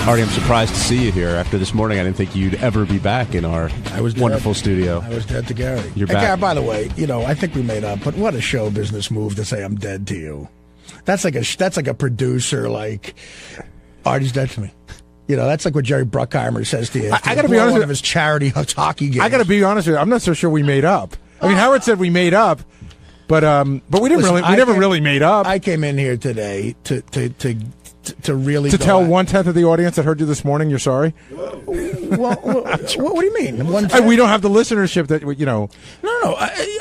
Artie, I'm surprised to see you here. After this morning, I didn't think you'd ever be back in our wonderful studio. I was dead to Gary. You're back. Gary, by the way, I think we made up, but what a show business move to say I'm dead to you. That's like a producer, like, Artie's dead to me. That's like what Jerry Bruckheimer says to you. I got to be honest with you. One of his charity hockey games. I got to be honest with you. I'm not so sure we made up. I mean, Howard said we made up, but we didn't. We never really made up. I came in here today to really tell 1/10 of the audience that heard you this morning you're sorry. Well, what do you mean? We don't have the listenership that No.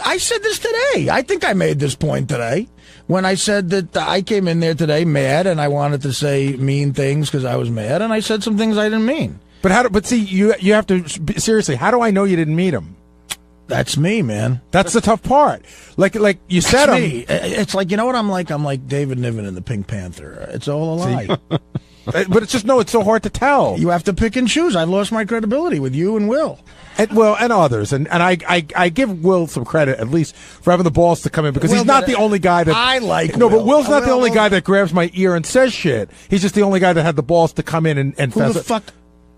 I said this today. I think I made this point today when I said that I came in there today mad and I wanted to say mean things because I was mad, and I said some things I didn't mean. But see, you have to seriously. How do I know you didn't meet him? That's me, man. That's the tough part. Like you said, me. It's like, you know what I'm like? I'm like David Niven in the Pink Panther. It's all a lie. But it's just it's so hard to tell. You have to pick and choose. I've lost my credibility with you and Will. And others. And I give Will some credit, at least, for having the balls to come in, because he's not the only guy that... I like No, Will. but Will's not the only guy that grabs my ear and says shit. He's just the only guy that had the balls to come in and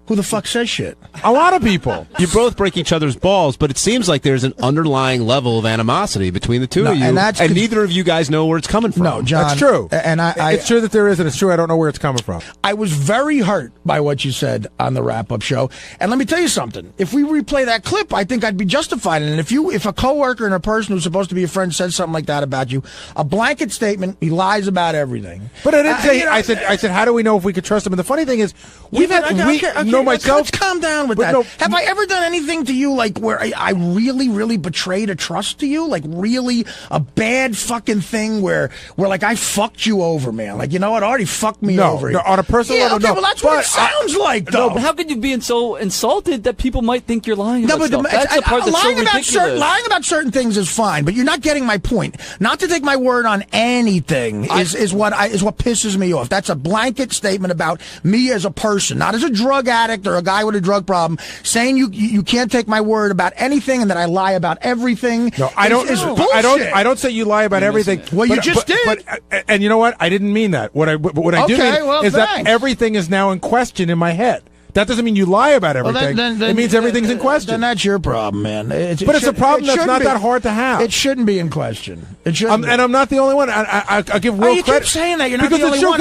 Who the fuck says shit? A lot of people. You both break each other's balls, but it seems like there's an underlying level of animosity between the two of you, and neither of you guys know where it's coming from. No, John. That's true. And it's true that there is, and it's true I don't know where it's coming from. I was very hurt by what you said on the wrap-up show. And let me tell you something. If we replay that clip, I think I'd be justified in it. If a coworker and a person who's supposed to be a friend says something like that about you, a blanket statement, he lies about everything. But I didn't say, I said, how do we know if we could trust him? And the funny thing is, myself... Let's calm down with that. No, have I ever done anything to you like where I really, really betrayed a trust to you? Like really a bad fucking thing where like I fucked you over, man. Like, you know what? Artie fucked me over. No, on a personal level, okay, well, that's what it sounds like, though. No, but how could you be so insulted that people might think you're lying about stuff? That's the part that's so ridiculous. Lying about certain things is fine, but you're not getting my point. Not to take my word on anything is what pisses me off. That's a blanket statement about me as a person, not as a drug addict or a guy with a drug problem, saying you can't take my word about anything and that I lie about everything. No, I don't. I don't say you lie about everything. Well, you just did. And you know what? I didn't mean that. What I do mean is that everything is now in question in my head. That doesn't mean you lie about everything. Then, it means everything's in question. Then that's your problem, man. It's a problem that's not that hard to have. It shouldn't be in question. It shouldn't. And I'm not the only one. I give Will credit. You keep saying that. You're not the only one.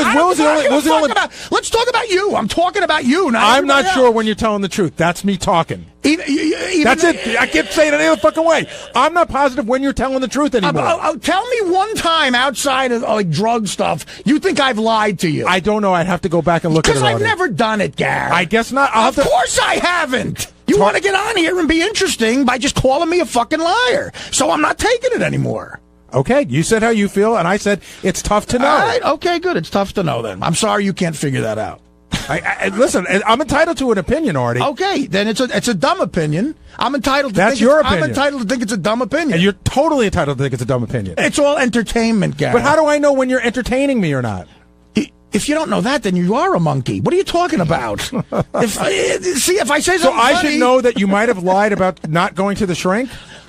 Let's talk about you. I'm talking about you. I'm not sure when you're telling the truth. That's me talking. That's it. I can't say it any other fucking way. I'm not positive when you're telling the truth anymore. Tell me one time outside of like drug stuff you think I've lied to you. I don't know. I'd have to go back and look at it. Because I've never done it, Gary. I guess not. Of course I haven't. You want to get on here and be interesting by just calling me a fucking liar. So I'm not taking it anymore. Okay, you said how you feel, and I said it's tough to know. All right, okay, good. It's tough to know then. I'm sorry you can't figure that out. Listen, I'm entitled to an opinion, Artie. Okay, then it's a dumb opinion. I'm entitled to That's your opinion. I'm entitled to think it's a dumb opinion. And you're totally entitled to think it's a dumb opinion. It's all entertainment, Gary. But how do I know when you're entertaining me or not? If you don't know that, then you are a monkey. What are you talking about? If I say something so I funny, should know that you might have lied about not going to the shrink?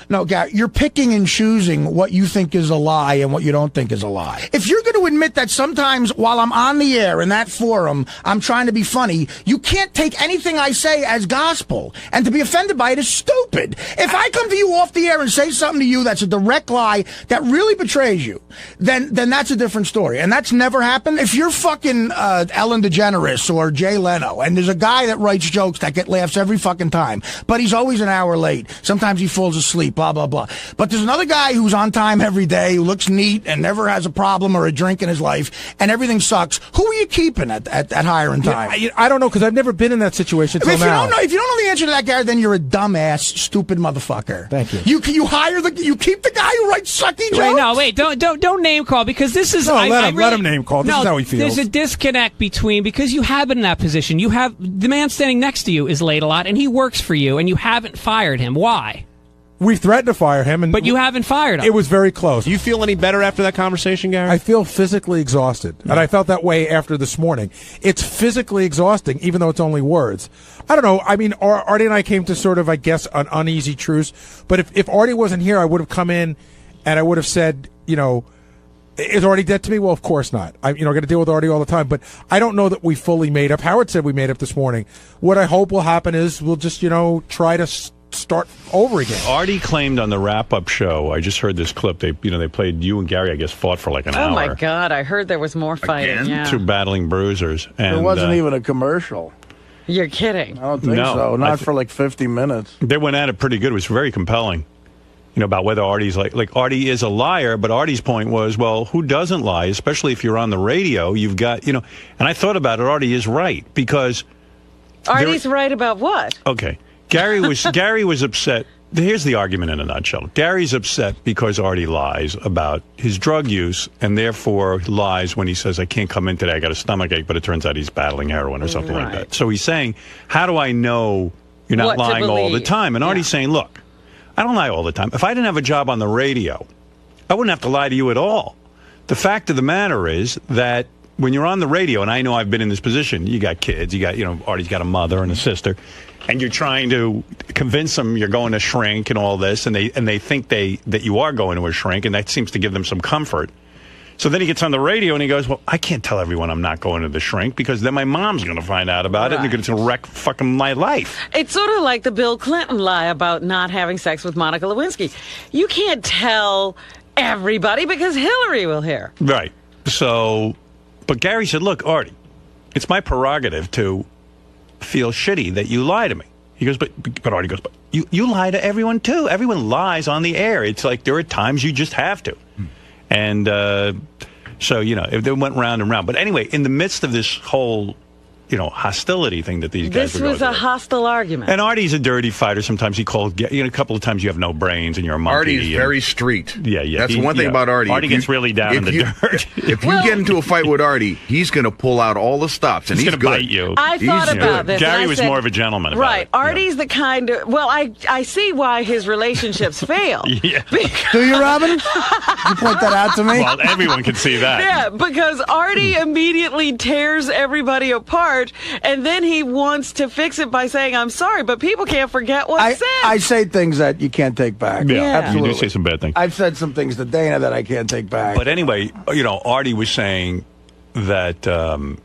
No, Gary, you're picking and choosing what you think is a lie and what you don't think is a lie. If you're going to admit that sometimes while I'm on the air in that forum, I'm trying to be funny, you can't take anything I say as gospel. And to be offended by it is stupid. If I come to you off the air and say something to you that's a direct lie that really betrays you, then that's a different story. And that's never happened. If you're fucking Ellen DeGeneres or Jay Leno, and there's a guy that writes jokes that get laughs every fucking time, but he's always an hour late. Sometimes he falls asleep. Blah, blah, blah. But there's another guy who's on time every day, who looks neat and never has a problem or a drink in his life, and everything sucks. Who are you keeping at hiring time? I don't know, because I've never been in that situation until now. If you don't know the answer to that, Gary, then you're a dumbass, stupid motherfucker. Thank you. You keep the guy who writes sucky jokes? Don't name call, because this is... No, let him name call. This is how he feels. There's a disconnect because you have been in that position. You have... The man standing next to you is late a lot, and he works for you, and you haven't fired him. Why? We threatened to fire him, but you haven't fired him. It was very close. Do you feel any better after that conversation, Gary? I feel physically exhausted, and I felt that way after this morning. It's physically exhausting, even though it's only words. I don't know. I mean, Artie and I came to sort of, I guess, an uneasy truce. But if Artie wasn't here, I would have come in and I would have said, Is Artie dead to me? Well, of course not. I got to deal with Artie all the time, but I don't know that we fully made up. Howard said we made up this morning. What I hope will happen is we'll just, try to start over again. Artie claimed on the wrap-up show, I just heard this clip, they played you and Gary, I guess, fought for like an hour. Oh, my God. I heard there was more fighting. Yeah. Two battling bruisers. And, it wasn't even a commercial. You're kidding. I don't think so. Not for like 50 minutes. They went at it pretty good. It was very compelling. About whether Artie's like Artie is a liar, but Artie's point was, well, who doesn't lie? Especially if you're on the radio, you've got, and I thought about it. Artie is right because Artie's right about what? Okay, Gary was upset. Here's the argument in a nutshell. Gary's upset because Artie lies about his drug use and therefore lies when he says, I can't come in today, I got a stomachache, but it turns out he's battling heroin or something like that. So he's saying, how do I know you're not lying all the time? And Artie's saying, look, I don't lie all the time. If I didn't have a job on the radio, I wouldn't have to lie to you at all. The fact of the matter is that when you're on the radio, and I know I've been in this position, you got kids, Artie's got a mother and a sister, and you're trying to convince them you're going to shrink and all this, and they think that you are going to a shrink, and that seems to give them some comfort. So then he gets on the radio and he goes, well, I can't tell everyone I'm not going to the shrink because then my mom's going to find out about it and it's going to wreck fucking my life. It's sort of like the Bill Clinton lie about not having sex with Monica Lewinsky. You can't tell everybody because Hillary will hear. Right. So, but Gary said, look, Artie, it's my prerogative to feel shitty that you lie to me. He goes, but Artie goes, but you lie to everyone too. Everyone lies on the air. It's like there are times you just have to. And so, they went round and round. But anyway, in the midst of this whole, hostility thing that these guys were going through. This was a hostile argument. And Artie's a dirty fighter. Sometimes he called, a couple of times you have no brains and you're a monkey. Artie's very street. Yeah. That's one thing about Artie. Artie gets really down in the dirt. If you get into a fight with Artie, he's going to pull out all the stops. And he's going to bite you. I thought about this. Gary was more of a gentleman about right. it. Artie's the kind of, I see why his relationships fail. Yeah. Do you, Robin? You point that out to me? Well, everyone can see that. Yeah, because Artie immediately tears everybody apart, and then he wants to fix it by saying, I'm sorry, but people can't forget what's said. I say things that you can't take back. Yeah, absolutely. You do say some bad things. I've said some things to Dana that I can't take back. But anyway, Artie was saying that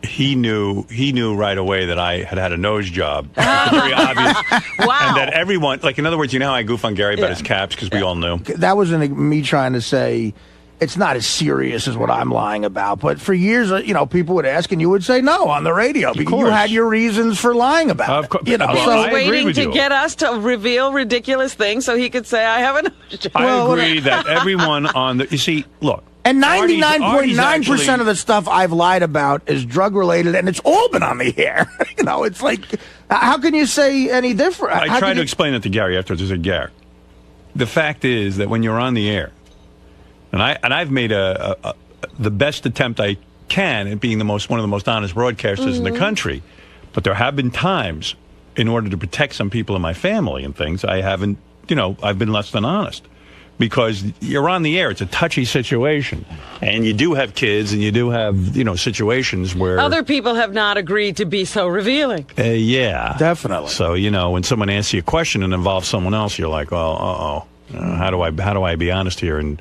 he knew right away that I had a nose job. Very obvious. Wow. And that everyone, in other words, how I goof on Gary about his caps because we all knew. That wasn't me trying to say it's not as serious as what I'm lying about. But for years, people would ask and you would say no on the radio because you had your reasons for lying about it. He was waiting to get us to reveal ridiculous things so he could say, I have a nose job. I agree that everyone on the... You see, look. And 99.9% of the stuff I've lied about is drug-related, and it's all been on the air. It's like, how can you say any different? I tried to explain it to Gary afterwards. I said, Gary, the fact is that when you're on the air, and I've made the best attempt I can at being one of the most honest broadcasters in the country, but there have been times, in order to protect some people in my family and things, I haven't, I've been less than honest. Because you're on the air, it's a touchy situation, and you do have kids, and you do have situations where other people have not agreed to be so revealing. Yeah, definitely. So when someone asks you a question and involves someone else, you're like, how do I be honest here? And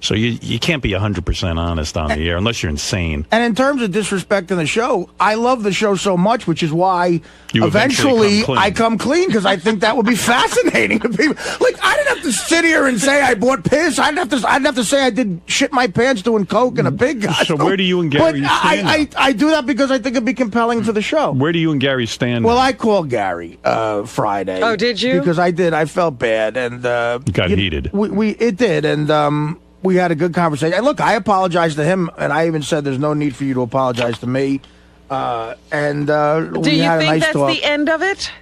so you can't be 100% honest on the air unless you're insane. And in terms of disrespecting the show, I love the show so much, which is why eventually I come clean because I think that would be fascinating to people. I didn't have to sit here and say I bought piss. I didn't have to say I did shit my pants doing coke in a big costume. So where do you and Gary stand? I do that because I think it'd be compelling for the show. Where do you and Gary stand? Well, I called Gary Friday. Oh, did you? Because I did. I felt bad, and it got heated. It did, and we had a good conversation. Look, I apologized to him, and I even said there's no need for you to apologize to me. Do you think that's the end of it?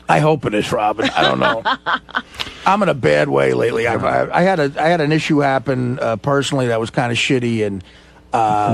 I hope it is, Robin. I don't know. I'm in a bad way lately. I had an issue happen personally that was kind of shitty, and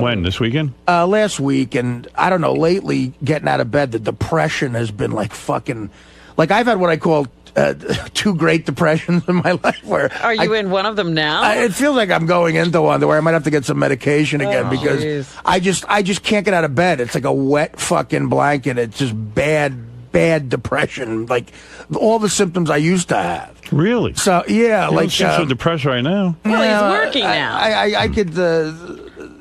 when this weekend? Last week, and I don't know. Lately, getting out of bed, the depression has been fucking. I've had what I call 2 great depressions in my life. Where are you in one of them now? It feels like I'm going into one where I might have to get some medication again because I just can't get out of bed. It's like a wet fucking blanket. It's just bad bad depression, like all the symptoms I used to have. Really? So yeah, you don't seem so depressed right now. Well, he's working now. I could.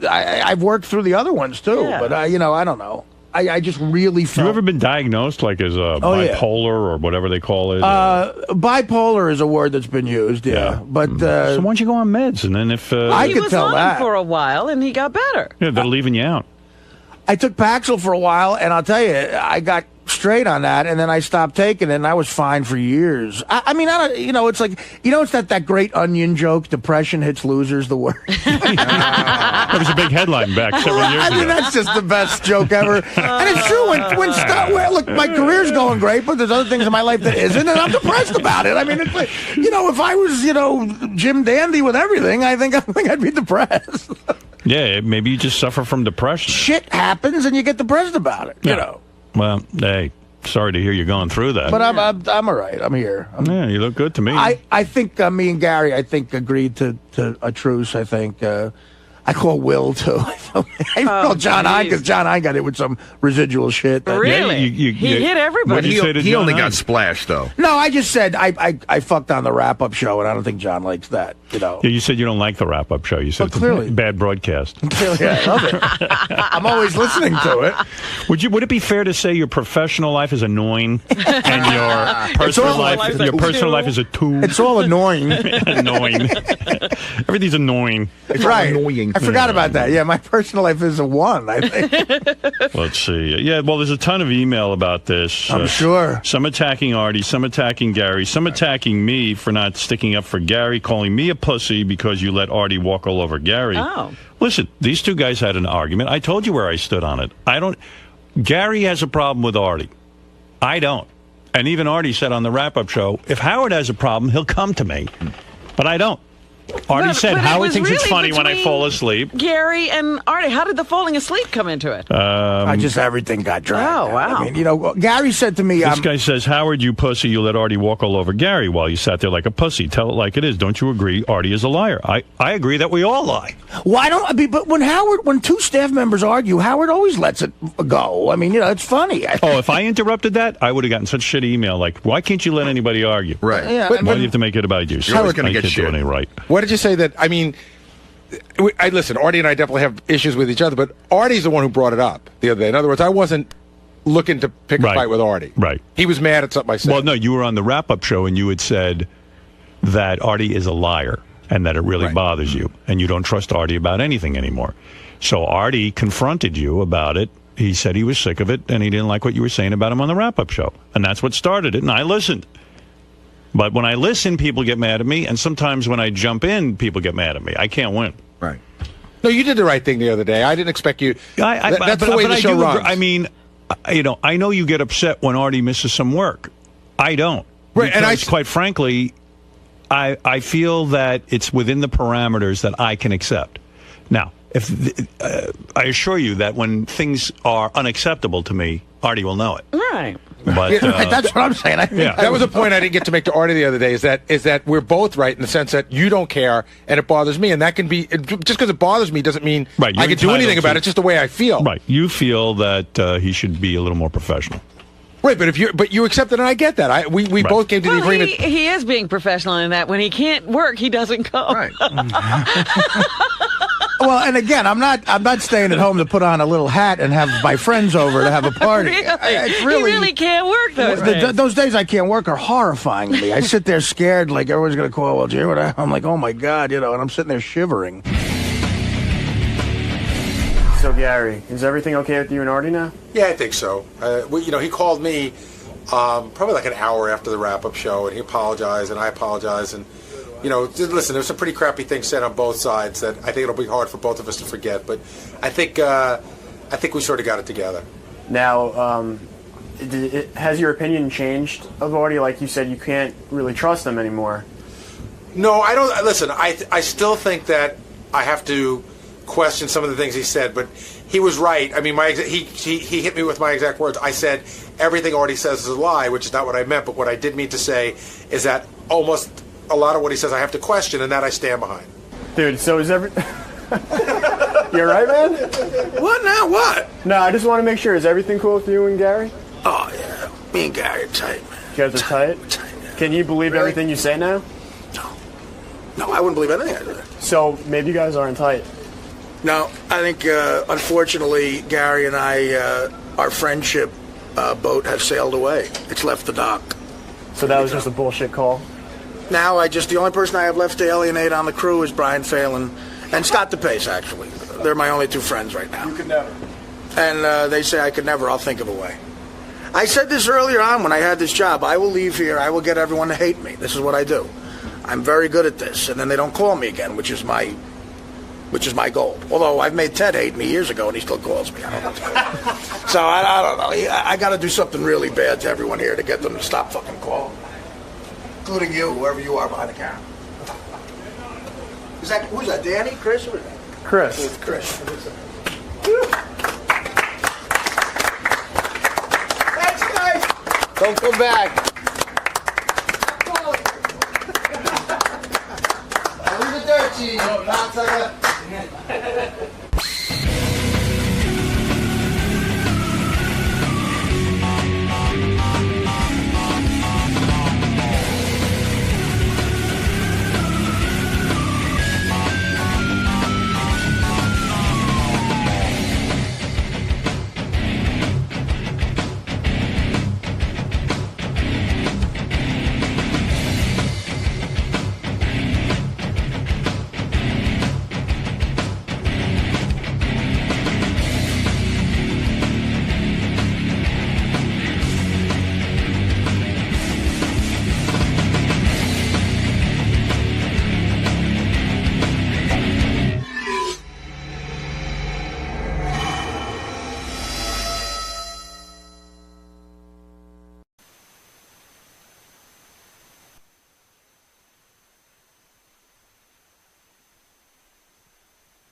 I've worked through the other ones too, but I don't know. I just really felt. You ever been diagnosed like as bipolar or whatever they call it? Bipolar is a word that's been used, but so why don't you go on meds and then if I could tell that for a while and he got better. Yeah, they're leaving you out. I took Paxil for a while, and I'll tell you, I got straight on that, and then I stopped taking it, and I was fine for years. I mean, it's like, it's that great Onion joke, depression hits losers the worst. That was a big headline back several years ago. I mean, that's just the best joke ever. And it's true, when look, my career's going great, but there's other things in my life that isn't, and I'm depressed about it. I mean, it's like, if I was, Jim Dandy with everything, I think I'd be depressed. Yeah, maybe you just suffer from depression. Shit happens, and you get depressed about it, Well, hey, sorry to hear you're going through that. But I'm all right. I'm here. You look good to me. I think me and Gary, agreed to a truce. I think I call Will too. I call John Hine because John Hine got hit with some residual shit. Really? He hit everybody. He only got splashed though. No, I just said I fucked on the wrap-up show, and I don't think John likes that. Yeah, you said you don't like the wrap-up show. You said it's clearly a bad broadcast. Clearly, I love it. I'm always listening to it. Would it be fair to say your professional life is annoying and your personal life is a two? It's all annoying. Annoying. Everything's annoying. It's right. Annoying. I forgot about that. Yeah, my personal life is a 1, I think. Let's see. Yeah, well, there's a ton of email about this. I'm sure. Some attacking Artie, some attacking Gary, some attacking me for not sticking up for Gary, calling me a pussy because you let Artie walk all over Gary. Oh. Listen, these two guys had an argument. I told you where I stood on it. Gary has a problem with Artie. I don't. And even Artie said on the wrap-up show, if Howard has a problem, he'll come to me. But I don't. Artie said, Howard thinks it's funny when I fall asleep. Gary and Artie, how did the falling asleep come into it? Everything got dragged. Oh, wow. I mean, Gary said to me... This guy says, Howard, you pussy, you let Artie walk all over Gary while you sat there like a pussy. Tell it like it is. Don't you agree Artie is a liar? I agree that we all lie. Why don't... But when two staff members argue, Howard always lets it go. I mean, it's funny. If I interrupted that, I would have gotten such shitty email like, why can't you let anybody argue? Right. Yeah, why do you have to make it about you? Howard's going to get shit. Right. What did you say that, I mean, listen, Artie and I definitely have issues with each other, but Artie's the one who brought it up the other day. In other words, I wasn't looking to pick a fight with Artie. Right. He was mad at something I said. Well, no, you were on the wrap-up show and you had said that Artie is a liar and that it really bothers you and you don't trust Artie about anything anymore. So Artie confronted you about it. He said he was sick of it and he didn't like what you were saying about him on the wrap-up show. And that's what started it, and I listened. But when I listen, people get mad at me, and sometimes when I jump in, people get mad at me. I can't win. Right. No, you did the right thing the other day. I didn't expect you. That's the way the show runs. I mean, I know you get upset when Artie misses some work. I don't. Right, and quite frankly, I feel that it's within the parameters that I can accept. Now, I assure you that when things are unacceptable to me, Artie will know it. Right. But that's what I'm saying. That was a point I didn't get to make to Artie the other day. Is that we're both right in the sense that you don't care and it bothers me, and that can be just because it bothers me doesn't mean I can do anything about it. It's just the way I feel. Right. You feel that he should be a little more professional. Right, but you accept it, and I get that. We both came to the agreement. He is being professional in that when he can't work, he doesn't come. Right. Well, and again, I'm not staying at home to put on a little hat and have my friends over to have a party. He really can't work those days. Those days I can't work are horrifying to me. I sit there scared, like everyone's going to call, well, Jay, I'm like, oh my God, and I'm sitting there shivering. So, Gary, is everything okay with you and Artie now? Yeah, I think so. He called me probably like an hour after the wrap-up show, and he apologized, and I apologized, and listen, there's some pretty crappy things said on both sides that I think it'll be hard for both of us to forget. But I think we sort of got it together. Now, has your opinion changed of Artie? Like you said, you can't really trust him anymore. No, I don't. Listen, I still think that I have to question some of the things he said, but he was right. I mean, he hit me with my exact words. I said everything Artie says is a lie, which is not what I meant. But what I did mean to say is that almost a lot of what he says I have to question, and that I stand behind. Dude, so is You're right, man? What now? What? No, I just want to make sure. Is everything cool with you and Gary? Oh, yeah. Me and Gary are tight, man. You guys are tight? Tight, yeah. Can you believe everything you say now? No, I wouldn't believe anything I do. So maybe you guys aren't tight. No, I think, unfortunately, Gary and I, our friendship boat has sailed away. It's left the dock. So that was just a bullshit call? Now, the only person I have left to alienate on the crew is Brian Phelan and Scott DePace, actually. They're my only two friends right now. You could never. And they say I could never. I'll think of a way. I said this earlier on when I had this job. I will leave here. I will get everyone to hate me. This is what I do. I'm very good at this. And then they don't call me again, which is my goal. Although I've made Ted hate me years ago, and he still calls me. I don't know. So I don't know. I got to do something really bad to everyone here to get them to stop fucking calling me. Including you, whoever you are behind the camera. Who's that, Danny? Chris? Chris. It's Chris. Thanks, guys. Don't come back. Leave the dirt, cheese.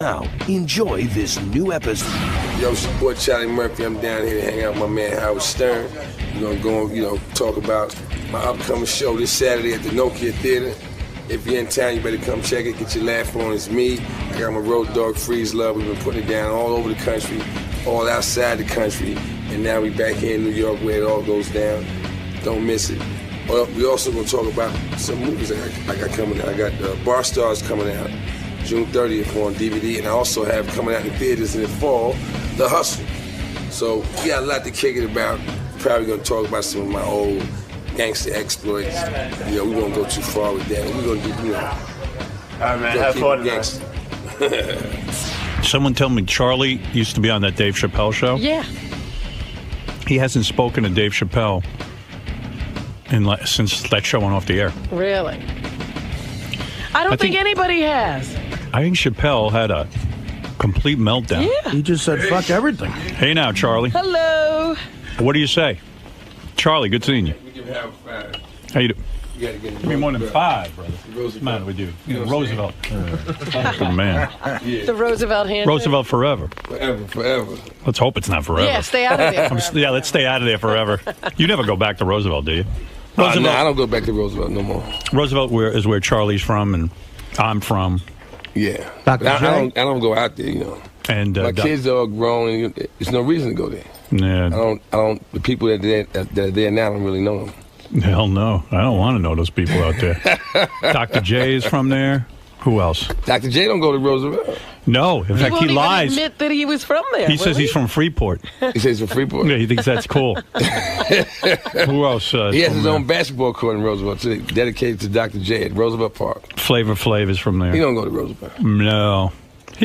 Now, enjoy this new episode. Yo, it's your boy Charlie Murphy. I'm down here to hang out with my man Howard Stern. We're going to talk about my upcoming show this Saturday at the Nokia Theater. If you're in town, you better come check it. Get your laugh on. It's me. I got my Road Dog Freeze Love. We've been putting it down all over the country, all outside the country. And now we back here in New York where it all goes down. Don't miss it. Well, we also going to talk about some movies I got coming out. I got Bar Stars coming out June 30th on DVD, and I also have coming out in the theaters in the fall, The Hustle. So we got a lot to kick it about. Probably going to talk about some of my old gangster exploits. We won't go too far with that. We're going to do, All right, man, have fun, gangster. Someone tell me Charlie used to be on that Dave Chappelle show? Yeah. He hasn't spoken to Dave Chappelle since that show went off the air. Really? I don't think anybody has. I think Chappelle had a complete meltdown. Yeah. He just said, fuck everything. Hey now, Charlie. Hello. What do you say? Charlie, good seeing you. We can have 5. How you doing? You got to get Give me more than 5, brother. What's the matter with you? Roosevelt. Good man. Yeah. The Roosevelt hand. Roosevelt forever. Forever. Let's hope it's not forever. Yeah, stay out of there forever. Yeah, let's stay out of there forever. You never go back to Roosevelt, do you? No, I don't go back to Roosevelt no more. Roosevelt is where Charlie's from and I'm from. Yeah. I don't go out there, And my kids are all grown, and there's no reason to go there. Yeah. I don't. The people that are there now, I don't really know them. Hell no. I don't want to know those people out there. Dr. J is from there. Who else? Dr. J don't go to Roosevelt. No. In fact, he lies. He won't even admit that he was from there. He says he's from Freeport. He says he's from Freeport? Yeah, he thinks that's cool. Who else? He has his own basketball court in Roosevelt, too, dedicated to Dr. J at Roosevelt Park. Flavor Flav is from there. He don't go to Roosevelt. No.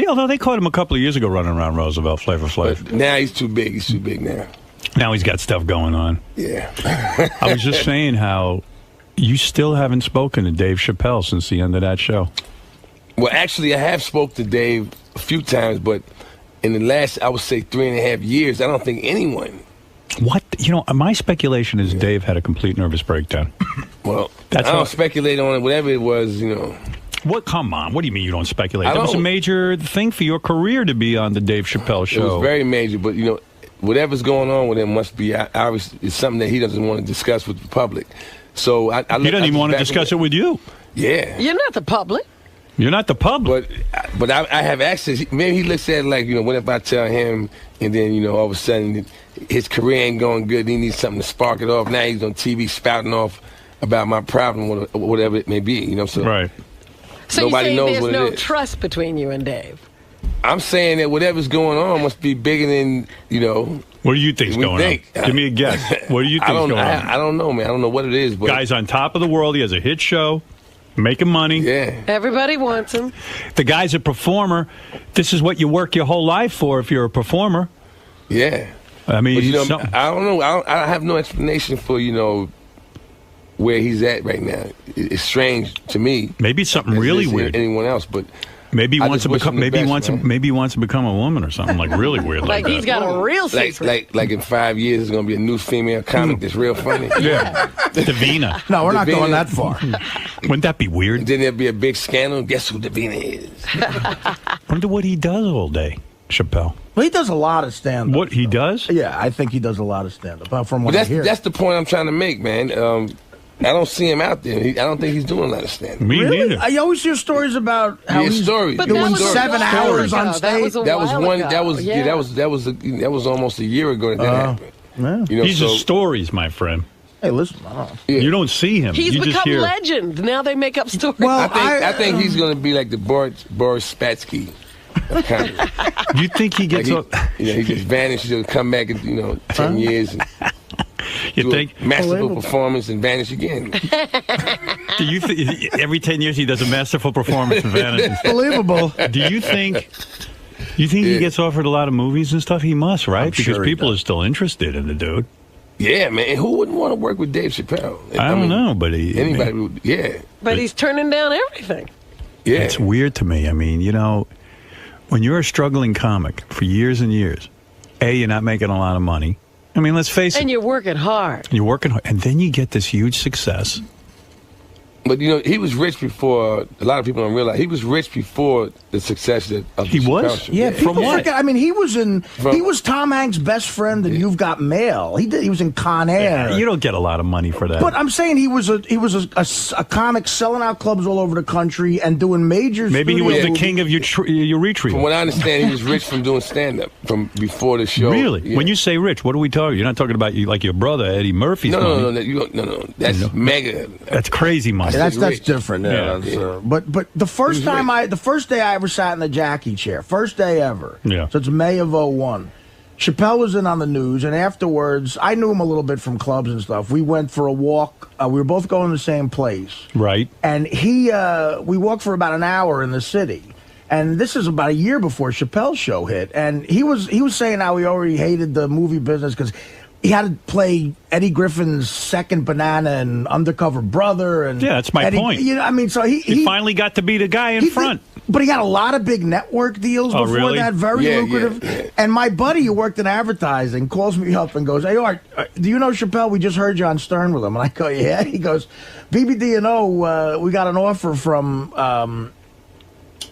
Although they caught him a couple of years ago running around Roosevelt, Flavor Flav. But now he's too big. He's too big now. Now he's got stuff going on. Yeah. I was just saying how you still haven't spoken to Dave Chappelle since the end of that show. Well, actually, I have spoke to Dave a few times, but in the last, I would say, 3.5 years, I don't think anyone. What? My speculation is Dave had a complete nervous breakdown. Well, I don't speculate on it. Whatever it was, What? Come on. What do you mean you don't speculate? That was a major thing for your career to be on the Dave Chappelle show. It was very major, but, whatever's going on with him must be obviously it's something that he doesn't want to discuss with the public. So he doesn't even want to discuss it with you. Yeah. You're not the public. You're not the public. But I have access. Maybe he looks at it like, what if I tell him, and then, all of a sudden his career ain't going good, he needs something to spark it off. Now he's on TV spouting off about my problem, or whatever it may be, so. Right. So nobody knows what it is. there's no trust between you and Dave? I'm saying that whatever's going on must be bigger than, What do you think's going on? Give me a guess. What do you think's going on? I don't know, man. I don't know what it is. But guy's on top of the world. He has a hit show, making money. Yeah. Everybody wants him. The guy's a performer. This is what you work your whole life for if you're a performer. Yeah. I mean, but, I don't know. I have no explanation for, where he's at right now. It's strange to me. Maybe it's something really weird. Anyone else, but maybe he wants to become. Maybe he wants to become a woman or something like really weird. Like he's got a real secret. Like in 5 years, there's gonna be a new female comic that's real funny. Yeah, Davina. No, we're not going that far. Wouldn't that be weird? And then there'll be a big scandal. Guess who Davina is? Wonder what he does all day, Chappelle. Well, he does a lot of stand-up. What he does? Yeah, I think he does a lot of stand-up. From what I hear. That's the point I'm trying to make, man. I don't see him out there. I don't think he's doing a lot of stand-up. Me neither. I always hear stories about how he's doing 7 hours on stage. That was almost a year ago that happened. Yeah. These are stories, my friend. Hey, listen, you don't see him. He's you become just hear. legend. Now they make up stories. Well, I think he's going to be like the Boris Spassky. You think he gets up? He just vanishes. He'll come back in 10 years. And you think masterful performance and vanish again? Do you think every 10 years he does a masterful performance and vanishes? Believable. Do you think? He gets offered a lot of movies and stuff? He must, right? Because people are still interested in the dude. Yeah, man. Who wouldn't want to work with Dave Chappelle? I don't know, but anybody would. Yeah. But he's turning down everything. Yeah. It's weird to me. I mean, when you're a struggling comic for years and years, you're not making a lot of money. I mean, let's face it. And you're working hard. You're working hard. And then you get this huge success. But, he was rich before, a lot of people don't realize, he was rich before the success of the Chappelle Show. Yeah, people forget. I mean, he was Tom Hanks' best friend in You've Got Mail. He was in Con Air. Yeah, you don't get a lot of money for that. But I'm saying he was a comic selling out clubs all over the country and doing major Maybe he was the king of your retreat. From what I understand, he was rich from doing stand-up from before the show. Really? Yeah. When you say rich, what are we talking? You're not talking about like your brother, Eddie Murphy's money. No. That's mega. That's crazy money. That's different. Yeah. But the first day I ever sat in the Jackie chair, first day ever. Yeah. So it's May of 2001. Chappelle was in on the news, and afterwards, I knew him a little bit from clubs and stuff. We went for a walk. We were both going to the same place. Right. And we walked for about an hour in the city. And this is about a year before Chappelle's show hit. And he was saying how he already hated the movie business because he had to play Eddie Griffin's second banana and Undercover Brother. And yeah, that's my point. So he finally got to be the guy in front. But he had a lot of big network deals before that, very lucrative. Yeah. And my buddy who worked in advertising calls me up and goes, "Hey, Art, do you know Chappelle? We just heard you on Stern with him." And I go, "Yeah." He goes, "BBD&O, we got an offer from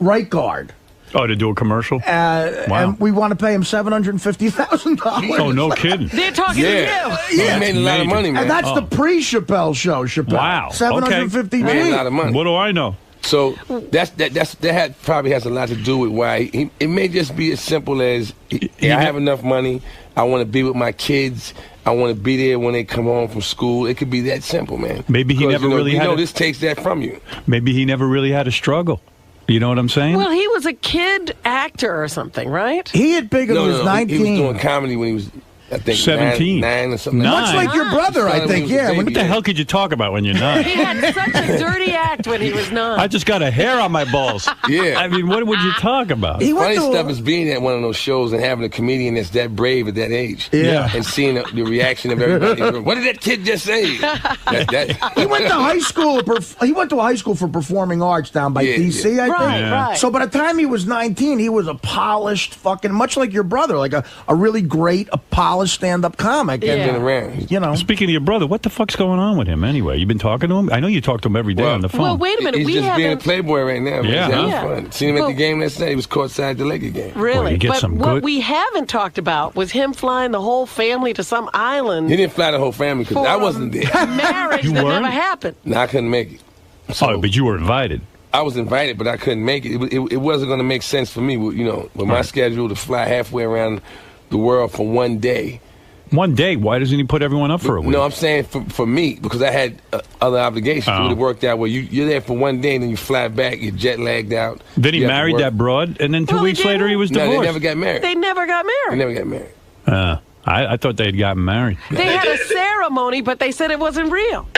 Right Guard." Oh, to do a commercial? Wow. And we want to pay him $750,000. Oh, no kidding. They're talking to you. Yeah. He made a lot of money, man. And that's the pre-Chappelle show, Chappelle. Wow. $750,000. Made a lot of money. What do I know? So that probably has a lot to do with why it may just be as simple as I have enough money. I want to be with my kids. I want to be there when they come home from school. It could be that simple, man. Maybe he never really had. This takes that from you. Maybe he never really had a struggle. You know what I'm saying? Well, he was a kid actor or something, right? He hit big when he was 19. He was doing comedy when he was, I think, 17. 9 or something. Much like your brother, I think. Yeah. What the hell could you talk about when you're 9? He had such a dirty act when he was 9. I just got a hair on my balls. Yeah. I mean, what would you talk about? Funny stuff is being at one of those shows and having a comedian that's that brave at that age. Yeah. And seeing the reaction of everybody. What did that kid just say? He went to high school. He went to a high school for performing arts down by D.C., I think. Right. So by the time he was 19, he was a polished fucking, much like your brother, like a really great, polished stand-up comic. Been around. Speaking of your brother, what the fuck's going on with him anyway? You been talking to him? I know you talk to him every day on the phone. Well, wait a minute. He's just being a playboy right now. Yeah. He's having fun. Seen him at the game last night. He was courtside at the Lakers game. Really? But what we haven't talked about was him flying the whole family to some island. He didn't fly the whole family because I wasn't there. Marriage that never happened. No, I couldn't make it. So, but you were invited. I was invited, but I couldn't make it. It wasn't going to make sense for me, with my schedule to fly halfway around the world for one day. 1 day? Why doesn't he put everyone up for a week? No, I'm saying for me, because I had other obligations. It would have worked out where you're there for 1 day and then you fly back, you're jet lagged out. Then he married that broad, and then 2 weeks later he was divorced. No, they never got married. They never got married. I thought they had gotten married. They had a ceremony, but they said it wasn't real.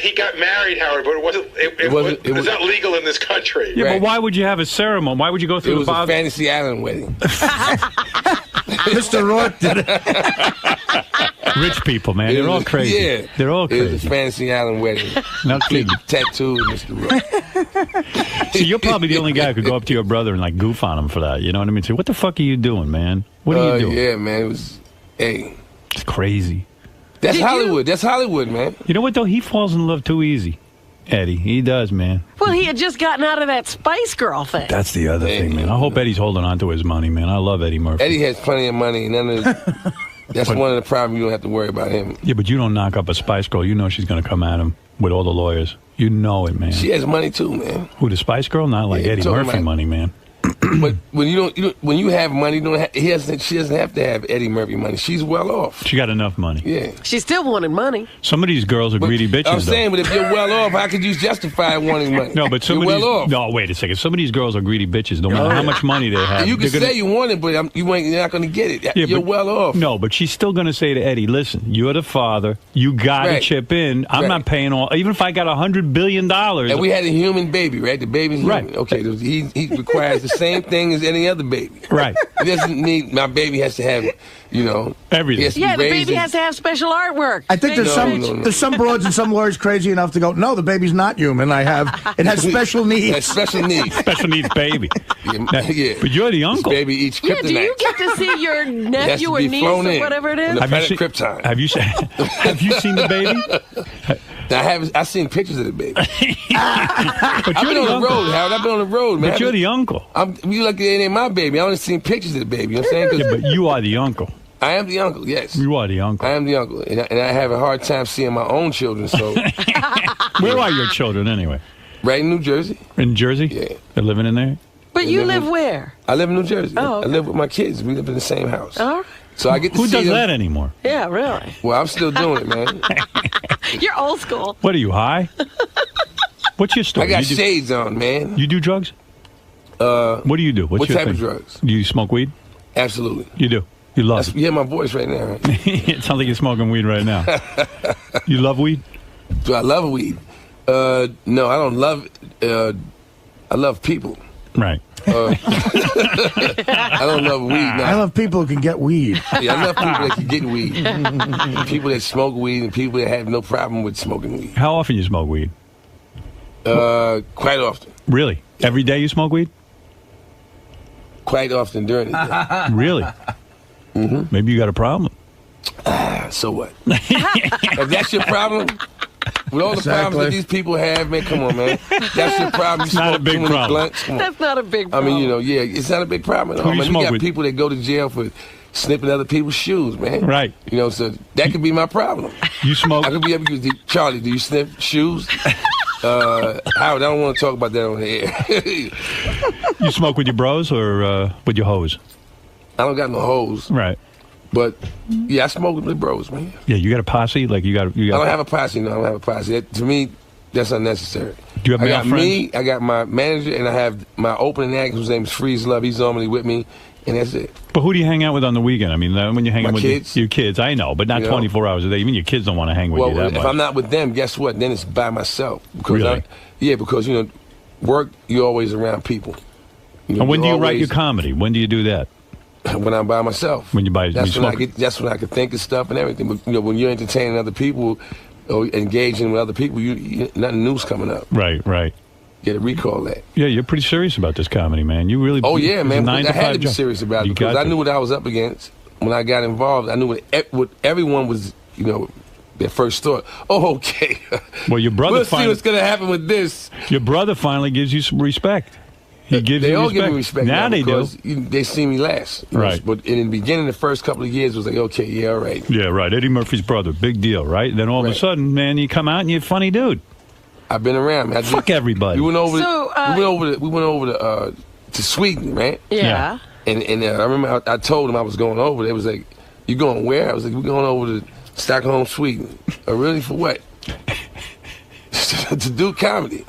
He got married, Howard, but it was not legal in this country. Yeah, but why would you have a ceremony? Why would you go through the bother? It was a Fantasy Island wedding. Mr. Rourke did it. Rich people, man. They're all crazy. Yeah. They're all crazy. It was a Fantasy Island wedding. No kidding. Tattoo, Mr. Rourke. See, you're probably the only guy who could go up to your brother and, like, goof on him for that. You know what I mean? Say, what the fuck are you doing, man? What are you doing? Yeah, man. It was... Hey, it's crazy. That's Hollywood. That's Hollywood, man. You know what, though? He falls in love too easy. Eddie, he does, man. Well, he had just gotten out of that Spice Girl thing. That's the other thing, man. I hope Eddie's holding on to his money, man. I love Eddie Murphy. Eddie has plenty of money. That's one of the problems. You don't have to worry about him. Yeah, but you don't knock up a Spice Girl. You know she's going to come at him with all the lawyers. You know it, man. She has money, too, man. Who, the Spice Girl? Not like Eddie Murphy money, man. But when you have money, she doesn't have to have Eddie Murphy money. She's well off. She got enough money. Yeah. She still wanted money. Some of these girls are greedy bitches. I'm saying, but if you're well off, how could you justify wanting money? No, but some you're of these, well off. No, wait a second. Some of these girls are greedy bitches. No matter how much money they have. You can say you want it, but you're not going to get it. Yeah, you're well off. No, but she's still going to say to Eddie, listen, you're the father. You got to chip in. I'm not paying all. Even if I got $100 billion. And we had a human baby, right? The baby's human. Right. Okay, he requires the same thing as any other baby. Right. It doesn't need, my baby has to have, everything. Yeah, the baby has to have special artwork. I think there's some broads and some lawyers crazy enough to go, no, the baby's not human. It has special needs. Has special needs. Special needs baby. Yeah. But you're the uncle. This baby eats kryptonite. Yeah, do you get to see your nephew or niece or whatever it is? Have you seen the baby? I've seen pictures of the baby. But I've been on the road, Howard. I've been on the road, man. But you're the uncle. You like it ain't my baby. I only seen pictures of the baby. You know what I'm saying? Yeah, but you are the uncle. I am the uncle, yes. You are the uncle. I am the uncle. And I have a hard time seeing my own children, so... Where are your children, anyway? Right in New Jersey. In Jersey? Yeah. They're living in there? But you live where? I live in New Jersey. Oh, okay. I live with my kids. We live in the same house. All right. So I get to see them. Who does that anymore? Yeah, really. Well, I'm still doing it, man. You're old school. What are you, high? What's your story? I got shades on, man. You do drugs? What do you do? What type of drugs? Do you smoke weed? Absolutely. You do? You love it? You hear my voice right now, right? It sounds like you're smoking weed right now. You love weed? Do I love weed? No, I don't love it. I love people. Right. I don't love weed. No. I love people who can get weed. Yeah, I love people that can get weed. People that smoke weed and people that have no problem with smoking weed. How often you smoke weed? Quite often. Really? Every day you smoke weed? Quite often during the day. Really? Mm-hmm. Maybe you got a problem. So what? If that's your problem, with all the problems that these people have, man, come on, man. That's your problem. It's not a big problem. That's not a big problem. I mean, it's not a big problem at all, man. You got people that go to jail for snipping other people's shoes, man. Right. So that could be my problem. You smoke? I could be able to Charlie, do you sniff shoes? Howard, I don't want to talk about that on the air. You smoke with your bros or with your hoes? I don't got no hoes. Right. But yeah, I smoke with the bros, man. Yeah, you got a posse? Like you got. I don't have a posse. No, I don't have a posse. To me, that's unnecessary. Do you have male friends? Me, I got my manager, and I have my opening act, whose name is Freeze Love. He's normally with me, and that's it. But who do you hang out with on the weekend? I mean, when you hang out with kids? Your kids, I know, but not 24 hours a day. Even your kids don't want to hang with you that much. If I'm not with them, guess what? Then it's by myself. Because really? Because work, you're always around people. And when do you write your comedy? When do you do that? When I'm by myself. When you buy, that's when I can think of stuff and everything. But when you're entertaining other people or engaging with other people, nothing new's coming up. Right. You got to recall that. Yeah, you're pretty serious about this comedy, man. You really. Oh yeah, man. I had to be serious about it because I knew what I was up against when I got involved. I knew what everyone was. Their first thought. Oh, okay. Well, your brother. We'll see what's going to happen with this. Your brother finally gives you some respect. He gives they you all respect. give me respect now they do. They see me last. Right. But in the beginning, the first couple of years, it was like, okay, yeah, all right. Yeah, right. Eddie Murphy's brother. Big deal, right? Then all of a sudden, man, you come out and you're a funny dude. I've been around. Man. Fuck everybody. We went over to Sweden, right? Yeah. And I remember I told him I was going over. They was like, "You going where?" I was like, "We're going over to Stockholm, Sweden." Oh, really? For what? To do comedy.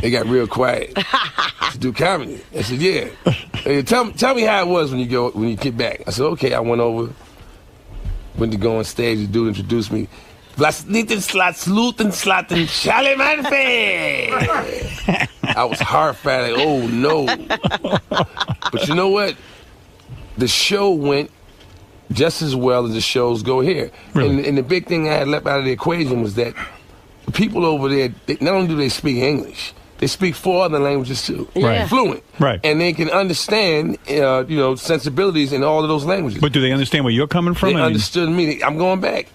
They got real quiet. To do comedy. I said, "Yeah." Hey, tell me how it was when you get back. I said, "Okay." I went to go on stage. The dude introduced me. Slatten, Charlie Murphy. I was horrified. Like, oh no! But you know what? The show went just as well as the shows go here. Really? And the big thing I had left out of the equation was that the people over there, not only do they speak English, they speak 4 other languages too. Yeah. Fluent. Right. And they can understand, sensibilities in all of those languages. But do they understand where you're coming from? They understood me. I'm going back.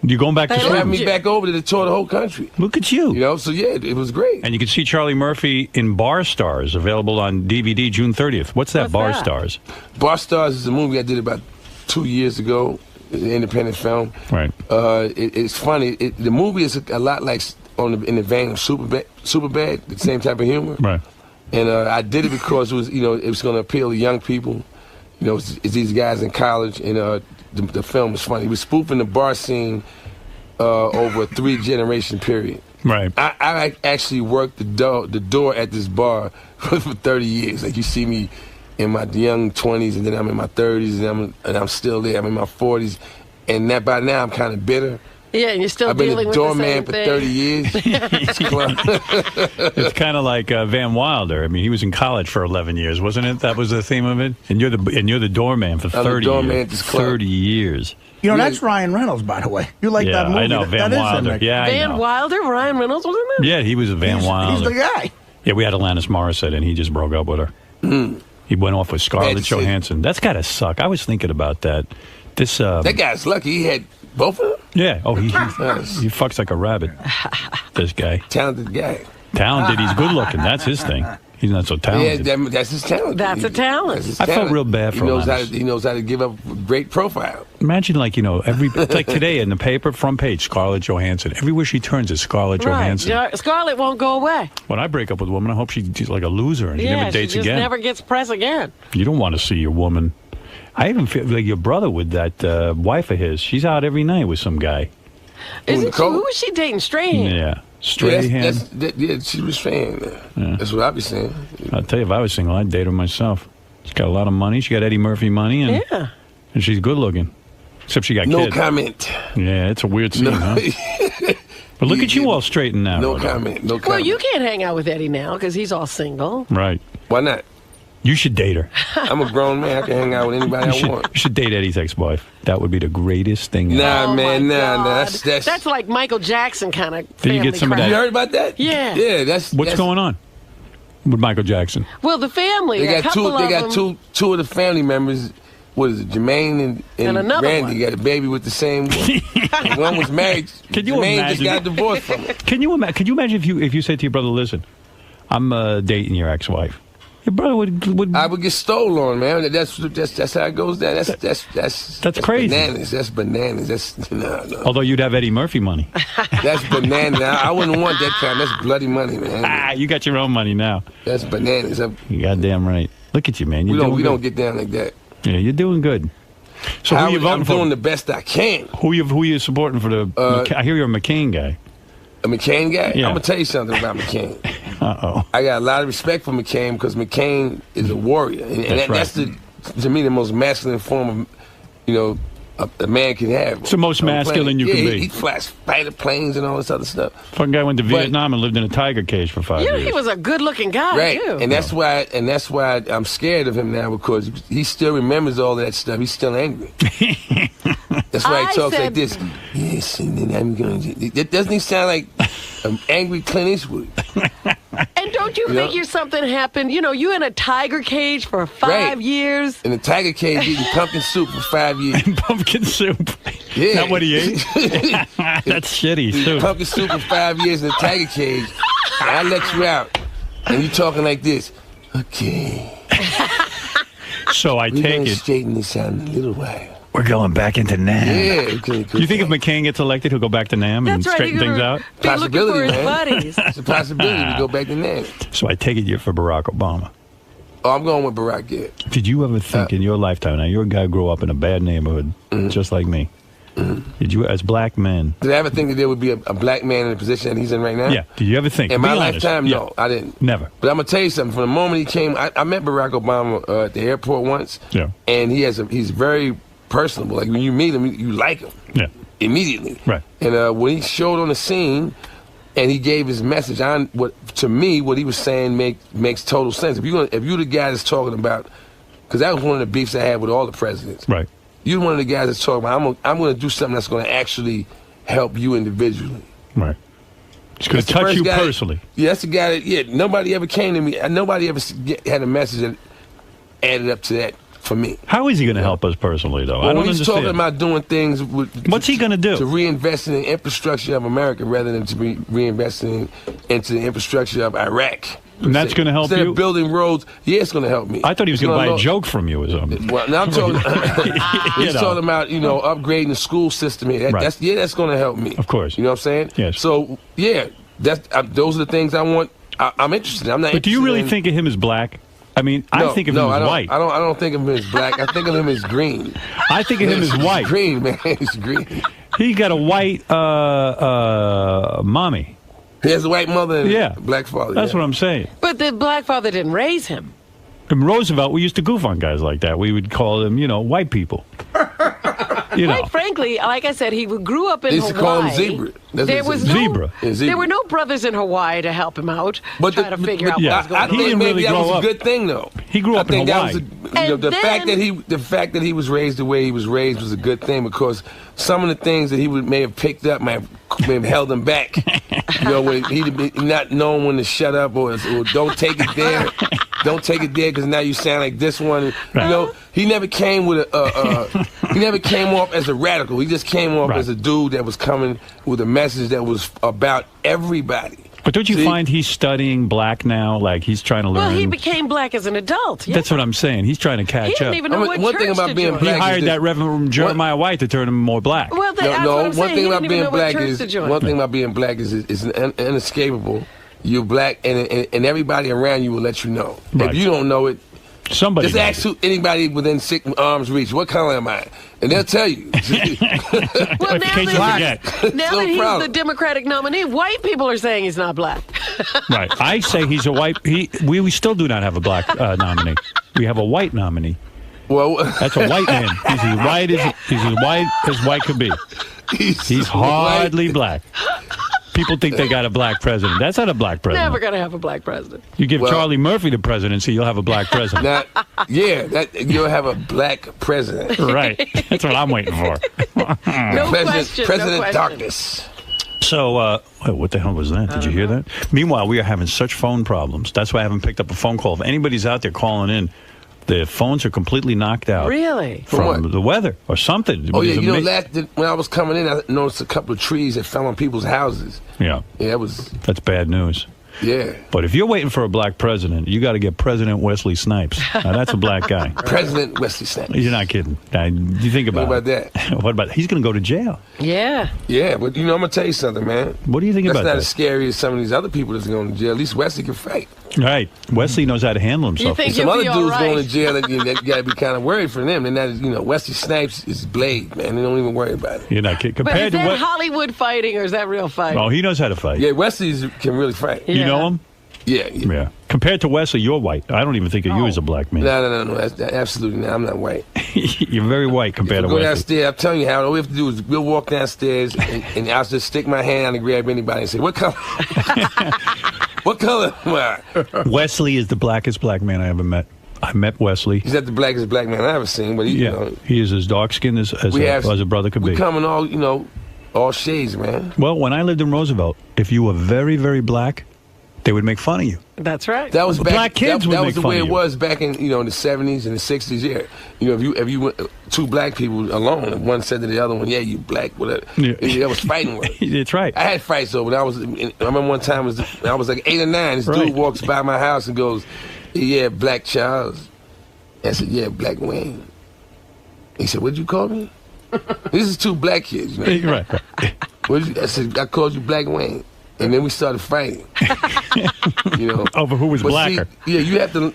You're going back to Sweden? They have me back over to tour the whole country. Look at you. So yeah, it was great. And you can see Charlie Murphy in Bar Stars, available on DVD June 30th. What's that, Bar Stars? Bar Stars is a movie I did about 2 years ago, an independent film. Right. It's funny. The movie is a lot like in the vein of Superbad, the same type of humor. Right. And I did it because it was going to appeal to young people. It's these guys in college, and the film was funny. He was spoofing the bar scene over a 3-generation period. Right. I actually worked the door at this bar for 30 years. Like, you see me in my young 20s, and then I'm in my 30s, and I'm still there. I'm in my 40s, and by now I'm kind of bitter. Yeah, and you're still I've been dealing a with the doorman same for thing. 30 years. It's kind of like Van Wilder. I mean, he was in college for 11 years, wasn't it? That was the theme of it. And you're the doorman for 30 years. 30 years. That's Ryan Reynolds, by the way. You like that movie? I know, Van Wilder. Van Wilder, Ryan Reynolds was in there? Yeah, he was a Van Wilder. He's the guy. Yeah, we had Alanis Morissette, and he just broke up with her. He went off with Scarlett Johansson. That's got to suck. I was thinking about that. That guy's lucky. He had both of them? Yeah. Oh, he fucks like a rabbit, this guy. Talented guy. Talented. He's good looking. That's his thing. He's not so talented. Yeah, that's his talent. That's a talent. I felt real bad for him. He knows how to give up a great profile. Imagine, like today in the paper, front page, Scarlett Johansson. Everywhere she turns is Scarlett Johansson. Scarlett won't go away. When I break up with a woman, I hope she's like a loser and she never dates she just again. never gets press again. You don't want to see your woman. I even feel like your brother with that wife of his. She's out every night with some guy. Who is she dating? Strahan? Yeah. Strahan. Yeah, she was Strahan. Yeah. That's what I'd be saying. I'll tell you, if I was single, I'd date her myself. She's got a lot of money. She got Eddie Murphy money. And she's good looking. Except she got kids. No comment. Yeah, it's a weird scene, huh? But look at you all straightened out. No comment. No comment. Well, you can't hang out with Eddie now because he's all single. Right. Why not? You should date her. I'm a grown man. I can hang out with anybody I want. You should date Eddie's ex-wife. That would be the greatest thing ever. Nah, man, nah. That's like Michael Jackson kind of Did you get some of that? You heard about that? Yeah. Yeah, What's going on with Michael Jackson? Well, the family. They got two of the family members. What is it? Jermaine and Randy got a baby with the same one. One was married. Can you Jermaine imagine? just got divorced from her. Can you imagine if you said to your brother, "Listen, I'm dating your ex-wife." Your brother would I would get stolen, man. That's how it goes down. That's crazy. Bananas. That's bananas. That's no. Although you'd have Eddie Murphy money. That's bananas. I wouldn't want that kind. That's bloody money, man. You got your own money now. That's bananas. You goddamn right. Look at you, man. We don't get down like that. Yeah, you're doing good. So who you voting for? I'm doing the best I can. Who you supporting for the? I hear you're a McCain guy. A McCain guy? Yeah. I'm gonna tell you something about McCain. Uh-oh. I got a lot of respect for McCain because McCain is a warrior, and that's to me the most masculine form of a man can have. It's the most masculine you can be. He flies fighter planes and all this other stuff. Fucking guy went to Vietnam and lived in a tiger cage for 5 years. He was a good-looking guy, right? Too. And that's why I'm scared of him now because he still remembers all that stuff. He's still angry. That's why he talks like this. Yes, and then I'm going to. Doesn't he sound like an angry Clint Eastwood? And don't you figure something happened? You in a tiger cage for 5 years. In a tiger cage eating pumpkin soup for 5 years. Pumpkin soup? Yeah. Not what he ate? That's shitty soup. Pumpkin soup for 5 years in a tiger cage. And I let you out. And you talking like this. Okay. So I take it. Straighten this out in a little while. We're going back into NAM. Yeah. You think if McCain gets elected, he'll go back to NAM and straighten things out? Possibility, man. Buddies. It's a possibility to go back to NAM. So I take it you're for Barack Obama. Oh, I'm going with Barack, yeah. Did you ever think in your lifetime, now you're a guy who grew up in a bad neighborhood, just like me. Did you, as black men... Did I ever think that there would be a black man in the position that he's in right now? Yeah. Did you ever think? In my lifetime, no, I didn't. Never. But I'm going to tell you something. From the moment he came, I met Barack Obama at the airport once. Yeah. And he's very personable. Like, when you meet him, you like him. Yeah. Immediately. Right. And when he showed on the scene and he gave his message, to me, what he was saying makes total sense. If you're the guy that's talking about... Because that was one of the beefs I had with all the presidents. Right. You're one of the guys that's talking about, I'm going to do something that's going to actually help you individually. Right. It's going to touch you personally. Yeah, that's the guy that, nobody ever came to me. Nobody ever had a message that added up to that for me. How is he going to help us personally, though? Well, I don't when he's understand. talking about doing things... What's he going to do? To reinvest in the infrastructure of America rather than to be reinvesting into the infrastructure of Iraq. And that's going to help Instead you? of building roads, yeah, it's going to help me. I thought he was going to buy a joke from you or something. Well, now I'm talking... he's talking about, upgrading the school system here. That's going to help me. Of course. You know what I'm saying? Yes. So, yeah, those are the things I want. I'm interested in. I'm not But do you really think of him as black? I mean, I think of him as white. I don't think of him as black. I think of him as green. I think of him as white. Green, man. He's green. He got a white mommy. He has a white mother and a black father. That's what I'm saying. But the black father didn't raise him. In Roosevelt, we used to goof on guys like that. We would call them, white people. Quite frankly, like I said, he grew up in They used Hawaii. to call him Zebra. There was Zebra. There were no brothers in Hawaii to help him out, try to figure out what was going on. I think maybe that was a good thing, though. He grew up in Hawaii. The fact that he was raised the way he was raised was a good thing, because some of the things that he may have picked up may have held him back. When he'd be not knowing when to shut up or don't take it there. Don't take it there because now you sound like this one. Right. He never came with he never came off as a radical. He just came off as a dude that was coming with a message that was about everybody. But don't you find he's studying black now? Like he's trying to learn. Well, he became black as an adult. Yeah. That's what I'm saying. He's trying to catch up. He didn't even know what one thing about being black. He hired that Reverend Jeremiah White to turn him more black. Well, one thing about being black is inescapable. You're black, and everybody around you will let you know. Right. If you don't know it, somebody just ask anybody within 6 arms reach, what color am I? And they'll tell you. Well, now that he's the Democratic nominee, white people are saying he's not black. Right. I say he's a white. We still do not have a black nominee. We have a white nominee. Well, that's a white man. He's as white as white could be. He's hardly black. People think they got a black president. That's not a black president. Never gonna have a black president. You give Charlie Murphy the presidency, you'll have a black president. You'll have a black president. Right. That's what I'm waiting for. President Darkness. So, what the hell was that? Did you hear that? Meanwhile, we are having such phone problems. That's why I haven't picked up a phone call. If anybody's out there calling in, the phones are completely knocked out. Really? From the weather or something. Oh, yeah. When I was coming in, I noticed a couple of trees that fell on people's houses. Yeah. Yeah, that's bad news. Yeah. But if you're waiting for a black president, you got to get President Wesley Snipes. Now, that's a black guy. President Wesley Snipes. You're not kidding. You think about What about that? What about he's going to go to jail? Yeah. Yeah, but I'm going to tell you something, man. What do you think about that? That's not as scary as some of these other people that's going to jail. At least Wesley can fight. Right. Wesley knows how to handle himself. Some other dudes going to jail, you got to be kind of worried for them. They're not, Wesley Snipes is Blade, man. They don't even worry about it. You're not kidding. But is that Hollywood fighting or is that real fighting? Oh, he knows how to fight. Yeah, Wesley can really fight. Yeah. You know him? Yeah. Compared to Wesley, you're white. I don't even think of you as a black man. No. That's absolutely not. I'm not white. You're very white compared to Wesley. Go downstairs. I'm telling you, all we have to do is we'll walk downstairs and I'll just stick my hand out and grab anybody and say, what color? What color am I? Wesley is the blackest black man I ever met. I met Wesley. He's not the blackest black man I've ever seen, but he is as dark skinned as a brother could be. We come in all shades, man. Well, when I lived in Roosevelt, if you were very, very black, they would make fun of you. That's right. That was back, black kids would make fun of you. That was the way it was back in in the 70s and the 60s. Yeah, if you went, two black people alone, and one said to the other one, "Yeah, you black," whatever. Yeah. That was fighting with. That's right. I had fights over. I remember one time I was like 8 or 9. This dude walks by my house and goes, "Yeah, Black Charles." I said, "Yeah, Black Wayne." He said, "What'd you call me?" This is two black kids, man. Right. I said, "I called you Black Wayne." And then we started fighting. Over who was blacker. See, you have to.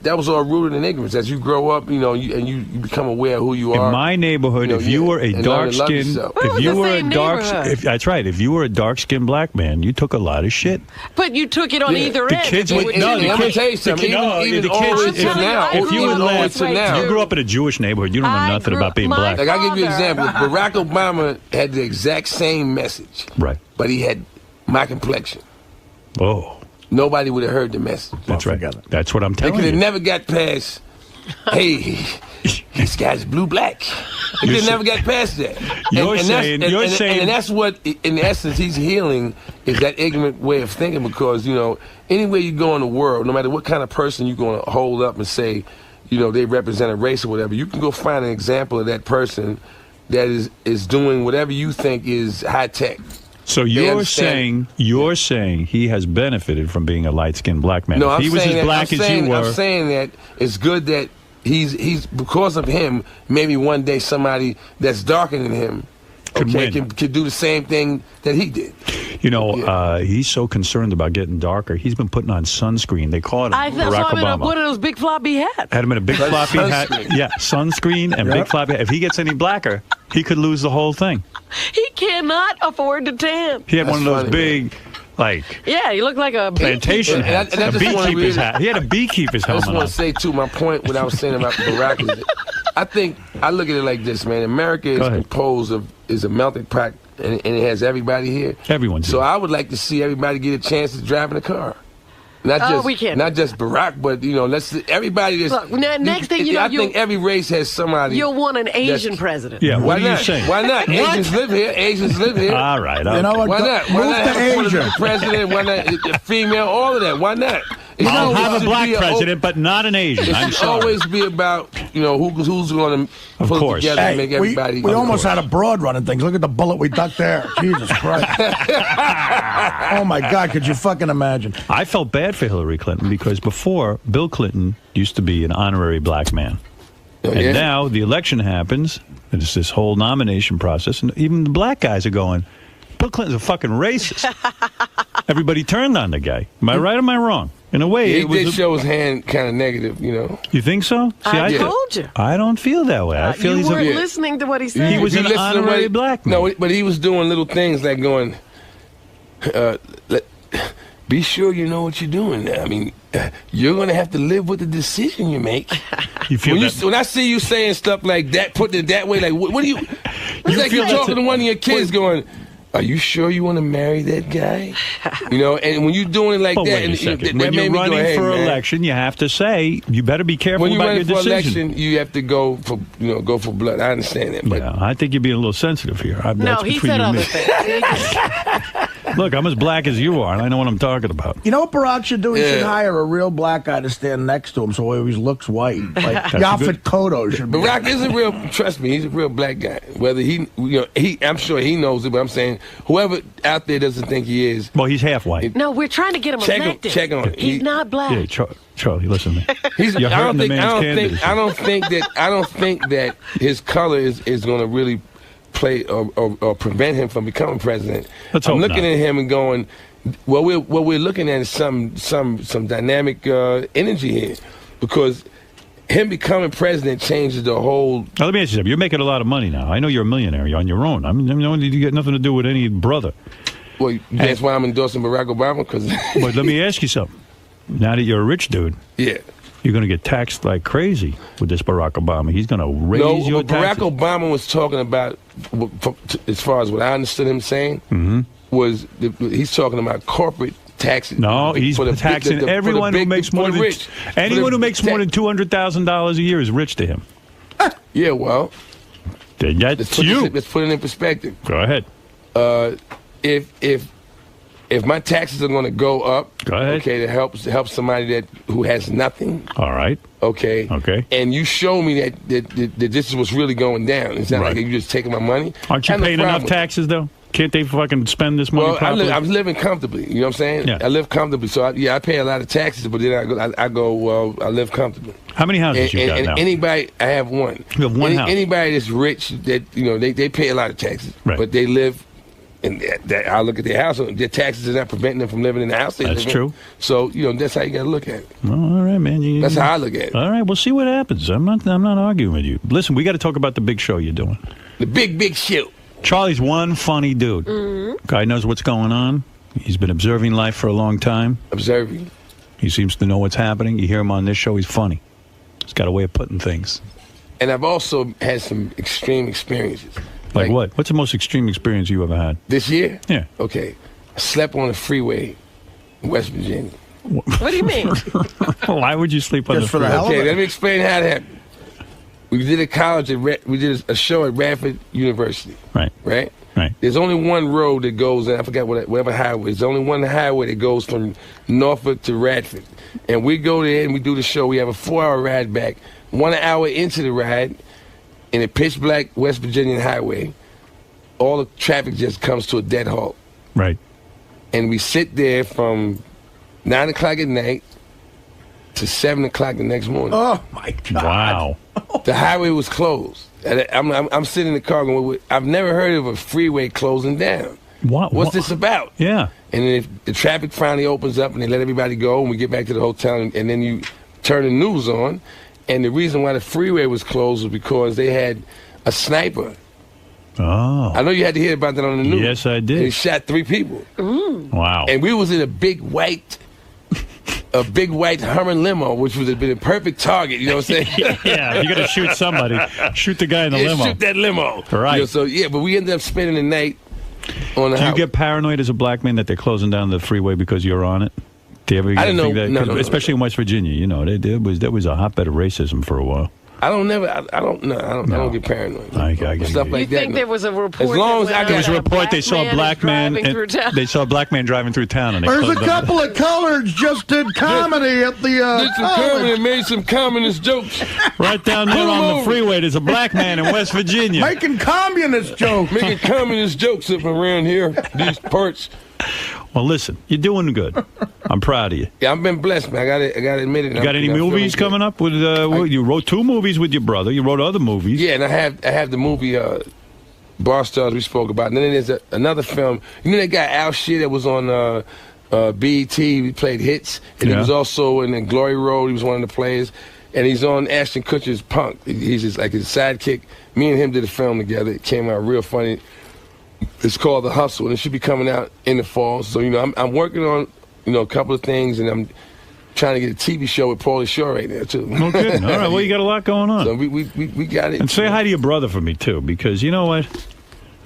That was all rooted in ignorance. As you grow up, you become aware of who you are. In my neighborhood, if you were a dark skinned, that's right. If you were a dark skinned black man, you took a lot of shit. But you took it on either end. Kids would Let me tell you something. Even you grew up in a Jewish neighborhood, you don't know nothing about being black. Like, I'll give you an example. Barack Obama had the exact same message. Right. But he had my complexion. Oh. Nobody would have heard the message. That's right. That's what I'm telling you. They could have never got past, hey, this guy's blue-black. They could have never got past that. And that's what, in essence, he's healing, is that ignorant way of thinking, because, anywhere you go in the world, no matter what kind of person you're going to hold up and say, they represent a race or whatever, you can go find an example of that person that is doing whatever you think is high-tech. So you're saying he has benefited from being a light-skinned black man. No, if he was as black as you were. I'm saying that it's good that he's because of him, maybe one day somebody that's darker than him could do the same thing that he did. He's so concerned about getting darker. He's been putting on sunscreen. They call it Barack Obama. One of those big floppy hats. Had him in a big floppy hat. Yeah, sunscreen and big floppy hat. If he gets any blacker, he could lose the whole thing. He cannot afford to tan. He had one of those big, yeah, he looked like a plantation hat. A beekeeper's hat. He had a beekeeper's helmet. I just want to say, too, my point, what I was saying about Barack is I look at it like this, man. America is composed of, is a melting pot, and it has everybody here. Everyone's So I would like to see everybody get a chance to drive in a car. Not just Barack, but everybody. Look, next thing you know, I think every race has somebody. You'll want an Asian president. Yeah, what are you saying? Why not? Asians live here. All right. You know what? Why not? Why not have a president? Why not a female? All of that. Why not? I'll have a black president, but not an Asian. It should always be about who's going to pull together and make everybody. We almost had a broad running things. Look at the bullet we ducked there. Jesus Christ! Oh my God! Could you fucking imagine? I felt bad for Hillary Clinton because before Bill Clinton used to be an honorary black man, and now the election happens. It's this whole nomination process, and even the black guys are going, Bill Clinton's a fucking racist. Everybody turned on the guy. Am I right or am I wrong? In a way, he did show his hand kind of negative, You think so? See, I told you. I don't feel that way. I feel you weren't listening to what he said. He was an honorary black man. No, but he was doing little things like going, be sure you know what you're doing now. I mean, you're going to have to live with the decision you make. You feel when I see you saying stuff like that, putting it that way, like, what do you... It's like you're talking to one of your kids going... Are you sure you want to marry that guy? And when you're doing it like that, wait a second. When you're running for election, you have to say you better be careful about your decision. When you're running for election, you have to go for blood. I understand that. But I think you're being a little sensitive here. No, he said other things. Look, I'm as black as you are, and I know what I'm talking about. You know what Barack should do? He should hire a real black guy to stand next to him so he always looks white. Like Yaphet Kotto should be. Barack is a real, trust me, he's a real black guy. Whether I'm sure he knows it, but I'm saying whoever out there doesn't think he is. Well, he's half white. No, we're trying to get him elected. Check on it. He's not black. Yeah, Charlie, listen to me. I don't think that his color is going to really play or prevent him from becoming president. I'm looking at him and going, what we're looking at is some dynamic energy here, because him becoming president changes the whole. Now, let me ask you something. You're making a lot of money now. I know you're a millionaire. You're on your own. I mean, you got nothing to do with any brother. Well, that's why I'm endorsing Barack Obama. But let me ask you something. Now that you're a rich dude, you're going to get taxed like crazy with this Barack Obama. He's going to raise your taxes. Barack Obama was talking about, as far as what I understood him saying, was he's talking about corporate taxes. No, he's taxing everyone who makes more than anyone who makes more than $200,000 a year is rich to him. Yeah, well, let's put it in perspective. Go ahead. If my taxes are going to go up, okay, to help somebody who has nothing. All right. Okay. And you show me that this is what's really going down. It's not like you're just taking my money. Aren't you paying enough taxes though? Can't they fucking spend this money properly? I'm living comfortably. You know what I'm saying? Yeah. I live comfortably. So, I pay a lot of taxes, but then I go, well, I live comfortably. How many houses you got now? Anybody, I have one. You have one house. Anybody that's rich, that they pay a lot of taxes, right. but they live. And I look at their house. Their taxes are not preventing them from living in the house they live in. That's true. So that's how you got to look at it. All right, man. That's how I look at it. All right, we'll see what happens. I'm not arguing with you. Listen, we got to talk about the big show you're doing. The big show. Charlie's one funny dude. Mm-hmm. Guy knows what's going on. He's been observing life for a long time. Observing. He seems to know what's happening. You hear him on this show. He's funny. He's got a way of putting things. And I've also had some extreme experiences. Like what? What's the most extreme experience you ever had? This year? Yeah. Okay. I slept on the freeway in West Virginia. What do you mean? Why would you sleep on the freeway? Okay, let me explain how that happened. We did a college we did a show at Radford University. Right. Right? Right. There's only one road that goes, and I forgot whatever highway. There's only one highway that goes from Norfolk to Radford. And we go there and we do the show. We have a 4-hour ride back. 1 hour into the ride, in a pitch black West Virginian highway, all the traffic just comes to a dead halt. Right. And we sit there from 9 o'clock at night to 7 o'clock the next morning. Oh, my God. Wow. The highway was closed. I'm sitting in the car going, I've never heard of a freeway closing down. What's this about? Yeah. And then if the traffic finally opens up and they let everybody go and we get back to the hotel and then you turn the news on. And the reason why the freeway was closed was because they had a sniper. Oh. I know you had to hear about that on the news. Yes, I did. They shot 3 people. Wow. And we was in a big white Hummer limo, which would have been a perfect target, you know what I'm saying? Yeah, you got to shoot somebody. Shoot the guy in the limo. Shoot that limo. Right. But we ended up spending the night on the highway. Do you get paranoid as a black man that they're closing down the freeway because you're on it? Do you ever I didn't know. that? No, especially in West Virginia, there was a hotbed of racism for a while. I don't get paranoid. I get stuff like that. You think there was a report? As long as there was a report, they saw a black man. They saw a black man driving through town, and there's a couple of coloreds just did comedy at the. Did some comedy and made some communist jokes. Right down there on the freeway, there's a black man in West Virginia making communist jokes. Making communist jokes up around here, these parts. Well, listen, you're doing good. I'm proud of you. Yeah, I've been blessed, man. I got to admit it. You got any movies coming up? With you wrote 2 movies with your brother. You wrote other movies. Yeah, and I have the movie Bar Stars we spoke about. And then there's another film. You know that guy Al Shear that was on BET? He played hits. And he was also in Glory Road. He was one of the players. And he's on Ashton Kutcher's Punk. He's just like his sidekick. Me and him did a film together. It came out real funny. It's called The Hustle, and it should be coming out in the fall. So, I'm working on, a couple of things, and I'm trying to get a TV show with Pauly Shore right now, too. Oh, good. All right, well, you got a lot going on. So we got it. And say hi to your brother for me, too, because you know what?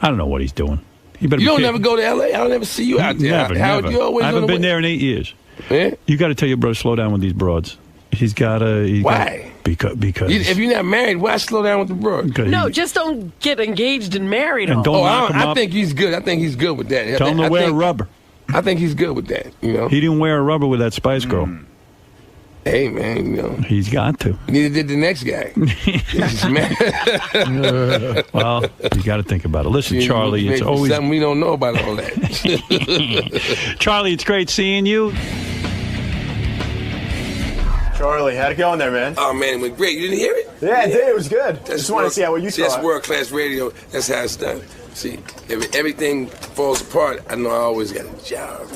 I don't know what he's doing. You don't never go to L.A.? I don't ever see you out there. Never. You always I haven't been there in 8 years. Yeah? You got to tell your brother slow down with these broads. He's got to... Why? Because if you're not married, why slow down with the broad? No, just don't get engaged and married. And don't knock him up. I think he's good. I think he's good with that. Tell him to wear rubber. I think he's good with that. He didn't wear a rubber with that Spice Girl. Hey, man, He's got to. Neither did the next guy. Well, you got to think about it. Listen, Charlie, it's always something we don't know about all that. Charlie, it's great seeing you. Charlie, how'd it go in there, man? Oh, man, it went great. You didn't hear it? Yeah, I did. It was good. Just wanted to see how you saw it. That's world-class radio. That's how it's done. See, if everything falls apart, I know I always got a job.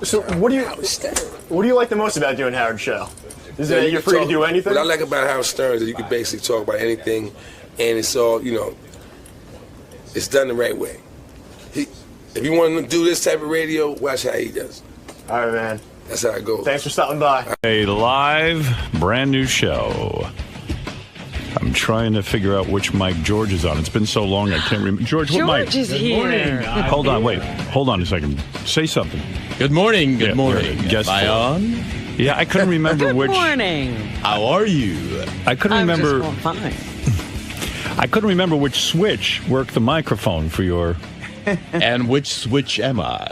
So what do you like the most about doing Howard's show? Is it that you're free to do anything? What I like about Howard Stern is that you can basically talk about anything, and it's all, it's done the right way. If you want to do this type of radio, watch how he does. All right, man. That's how it goes. Thanks for stopping by. A live, brand new show. I'm trying to figure out which mic George is on. It's been so long I can't remember. George, what mic? George is here. Hold on, wait. Hold on a second. Say something. Good morning. Good morning. Guess Am I on? Yeah, I couldn't remember which. Good morning. How are you? I couldn't remember. I'm just fine. I couldn't remember which switch worked the microphone for your. And which switch am I?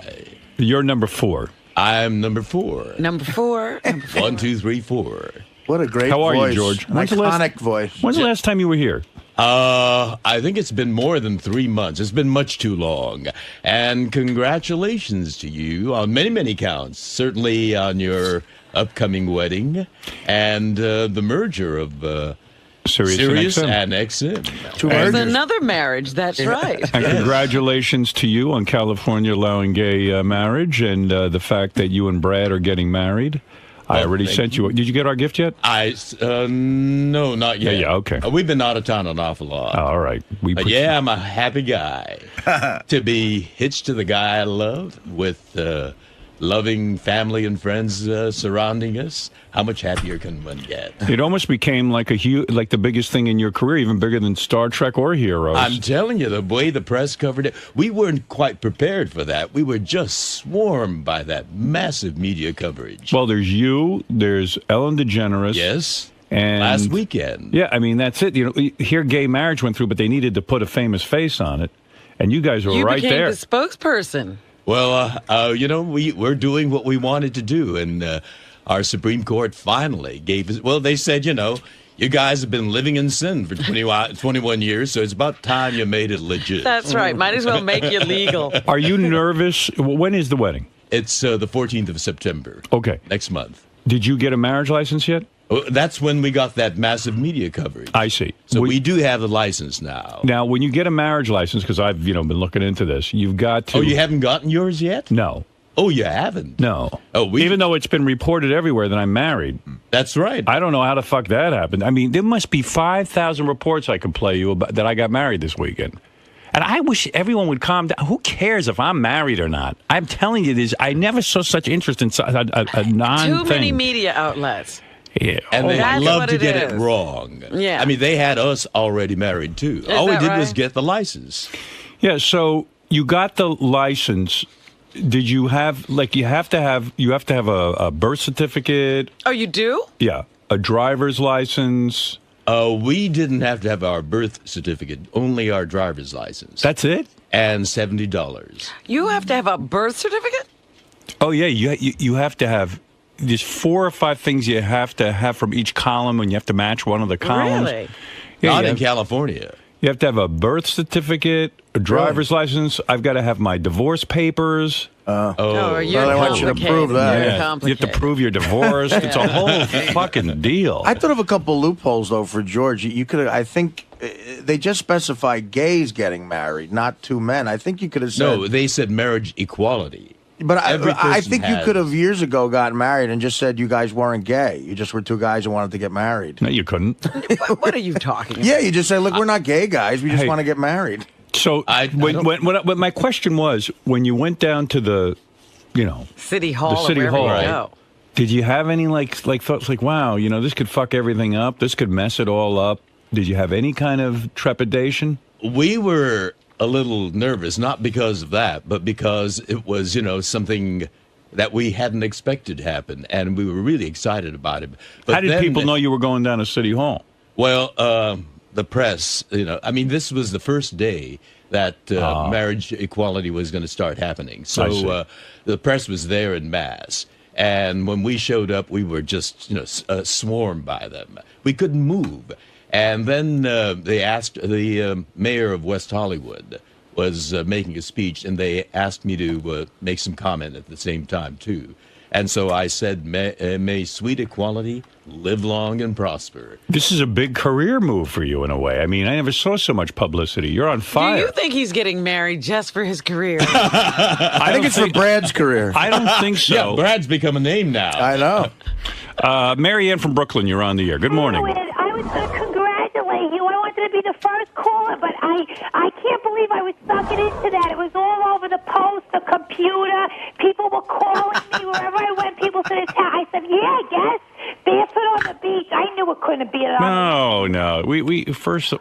You're number 4. I'm number 4. Number 4. 1, 2, 3, 4. What a great voice. How are you, George? An iconic voice. When's the last time you were here? I think it's been more than 3 months. It's been much too long. And congratulations to you on many, many counts. Certainly on your upcoming wedding and the merger of Sirius and XM. There's another marriage, that's right. And congratulations to you on California allowing gay marriage and the fact that you and Brad are getting married. I already sent you. Did you get our gift yet? No, not yet. Yeah, okay. We've been out of town an awful lot. All right. I'm a happy guy to be hitched to the guy I love with loving family and friends surrounding us. How much happier can one get? It almost became like the biggest thing in your career, even bigger than Star Trek or Heroes. I'm telling you, the way the press covered it, we weren't quite prepared for that. We were just swarmed by that massive media coverage. Well, there's you, there's Ellen DeGeneres. Yes. And last weekend. Yeah, I mean, that's it. You know, here gay marriage went through, but they needed to put a famous face on it. And you guys were right there. You became the spokesperson. Well, we're doing what we wanted to do, and our Supreme Court finally gave us. Well, they said, you guys have been living in sin for 21 years, so it's about time you made it legit. That's right. Might as well make you legal. Are you nervous? When is the wedding? It's the 14th of September. Okay. Next month. Did you get a marriage license yet? That's when we got that massive media coverage. I see. So we do have the license now. Now, when you get a marriage license, because I've been looking into this, you've got to. Oh, you haven't gotten yours yet? No. Oh, you haven't? No. Even though it's been reported everywhere that I'm married. That's right. I don't know how the fuck that happened. I mean, there must be 5,000 reports I could play you about that I got married this weekend. And I wish everyone would calm down. Who cares if I'm married or not? I'm telling you this. I never saw such interest in a non-thing. Too many media outlets. Yeah. And they That's love what to it get is. it wrong. Yeah. I mean, they had us already married, too. All we did was get the license. Yeah, so you got the license. Did you have, you have to have a birth certificate? Oh, you do? Yeah. A driver's license? We didn't have to have our birth certificate, only our driver's license. That's it? And $70. You have to have a birth certificate? Oh, yeah, you have to have. There's 4 or 5 things you have to have from each column, and you have to match one of the columns. Really? Yeah, Not in California. You have to have a birth certificate, a driver's license. I've got to have my divorce papers. You're I want you to prove that. Yeah. You have to prove you're divorced. It's a whole fucking deal. I thought of a couple loopholes, though, for George. You could, I think, they just specify gays getting married, not 2 men. I think you could have said. No, they said marriage equality. But I think you could have years ago gotten married and just said you guys weren't gay. You just were 2 guys who wanted to get married. No, you couldn't. What are you talking about? Yeah, you just say, look, we're not gay guys. We just want to get married. So when my question was, when you went down to the, City Hall. The City Hall. Right. Did you have any thoughts like, wow, this could fuck everything up. This could mess it all up. Did you have any kind of trepidation? We were a little nervous, not because of that, but because it was, something that we hadn't expected to happen, and we were really excited about it. But how did people know you were going down to City Hall? Well, the press, this was the first day that marriage equality was going to start happening. So the press was there in mass. And when we showed up, we were just, swarmed by them. We couldn't move. And then they asked, the mayor of West Hollywood was making a speech, and they asked me to make some comment at the same time, too. And so I said, may sweet equality live long and prosper. This is a big career move for you in a way. I mean, I never saw so much publicity. You're on fire. Do you think he's getting married just for his career? I think it's for Brad's career. I don't think so. Yeah, Brad's become a name now. I know. Mary Ann from Brooklyn, you're on the air. Good morning. I was going to congratulate you. I wanted to be the first caller, but I can't believe I was sucking into that. It was all over the post, the computer. People were calling me wherever I went. People said, I said, yeah, I guess. Barefoot on the beach. I knew it couldn't be at all. No. We first.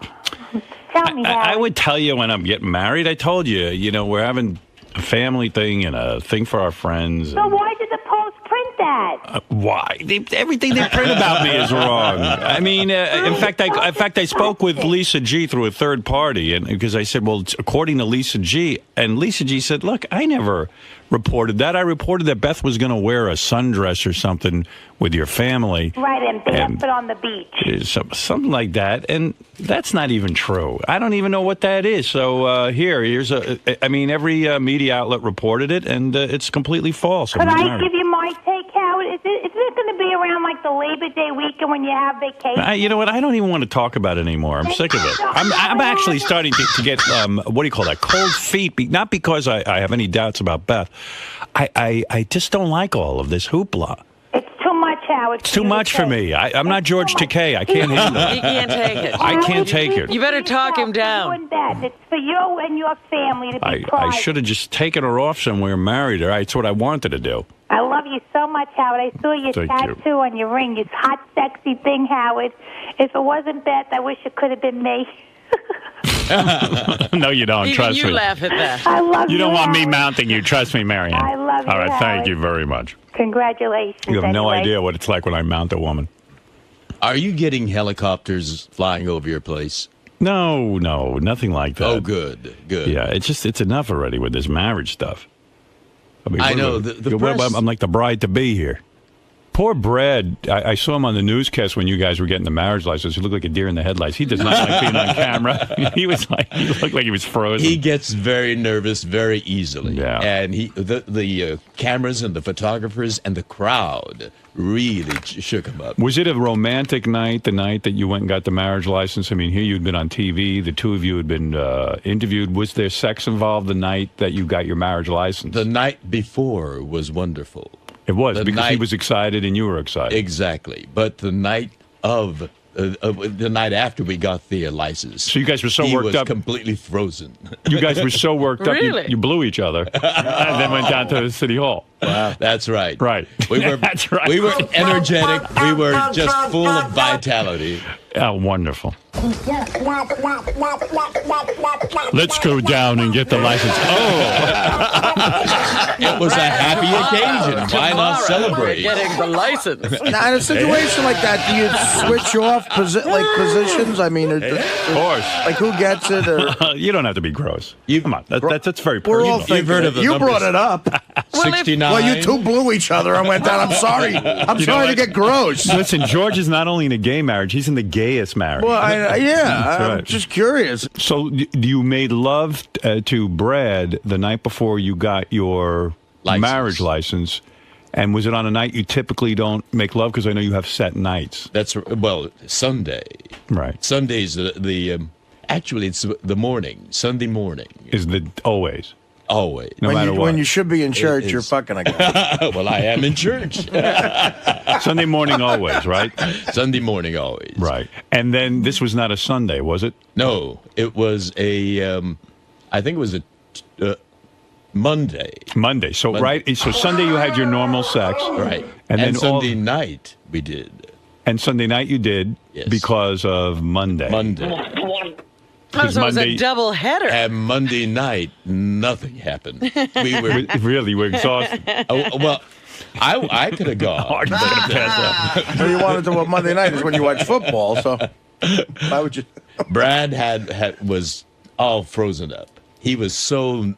Tell me, I would tell you when I'm getting married. I told you, we're having a family thing and a thing for our friends. So why did the Post print that? that? Why? Everything they print about me is wrong. I mean, in fact, I spoke with Lisa G through a third party, and because I said, well, according to Lisa G, and Lisa G said, look, I never reported that. I reported that Beth was going to wear a sundress or something with your family. Right, and barefoot on the beach. Something like that, and that's not even true. I don't even know what that is. So here's every media outlet reported it, and it's completely false. Could I give you my take, Howard? Is it going to be around like the Labor Day weekend when you have vacation? You know what? I don't even want to talk about it anymore. I'm sick of it. I'm actually starting to get, what do you call that, cold feet. Not because I have any doubts about Beth. I just don't like all of this hoopla. It's too much, Howard. It's too much for me. I'm not George Takei. I can't handle it. He can't take it. I can't take it. You better talk him down. It's for you and your family to be proud. I should have just taken her off somewhere and married her. That's what I wanted to do. I love you so much, Howard. I saw your tattoo on your ring. It's hot, sexy thing, Howard. If it wasn't Beth, I wish it could have been me. No, you don't. Even trust you me. laugh at that. I love you. You don't want me mounting you. Trust me, Marianne. I love you, All right, Howard. thank you very much. Congratulations. You have no anyway. idea what it's like when I mount a woman. Are you getting helicopters flying over your place? No, nothing like that. Oh, good. Yeah, it's enough already with this marriage stuff. I know. I'm like the bride-to-be here. Poor Brad. I saw him on the newscast when you guys were getting the marriage license. He looked like a deer in the headlights. He does not like being on camera. He looked like he was frozen. He gets very nervous very easily. Yeah. And the cameras and the photographers and the crowd really shook him up. Was it a romantic night, the night that you went and got the marriage license? I mean, here you'd been on TV. The two of you had been interviewed. Was there sex involved the night that you got your marriage license? The night before was wonderful. It was, because he was excited and you were excited. Exactly. But the night of the night after we got the license. So you guys were so worked up. He was completely frozen. You guys were so worked up, Really? you blew each other and then went down to City Hall. Wow. That's right. Right. That's right. We were energetic. We were just full of vitality. Oh, wonderful. Let's go down and get the license. Oh. It was a happy occasion. Why not celebrate? Getting the license. Now, in a situation like that, do you switch off positions? I mean, of course. Like, who gets it? Or? You don't have to be gross. Come on. That's very personal. We're all thinking you brought it up. 69. Well, you two blew each other and went down. I'm sorry. I'm sorry to get gross. Listen, George is not only in a gay marriage, he's in the gayest marriage. Well, I'm right. just curious. So you made love to Brad the night before you got your marriage license, and was it on a night you typically don't make love? Because I know you have set nights. That's Sunday. Right. Sunday's actually it's the morning. Sunday morning is always. Always. No matter what. When you should be in church, you're fucking a guy. Well, I am in church. Sunday morning always, right? Sunday morning always. Right. And then this was not a Sunday, was it? No, it was I think it was a Monday. Monday. So So Sunday you had your normal sex. Right. And then Sunday night we did. And Sunday night you did because of Monday. So it was a double header. And Monday night, nothing happened. We were exhausted. Well, I could have gone. So you wanted to? Well, Monday night is when you watch football. So why would you? Brad was all frozen up. He was so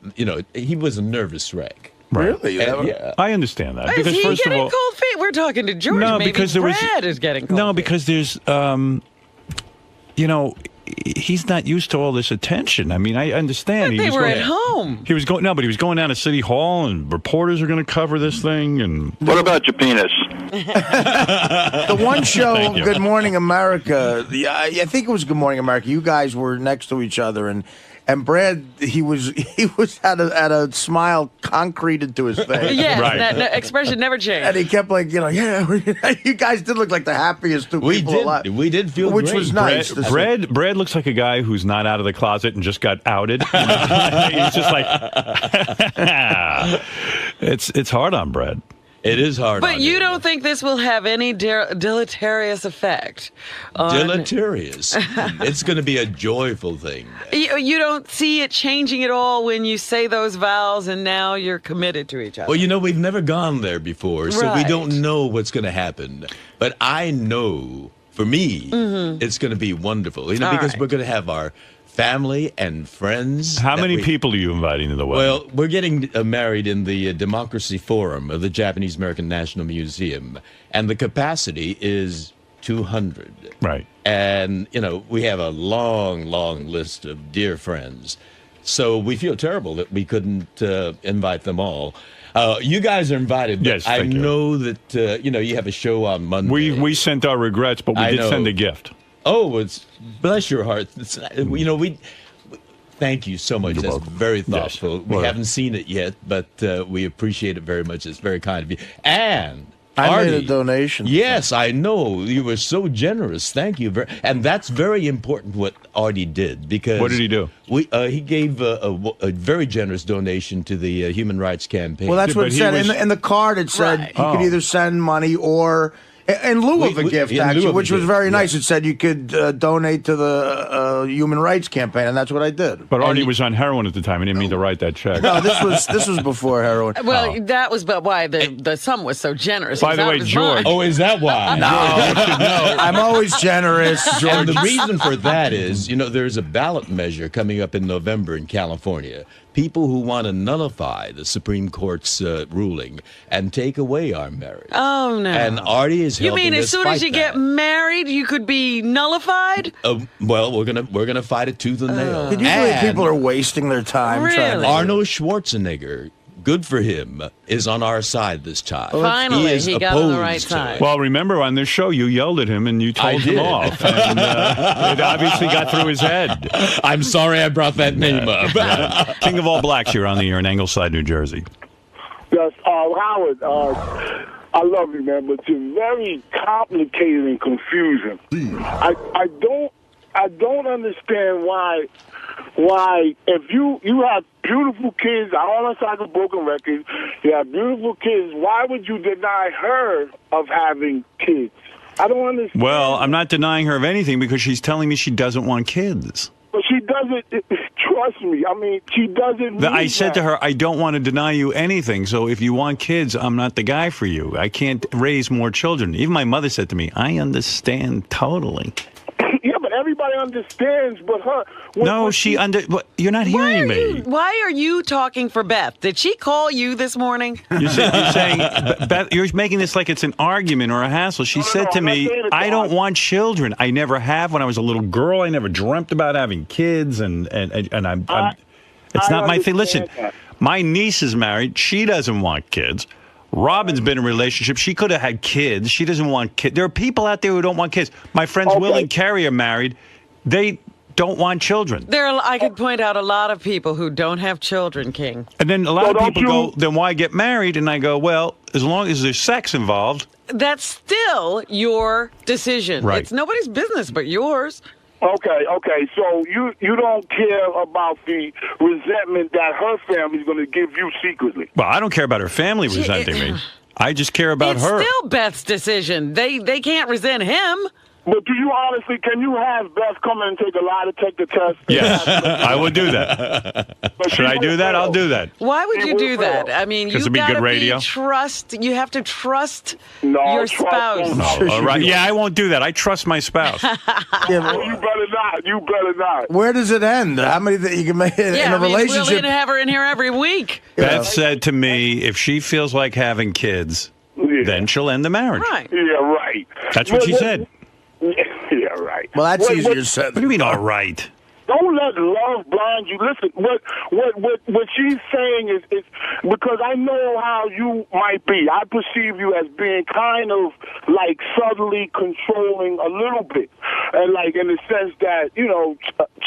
he was a nervous wreck. Really? Yeah. I understand that. Is he getting cold feet? We're talking to George. No, maybe because Brad is getting cold feet. because there's he's not used to all this attention. I mean, I understand. But they were at home. He was going down to City Hall, and reporters are going to cover this thing. And what about your penis? The one show, Good Morning America. I think it was Good Morning America. You guys were next to each other, and Brad, he was had a smile concreted to his face. Yes, that expression never changed. And he kept you guys did look like the happiest two people alive. We did feel which great. was nice. Brad looks like a guy who's not out of the closet and just got outed. He's just like, it's hard on Brad. It is hard. But you don't think this will have any deleterious effect? Deleterious? It's going to be a joyful thing. You don't see it changing at all when you say those vows and now you're committed to each other? Well, we've never gone there before, so we don't know what's going to happen. But I know, for me, it's going to be wonderful. Because we're going to have our family and friends. How many people are you inviting to the wedding? Well, we're getting married in the Democracy Forum of the Japanese American National Museum, and the capacity is 200. Right. And, we have a long, long list of dear friends. So we feel terrible that we couldn't invite them all. You guys are invited. But yes, I know that, you have a show on Monday. We sent our regrets, but we did send a gift. Oh, bless your heart. We thank you so much. That's very thoughtful. Yes. We haven't seen it yet, but we appreciate it very much. It's very kind of you. And I Artie, made a donation. Yes, I know. You were so generous. Thank you. And that's very important what Artie did. Because what did he do? He gave a very generous donation to the Human Rights Campaign. Well, that's what it said. In the card, it said he could either send money or... In lieu of a gift, actually, which was very nice. It said you could donate to the Human Rights Campaign, and that's what I did. But Artie was on heroin at the time. He didn't mean to write that check. No, this was before heroin. Well, that was why the sum was so generous. By the way, George. Oh, is that why? No, I'm always generous, George. And the reason for that is, there's a ballot measure coming up in November in California. People who want to nullify the Supreme Court's ruling and take away our marriage. Oh, no. And Artie is helping us fight that. You mean as soon as you get married, you could be nullified? Well, we're gonna fight it tooth and nail. Can you believe people are wasting their time? Really? Arnold Schwarzenegger, good for him, is on our side this time. Finally, he got on the right side. Well, remember on this show, you yelled at him and you told him off. And it obviously got through his head. I'm sorry I brought that name up. Yeah. King of all blacks, you're on the air in Ingleside, New Jersey. Yes, Howard, I love you, man, but you're very complicated and confusing. I don't understand why if you have beautiful kids, I don't sound like a broken record, you have beautiful kids, why would you deny her of having kids? I don't understand. Well, I'm not denying her of anything because she's telling me she doesn't want kids. But she doesn't, trust me, I mean, she doesn't I said to her, I don't want to deny you anything, so if you want kids, I'm not the guy for you. I can't raise more children. Even my mother said to me, I understand totally. Yeah, but everybody understands, but her... You're not hearing me. Why are you talking for Beth? Did she call you this morning? You're saying, Beth, you're making this like it's an argument or a hassle. She said to me, I don't want children. I never have. When I was a little girl, I never dreamt about having kids, and it's not my thing. Listen, my niece is married. She doesn't want kids. Robin's been in a relationship. She could have had kids. She doesn't want kids. There are people out there who don't want kids. My friends Will and Carrie are married. They don't want children. I could point out a lot of people who don't have children, King. And then a lot of people go, then why get married? And I go, well, as long as there's sex involved. That's still your decision. Right. It's nobody's business but yours. Okay. So you don't care about the resentment that her family's going to give you secretly. Well, I don't care about her family resenting me. I just care about her. It's still Beth's decision. They can't resent him. But do you honestly, can you have Beth come in and take a lie to take the test? Yes, I would do that. Should I do that? I'll do that. Why would you do that? I mean, you got to trust. You have to trust your spouse. All right. Yeah, I won't do that. I trust my spouse. You better not. You better not. Where does it end? How many that you can make in a relationship? We're going to have her in here every week. Beth said to me, if she feels like having kids, then she'll end the marriage. Right. Yeah, right. That's what she said. Yeah, right. Well, that's easier said. What do you mean, all right? Don't let love blind you. Listen, what she's saying is because I know how you might be. I perceive you as being kind of like subtly controlling a little bit, and like in the sense that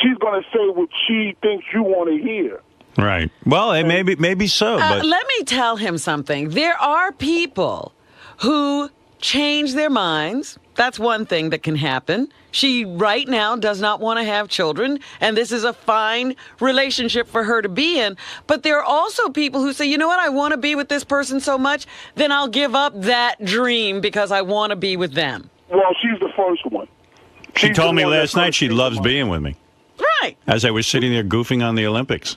she's going to say what she thinks you want to hear. Right. Well, maybe so. But let me tell him something. There are people who change their minds That's one thing that can happen. She, right now, does not want to have children, and this is a fine relationship for her to be in. But there are also people who say, you know what, I want to be with this person so much, then I'll give up that dream because I want to be with them. Well, she's the first one. She told me last night she loves being with me. Right. As I was sitting there goofing on the Olympics.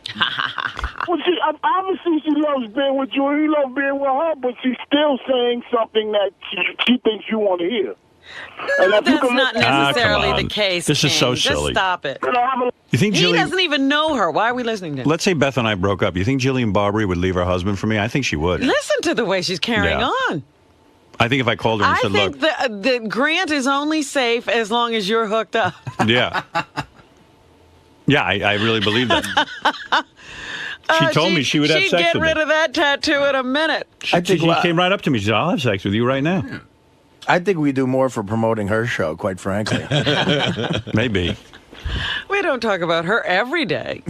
Well, obviously she loves being with you, and you love being with her, but she's still saying something that she thinks you want to hear. No, that's not necessarily the case. This is so silly. Just stop it. You think he doesn't even know her. Why are we listening to him? Let's say Beth and I broke up. You think Jillian Barbary would leave her husband for me? I think she would. Listen to the way she's carrying on. I think if I called her and said, look. I think the Grant is only safe as long as you're hooked up. Yeah. Yeah, I really believe that. She told me she would have sex with me. She'd get rid of that tattoo in a minute. She came right up to me. She said, I'll have sex with you right now. Yeah. I think we do more for promoting her show, quite frankly. Maybe. We don't talk about her every day.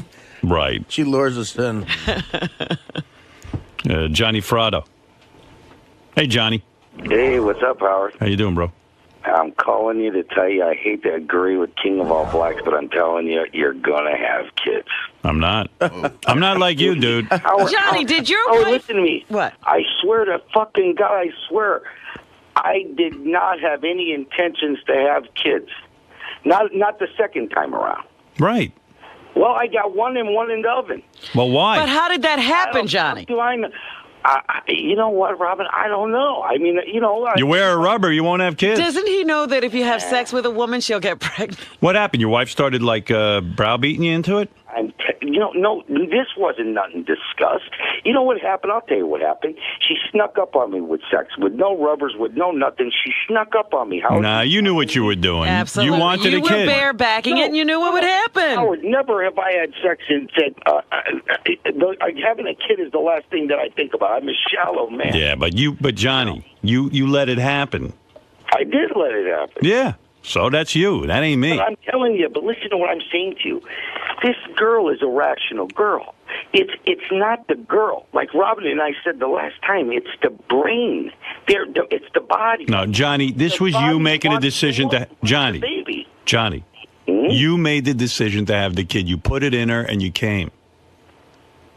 Right. She lures us in. Johnny Frado. Hey, Johnny. Hey, what's up, Howard? How you doing, bro? I'm calling you to tell you I hate to agree with King of All Blacks, but I'm telling you, you're going to have kids. I'm not. I'm not like you, dude. Johnny, did your wife... listen to me. What? I swear to fucking God, I swear, I did not have any intentions to have kids. Not the second time around. Right. Well, I got one in the oven. Well, why? But how did that happen, Johnny? You know what, Robin? I don't know. I mean, you know... You wear a rubber, you won't have kids. Doesn't he know that if you have sex with a woman, she'll get pregnant? What happened? Your wife started, browbeating you into it? No, this wasn't nothing discussed. You know what happened? I'll tell you what happened. She snuck up on me with sex, with no rubbers, with no nothing. She snuck up on me. Howard. Nah, you knew what you were doing. Absolutely. You wanted a kid. You were barebacking it, and you knew what would happen. Howard, never have I had sex and said, having a kid is the last thing that I think about. I'm a shallow man. Yeah, but Johnny, you let it happen. I did let it happen. Yeah. So that's you. That ain't me. But I'm telling you, but listen to what I'm saying to you. This girl is a rational girl. It's not the girl. Like Robin and I said the last time, it's the brain. It's the body. No, Johnny, this was you making a decision to... Johnny, you made the decision to have the kid. You put it in her and you came.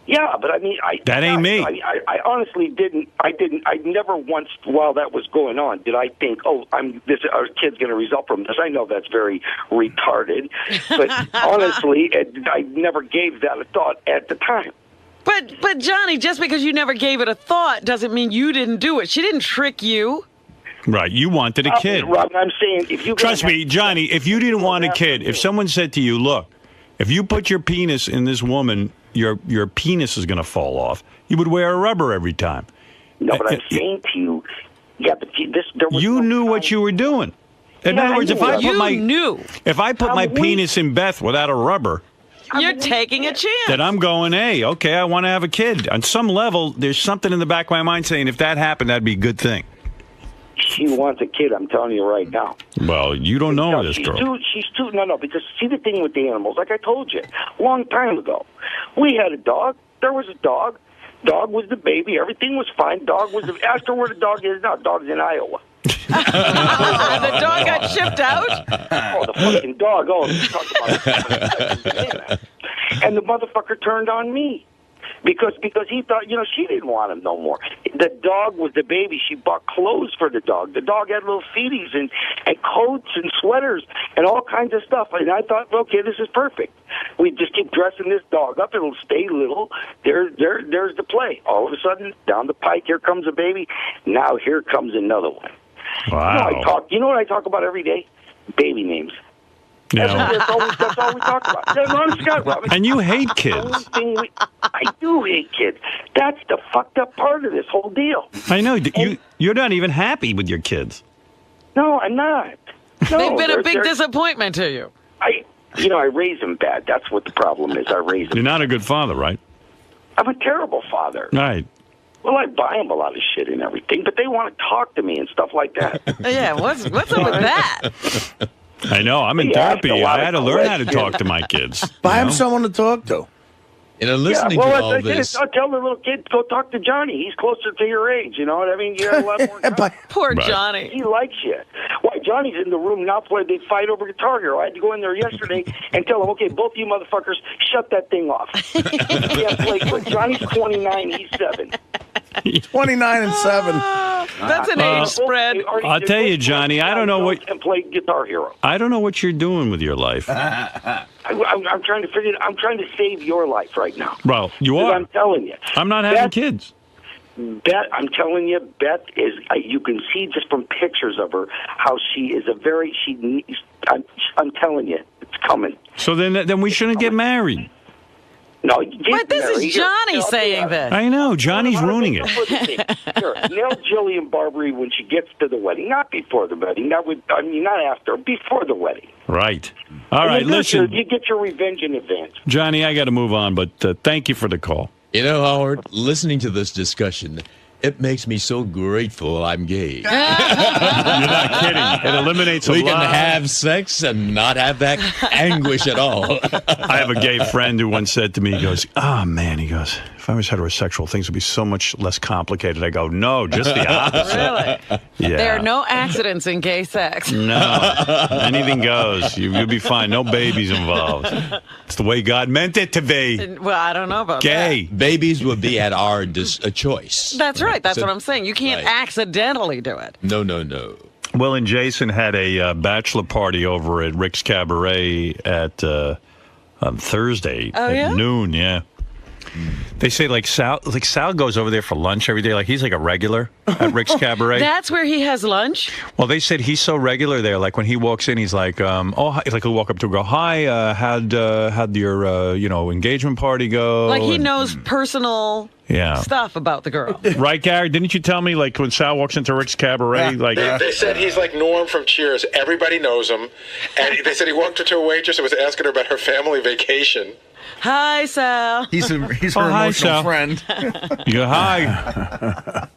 Yeah, but I mean, that ain't me. I honestly didn't. I never once, while that was going on, did I think, our kid's going to result from this. I know that's very retarded, but honestly, I never gave that a thought at the time. But Johnny, just because you never gave it a thought doesn't mean you didn't do it. She didn't trick you. Right, you wanted a kid. Robin, I'm saying, if you trust me, Johnny, if you didn't want a kid, if someone said to you, look, if you put your penis in this woman, your penis is going to fall off, you would wear a rubber every time. No, but I'm saying to you, yeah, but there was you knew what you were doing. In other words, if I put my penis in Beth without a rubber, you're taking a chance. Then I'm going, hey, okay, I want to have a kid. On some level, there's something in the back of my mind saying if that happened, that'd be a good thing. She wants a kid, I'm telling you right now. Well, you don't know this girl. She's too, because see the thing with the animals, like I told you, a long time ago, we had a dog, there was a dog, dog was the baby, everything was fine, ask her where the dog is now, dog's in Iowa. The dog got shipped out? Oh, the fucking dog, talk about and the motherfucker turned on me. Because he thought, she didn't want him no more. The dog was the baby. She bought clothes for the dog. The dog had little feeties and coats and sweaters and all kinds of stuff. And I thought, okay, this is perfect. We just keep dressing this dog up. It'll stay little. There's the play. All of a sudden, down the pike, here comes a baby. Now here comes another one. Wow. You know what I talk about every day? Baby names. Yeah. That's all we talk about. And you hate kids. I do hate kids. That's the fucked up part of this whole deal. I know. You're not even happy with your kids. No, I'm not. No, they've been a big disappointment to you. I raise them bad. That's what the problem is. I raise them. You're not a good father, right? I'm a terrible father. Right. Well, I buy them a lot of shit and everything, but they want to talk to me and stuff like that. Yeah, what's up with that? I know. I'm in therapy. I had to learn how to talk to my kids. Buy him someone to talk to. Listening to all this. I'll tell the little kid, go talk to Johnny. He's closer to your age. You know what I mean? You have a lot more time. Poor Johnny. He likes you. Why, Johnny's in the room now playing. They fight over Guitar Hero. I had to go in there yesterday and tell him, okay, both of you motherfuckers, shut that thing off. Yeah, play good. Johnny's 29, he's 7. 29 and 7. That's an age spread. I'll tell you, Johnny, I don't know what... And play Guitar Hero. I don't know what you're doing with your life. I'm trying to figure. I'm trying to save your life right now. Well, you are. I'm telling you. I'm not having kids. Beth, I'm telling you, Beth is. You can see just from pictures of her how she is a very. I'm telling you, it's coming. So then we shouldn't get married. No, but this is Johnny saying this. I know. Johnny's ruining it. Sure. Nail Jillian Barbary when she gets to the wedding, not before the wedding. Not after, before the wedding. Right. All right, listen. You get your revenge in advance. Johnny, I got to move on, but thank you for the call. You know, Howard, listening to this discussion, it makes me so grateful I'm gay. You're not kidding. It eliminates a lot. We can have sex and not have that anguish at all. I have a gay friend who once said to me, he goes, oh, man, he goes, if I was heterosexual, things would be so much less complicated. I go, no, just the opposite. Really? Yeah. There are no accidents in gay sex. No. Anything goes. You'll be fine. No babies involved. It's the way God meant it to be. Well, I don't know about gay. that. Babies would be at our choice. That's right. That's what I'm saying. You can't accidentally do it. No. Will and Jason had a bachelor party over at Rick's Cabaret at on Thursday at noon. Yeah. They say Sal goes over there for lunch every day. Like he's like a regular at Rick's Cabaret. That's where he has lunch? Well, they said he's so regular there. Like when he walks in, he's like, oh, hi. Like he'll walk up to her, go, hi, how'd your engagement party go? Like he knows personal stuff about the girl. Right, Gary? Didn't you tell me like when Sal walks into Rick's Cabaret, like they said he's like Norm from Cheers. Everybody knows him, and they said he walked up to a waitress and was asking her about her family vacation. Hi, Sal. He's her emotional friend. You go, hi.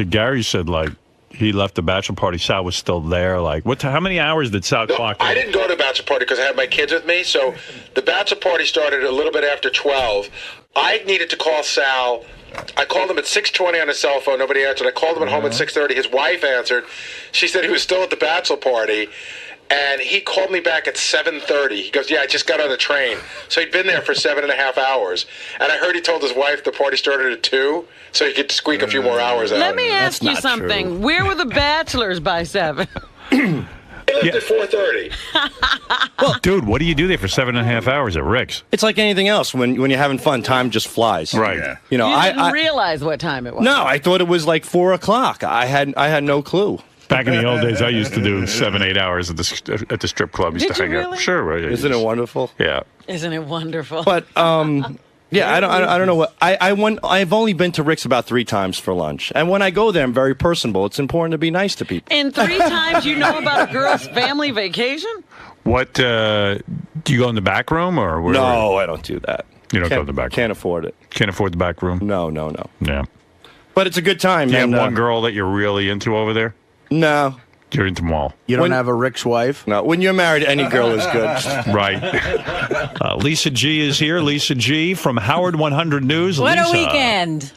Gary said, like, he left the bachelor party. Sal was still there. Like, how many hours did Sal clock in? I didn't go to the bachelor party because I had my kids with me. So the bachelor party started a little bit after 12. I needed to call Sal. I called him at 6:20 on his cell phone. Nobody answered. I called him at home at 6:30. His wife answered. She said he was still at the bachelor party. And he called me back at 7:30. He goes, yeah, I just got on the train. So he'd been there for 7.5 hours. And I heard he told his wife the party started at 2, so he could squeak a few more hours out. Let me ask you something. True. Where were the bachelors by 7? They left at 4:30. Well, dude, what do you do there for 7.5 hours at Rick's? It's like anything else. When you're having fun, time just flies. Right. Yeah. You know, you didn't realize what time it was. No, I thought it was like 4 o'clock. I had no clue. Back in the old days, I used to do 7-8 hours at the strip club. Used Did to hang you really? out. Sure. Right. Isn't it wonderful? Yeah. Isn't it wonderful? But yeah, I don't know what I've only been to Rick's about 3 times for lunch, and when I go there, I'm very personable. It's important to be nice to people. And 3 times you know about a girl's family vacation? What do you go in the back room or where? No, I don't do that. You don't go in the back room? Can't afford it. Can't afford the back room? No. Yeah. But it's a good time. Do you have one girl that you're really into over there? No. You're into them all. You don't have a Rick's wife? No. When you're married, any girl is good. Right. Lisa G is here. Lisa G from Howard 100 News. What Lisa. a weekend.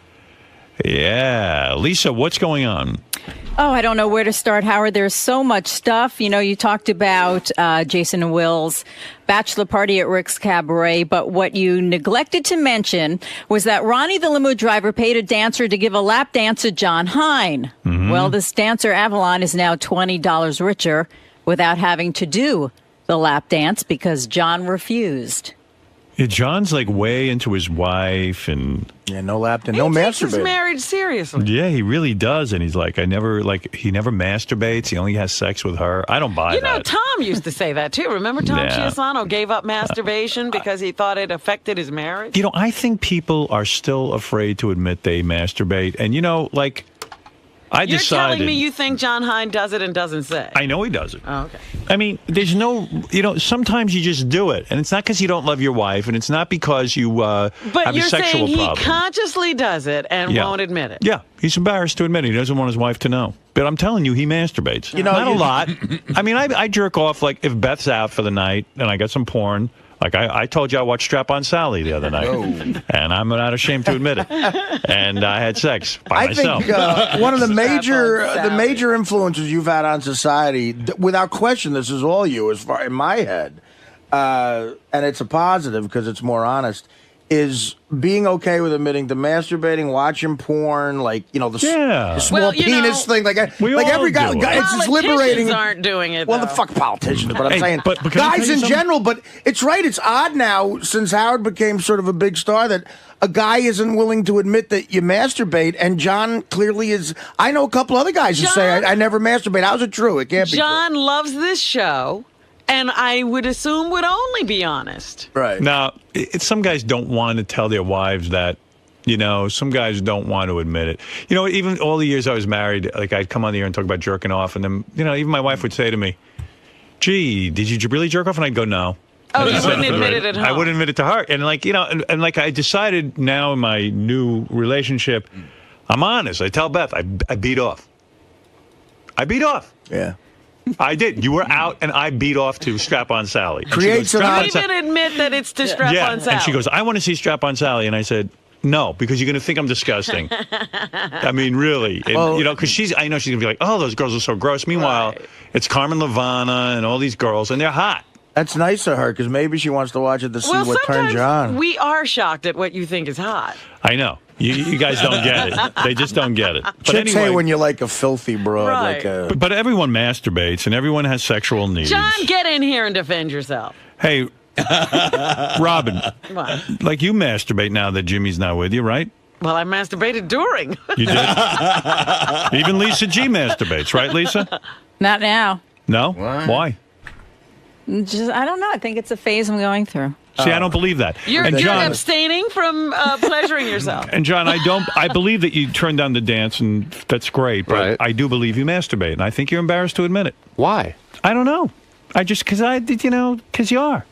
Yeah. Lisa, what's going on? Oh, I don't know where to start, Howard. There's so much stuff. You know, you talked about Jason and Will's bachelor party at Rick's Cabaret, but what you neglected to mention was that Ronnie the limo driver paid a dancer to give a lap dance to John Hine. Mm-hmm. Well, this dancer, Avalon, is now $20 richer without having to do the lap dance because John refused. Yeah, John's like way into his wife and no lap dance, no masturbate. He takes his marriage seriously. Yeah, he really does, and he's like, he never masturbates. He only has sex with her. I don't buy that. You know, Tom used to say that too. Remember, Tom Chiasano gave up masturbation because he thought it affected his marriage. You know, I think people are still afraid to admit they masturbate, and you know, like. You're telling me you think John Hine does it and doesn't say? I know he does it. Oh, okay. I mean, there's no, sometimes you just do it. And it's not because you don't love your wife, and it's not because you have a sexual problem. But you're saying he consciously does it and won't admit it. Yeah, he's embarrassed to admit it. He doesn't want his wife to know. But I'm telling you, he masturbates. Not a lot. I mean, I jerk off, like, if Beth's out for the night and I got some porn, Like I told you I watched Strap on Sally the other night, and I'm not ashamed to admit it. And I had sex by myself. I think one of the major influences you've had on society, without question, this is all you, as far in my head, and it's a positive because it's more honest, is being okay with admitting to masturbating, watching porn, like, you know, the small penis thing. Like every guy, it's liberating. Aren't doing it. Well, the fuck politicians, but I'm saying but guys in general. But it's right. It's odd now since Howard became sort of a big star that a guy isn't willing to admit that you masturbate, and John clearly is. I know a couple other guys who say I never masturbate. How's it true? It can't be. John loves this show. And I would assume would only be honest. Right. Now, some guys don't want to tell their wives that, you know, some guys don't want to admit it. You know, even all the years I was married, like I'd come on the air and talk about jerking off, and then, you know, even my wife would say to me, gee, did you really jerk off? And I'd go, no. Oh, you wouldn't admit it at home. I wouldn't admit it to her. And like, you know, and like I decided now in my new relationship, I'm honest. I tell Beth, I beat off. I beat off. Yeah. I did. You were out, and I beat off to Strap on Sally. Creates an even admit that it's to Strap on Sally. And she goes, I want to see Strap on Sally. And I said, no, because you're going to think I'm disgusting. I mean, really. And, you know, because I know she's going to be like, oh, those girls are so gross. Meanwhile, it's Carmen Levana and all these girls, and they're hot. That's nice of her, because maybe she wants to watch it to see what turns you on. We are shocked at what you think is hot. I know. You guys don't get it. They just don't get it. But Chicks say when you're like a filthy broad. Right. Like but everyone masturbates, and everyone has sexual needs. John, get in here and defend yourself. Hey, Robin, What? like you masturbate now that Jimmy's not with you, right? Well, I masturbated during. You did? Even Lisa G masturbates, right, Lisa? Not now. No? Why? Just, I don't know. I think it's a phase I'm going through. See, I don't believe that. You're abstaining from pleasuring yourself. And John, I believe that you turn down the dance, and that's great, but I do believe you masturbate, and I think you're embarrassed to admit it. Why? I don't know. Because you are.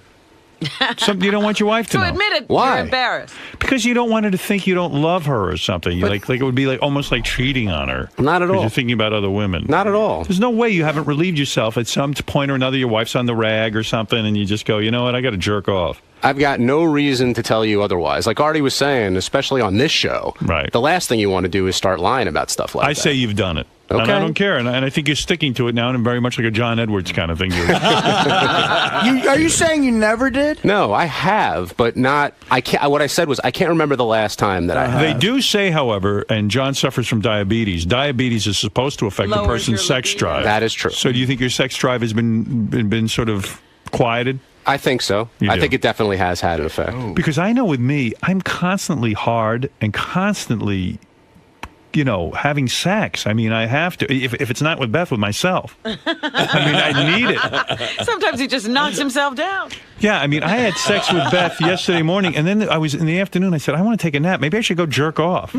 You don't want your wife to know. admit it, Why? you're embarrassed. Because you don't want her to think you don't love her or something. Like it would be like almost like cheating on her. Not at all. You're thinking about other women. Not at all. There's no way you haven't relieved yourself at some point or another. Your wife's on the rag or something, and you just go, you know what? I got to jerk off. I've got no reason to tell you otherwise. Like Artie was saying, especially on this show, the last thing you want to do is start lying about stuff like that. I say you've done it. Okay. And I don't care. And I think you're sticking to it now, and very much like a John Edwards kind of thing. Are you saying you never did? No, I have, but not. I can't. What I said was I can't remember the last time that I have. They do say, however, and John suffers from diabetes. Diabetes is supposed to affect a person's sex drive. That is true. So do you think your sex drive has been sort of quieted? I think so. I think it definitely has had an effect. Because I know with me, I'm constantly hard and constantly, you know, having sex. I mean, I have to. If it's not with Beth, with myself. I mean, I need it. Sometimes he just knocks himself down. Yeah, I mean, I had sex with Beth yesterday morning, and then I was in the afternoon. I said, I want to take a nap. Maybe I should go jerk off.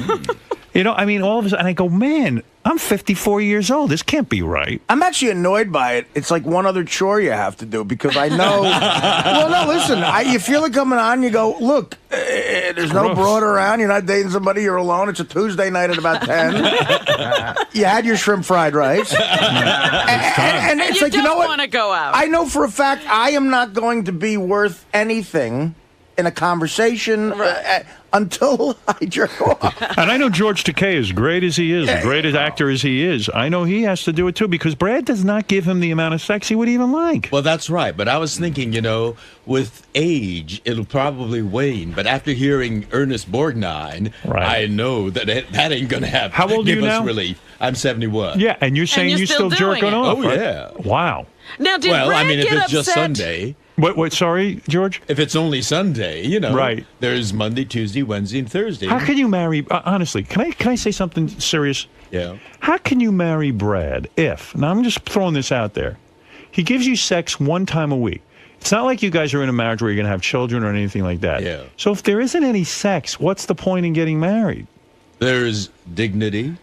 You know, I mean, all of a sudden, I go, man, I'm 54 years old. This can't be right. I'm actually annoyed by it. It's like one other chore you have to do because I know. Well, no, listen. You feel it coming on. You go, look, there's no broad around. You're not dating somebody. You're alone. It's a Tuesday night at about 10. You had your shrimp fried rice. And it's like, you know what? You don't want to go out. I know for a fact I am not going to be worth anything in a conversation until I jerk off. And I know George Takei, as great as he is, the greatest actor as he is, I know he has to do it too because Brad does not give him the amount of sex he would even like. Well, that's right. But I was thinking, you know, with age, it'll probably wane. But after hearing Ernest Borgnine, I know that that ain't going to happen. How old are you now? Relief. I'm 71. Yeah, and you're saying you're still jerking off. Oh, yeah. Wow. Now, did well, Brad I mean, if get it's just upset? Sunday. What? Sorry, George? If it's only Sunday, you know. Right. There's Monday, Tuesday, Wednesday, and Thursday. How can you marry, honestly, can I say something serious? Yeah. How can you marry Brad if, now I'm just throwing this out there, he gives you sex one time a week. It's not like you guys are in a marriage where you're going to have children or anything like that. Yeah. So if there isn't any sex, what's the point in getting married? There's dignity.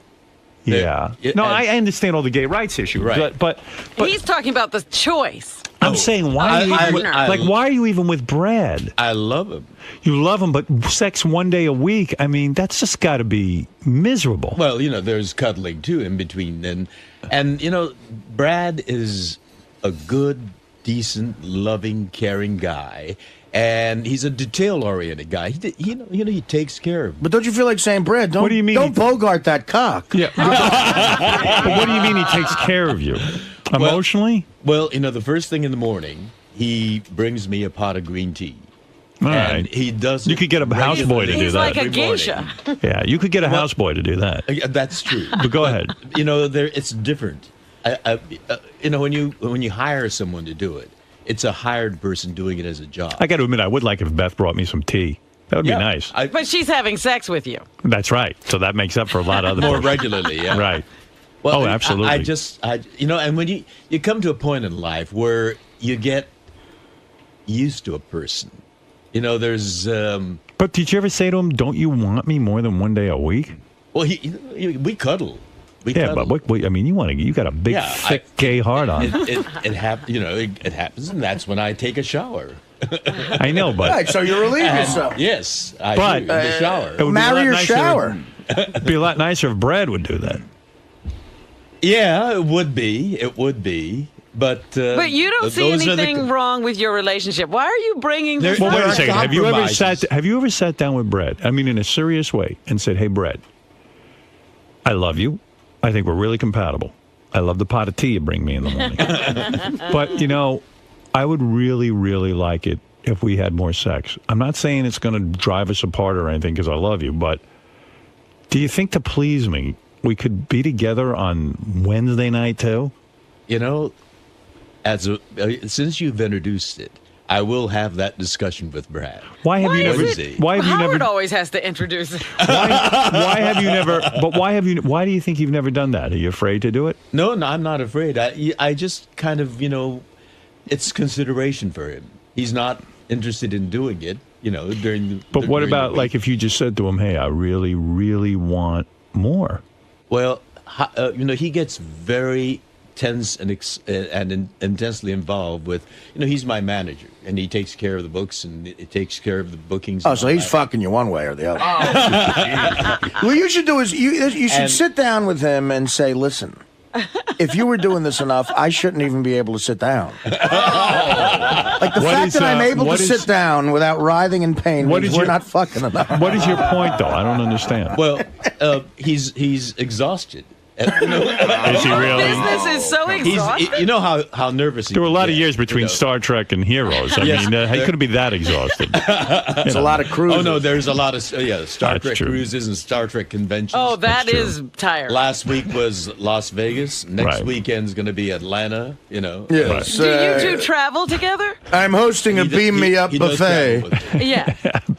Yeah. No, I understand all the gay rights issue. Right. But He's talking about the choice. I'm saying, why are you even with Brad? I love him. You love him, but sex one day a week, I mean, that's just got to be miserable. Well, you know, there's cuddling, too, in between. And you know, Brad is a good, decent, loving, caring guy. And he's a detail-oriented guy. He takes care of. But don't you feel like saying, Brad? Don't, what do you mean? Don't bogart that cock. Yeah. But what do you mean he takes care of you? Emotionally? Well, the first thing in the morning, he brings me a pot of green tea. All and right. he does. You could get a houseboy to do that. He's like a geisha. Yeah, you could get a houseboy to do that. That's true. But go ahead. It's different. When you hire someone to do it, it's a hired person doing it as a job. I got to admit, I would like if Beth brought me some tea. That would be nice. But she's having sex with you. That's right. So that makes up for a lot of other more bullshit. regularly. Yeah. Right. Well, absolutely. And when you come to a point in life where you get used to a person, there's. But did you ever say to him, "Don't you want me more than one day a week?" Well, we cuddle. But you got a big, thick, gay heart on. It happens, and that's when I take a shower. I know, but right, so you relieve yourself. Yes, I do in the shower. Marry your shower. It'd be a lot nicer if Brad would do that. Yeah, it would be. It would be. But you don't see anything wrong with your relationship. Why are you bringing this up? Well, wait a second. Have you ever sat down with Brad? I mean, in a serious way, and said, "Hey, Brad, I love you. I think we're really compatible. I love the pot of tea you bring me in the morning. But, I would really, really like it if we had more sex. I'm not saying it's going to drive us apart or anything because I love you, but do you think to please me, we could be together on Wednesday night too?" Since you've introduced it, I will have that discussion with Brad. Why have you never? Howard always has to introduce it. Why have you never? But why do you think you've never done that? Are you afraid to do it? No, I'm not afraid. I just kind of, it's consideration for him. He's not interested in doing it, during the. But what about like if you just said to him, "Hey, I really, really want more"? Well, he gets very tense and intensely involved with, he's my manager and he takes care of the books and he takes care of the bookings. Oh, so he's fucking you one way or the other. What you should do is you should sit down with him and say, "Listen, if you were doing this enough, I shouldn't even be able to sit down." Like the fact that I'm able to sit down without writhing in pain means we're not fucking enough. What is your point, though? I don't understand. Well, he's exhaused. Is he really? Business is so exhausting. You know how nervous he There were a lot of years between Star Trek and Heroes. I mean, he couldn't be that exhausted. It's a lot of cruises. Oh, no, there's a lot of Star Trek cruises and Star Trek conventions. Oh, that is tiring. Last week was Las Vegas. Next weekend's going to be Atlanta, Yes. Do you two travel together? I'm hosting a Beam Me Up buffet. Yeah.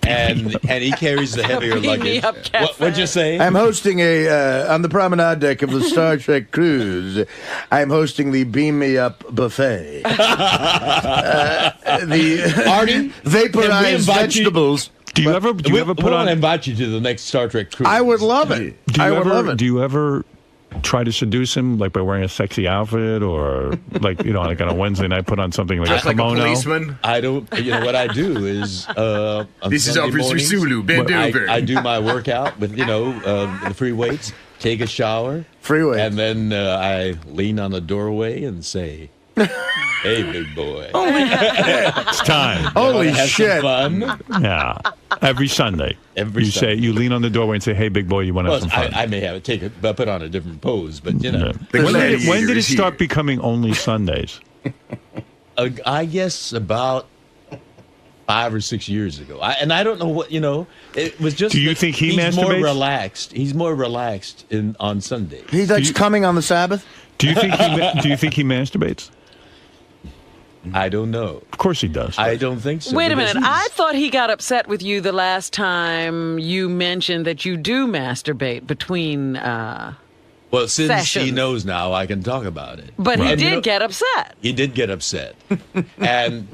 And he carries the heavier luggage. What'd you say? I'm hosting on the promenade deck of the Star Trek cruise. I'm hosting the Beam Me Up buffet. The Artie, vaporized vegetables. Do you ever put on? I want to invite you to the next Star Trek cruise. I would love it. Do you ever try to seduce him, like by wearing a sexy outfit, or like like on a Wednesday night, put on something like a kimono? Like a policeman? I don't. What I do is this is Officer Zulu. Bend over. I do my workout with the free weights. Take a shower, free weights, and then I lean on the doorway and say, "Hey, big boy, it's time." Holy shit! Fun. Yeah, every Sunday. You lean on the doorway and say, "Hey, big boy, you want to have some fun?" I may have to put on a different pose, but When did it start becoming only Sundays? I guess about 5 or 6 years ago. I don't know what, it was just. Do you think he's masturbates? More relaxed? He's more relaxed on Sunday. He likes coming on the Sabbath? Do you think he masturbates? I don't know. Of course he does. I don't think so. Wait a minute. I thought he got upset with you the last time you mentioned that you do masturbate between well, since sessions. He knows now, I can talk about it. But he did get upset. He did get upset. And,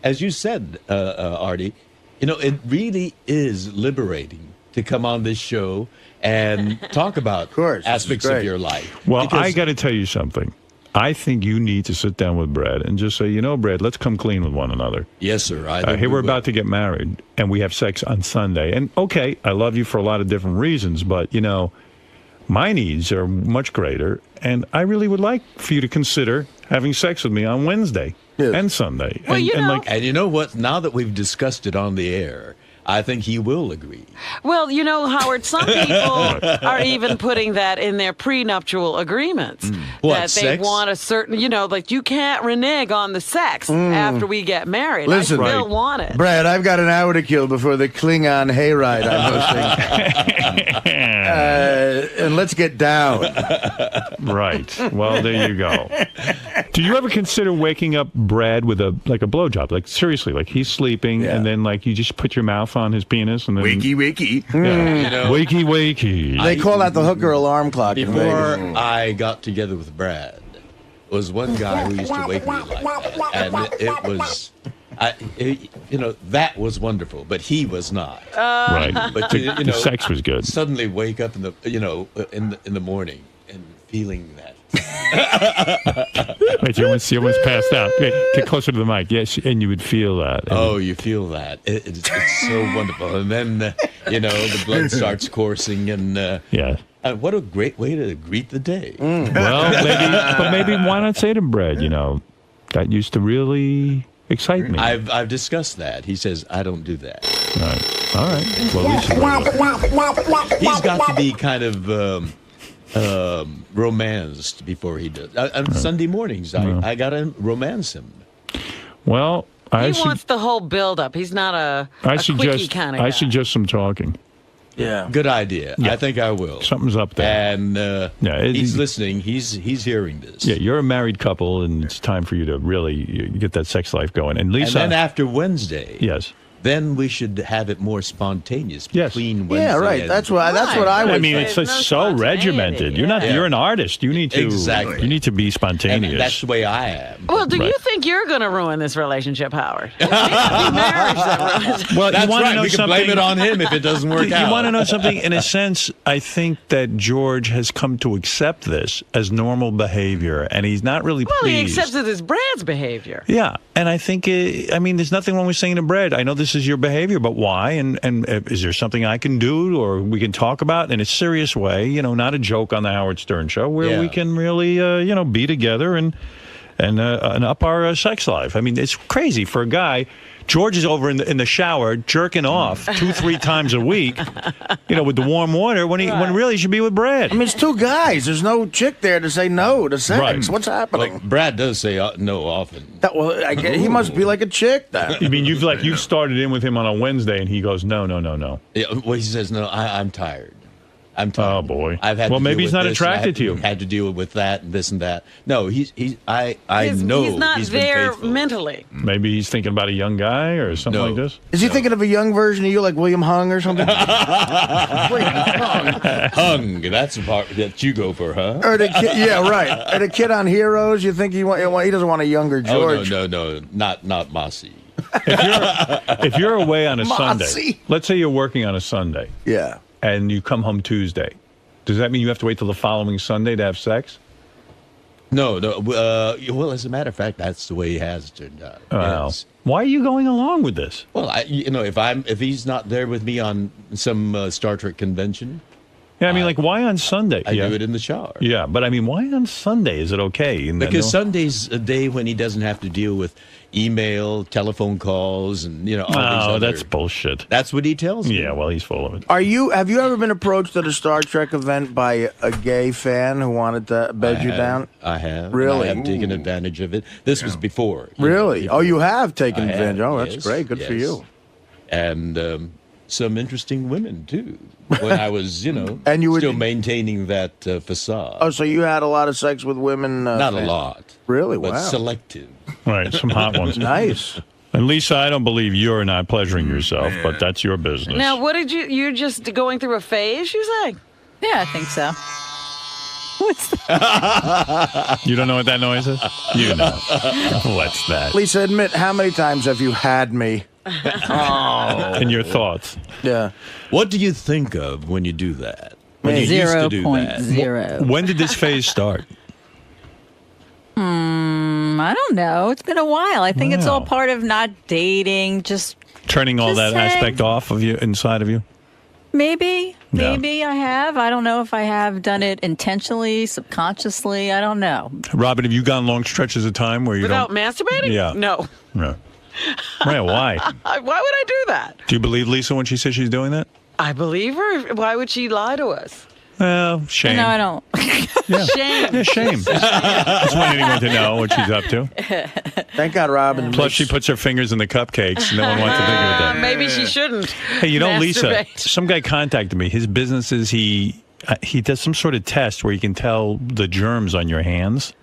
as you said, Artie, it really is liberating to come on this show and talk about aspects of your life. Well, I got to tell you something. I think you need to sit down with Brad and just say, Brad, let's come clean with one another. Yes, sir. Hey, we're about to get married, and we have sex on Sunday. And, okay, I love you for a lot of different reasons, but, my needs are much greater, and I really would like for you to consider having sex with me on Wednesday and Sunday. Well, and you know what? Now that we've discussed it on the air, I think he will agree. Well, Howard, some people are even putting that in their prenuptial agreements. That they want a certain, like you can't renege on the sex after we get married. Listen, I still want it. Brad, I've got an hour to kill before the Klingon hayride I'm hosting. And let's get down. Right. Well, there you go. Do you ever consider waking up Brad with a blowjob? Like, seriously, like he's sleeping and then like you just put your mouth on his penis and then wakey. Yeah. Wakey. They call that the hooker alarm clock. Before I got together with Brad, was one guy who used to wake me like that, and it was, that was wonderful, but he was not. Right. But the sex was good. Suddenly wake up in the morning and feeling that. Wait, you almost passed out. Get closer to the mic. Yes, and you would feel that. You feel that. It's so wonderful. And then, the blood starts coursing, and what a great way to greet the day. Well, maybe why not say to Brad, that used to really excite me. I've discussed that. He says, I don't do that. Right. All right. Well, he's got to be kind of... romanced before he does. On Sunday mornings, I gotta romance him. Well, he wants the whole build-up. He's not a quickie kind of guy. I suggest some talking. Yeah, good idea. Yeah. I think I will. Something's up there, and he's listening. He's hearing this. Yeah, you're a married couple, and it's time for you to really get that sex life going. And Lisa, and then after Wednesday, yes. Then we should have it more spontaneous between Wednesday. Yeah, right. That's what I would. I mean, it's so regimented. You're not. You're an artist. You need to. Exactly. You need to be spontaneous. And that's the way I am. Well, do you think you're going to ruin this relationship, Howard? It may not be marriage that ruins it. Well, that's you want right. to know We can something? blame it on him if it doesn't work out. You want to know something? In a sense, I think that George has come to accept this as normal behavior, and he's not really pleased. Well, he accepts it as Brad's behavior. Yeah, and I think, there's nothing wrong with saying to Brad, I know this is your behavior, but why? And is there something I can do or we can talk about in a serious way, not a joke on the Howard Stern show where we can really, be together and up our sex life. I mean, it's crazy for a guy. George is over in the shower jerking off 2-3 times a week, with the warm water when really he should be with Brad. I mean, it's two guys. There's no chick there to say no to sex. Right. What's happening? Well, Brad does say no often. He must be like a chick then. You mean you've started in with him on a Wednesday and he goes no. Yeah, well, he says no. I'm tired. I'm tired. Oh boy. I've had. Well, to maybe deal he's with not this, attracted to you. Had to deal with that and this and that. No, I know he's not been there faithful. mentally. Maybe he's thinking about a young guy or something like this. Is he thinking of a young version of you, like William Hung or something? Hung. That's the part that you go for, huh? Or the kid, yeah, right. Or the kid on Heroes. You think he doesn't want a younger George? Oh no, not Mossy. If you're away on a Mossy. Sunday, let's say you're working on a Sunday. Yeah. And you come home Tuesday. Does that mean you have to wait till the following Sunday to have sex? No. Well, as a matter of fact, that's the way he has turned out. Yes. Why are you going along with this? Well, if he's not there with me on some Star Trek convention. Yeah, I mean, like, why on Sunday? I do it in the shower. Yeah, but I mean, why on Sunday? Is it okay? Because Sunday's a day when he doesn't have to deal with email, telephone calls, and all these other... that's bullshit. That's what he tells me. Yeah, well, he's full of it. Have you ever been approached at a Star Trek event by a gay fan who wanted to bed you down? I have. Really? I have taken advantage of it. This was before. Really? Oh, you have taken advantage. Oh, that's great. Good for you. And some interesting women, too, when I was, and you still maintaining that facade. Oh, so you had a lot of sex with women? Not a lot. Really? But wow. selective. Right, some hot ones. Nice. And Lisa, I don't believe you're not pleasuring yourself, but that's your business. Now, what did you're just going through a phase, you say? Yeah, I think so. What's that? You don't know what that noise is? You know. What's that? Lisa, admit, how many times have you had me? And your thoughts? Yeah. What do you think of when you do that? When you used to do that? 0.0. When did this phase start? I don't know. It's been a while. I think it's all part of not dating, just turning all that aspect off of you, inside of you? maybe. Maybe I have. I don't know if I have done it intentionally, subconsciously. I don't know. Robin, have you gone long stretches of time where you Without don't... masturbating? Yeah. No. No. Right, why? Why would I do that? Do you believe Lisa when she says she's doing that? I believe her. Why would she lie to us? Well, shame. No, I don't. Shame. Yeah, shame. Just want anyone to know what she's up to. Thank God, Robin. Plus, she puts her fingers in the cupcakes. No one wants to think of that. Maybe she shouldn't. Hey, you know, Lisa, masturbate. some guy contacted me. His business is he does some sort of test where you can tell the germs on your hands.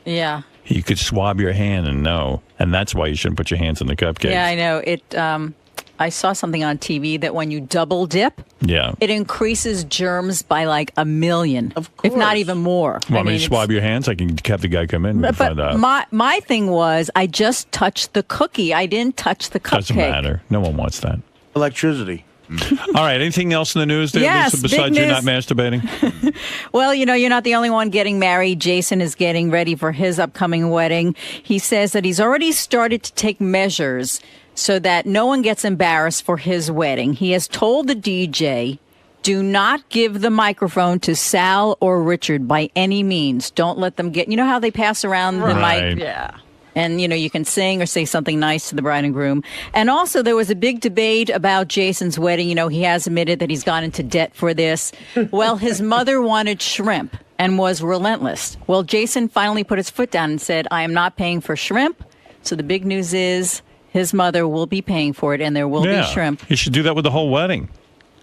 Yeah. You could swab your hand and know. And that's why you shouldn't put your hands in the cupcakes. Yeah, I know. I saw something on TV that when you double dip, it increases germs by like 1 million, if not even more. Want me to swab your hands? I can have the guy come in and find out. My thing was I just touched the cookie. I didn't touch the cupcake. Doesn't matter. No one wants that. Electricity. All right. Anything else in the news there, Yes, Lisa, big besides you're news. not masturbating? Well, you know, you're not the only one getting married. Jason is getting ready for his upcoming wedding. He says that he's already started to take measures so that no one gets embarrassed for his wedding. He has told the DJ, do not give the microphone to Sal or Richard by any means. Don't let them get, you know how they pass around the mic? Yeah. And, you know, you can sing or say something nice to the bride and groom. And also there was a big debate about Jason's wedding. You know, he has admitted that he's gone into debt for this. Well, his mother wanted shrimp and was relentless. Well, Jason finally put his foot down and said, I am not paying for shrimp. So the big news is his mother will be paying for it, and there will be shrimp. You should do that with the whole wedding.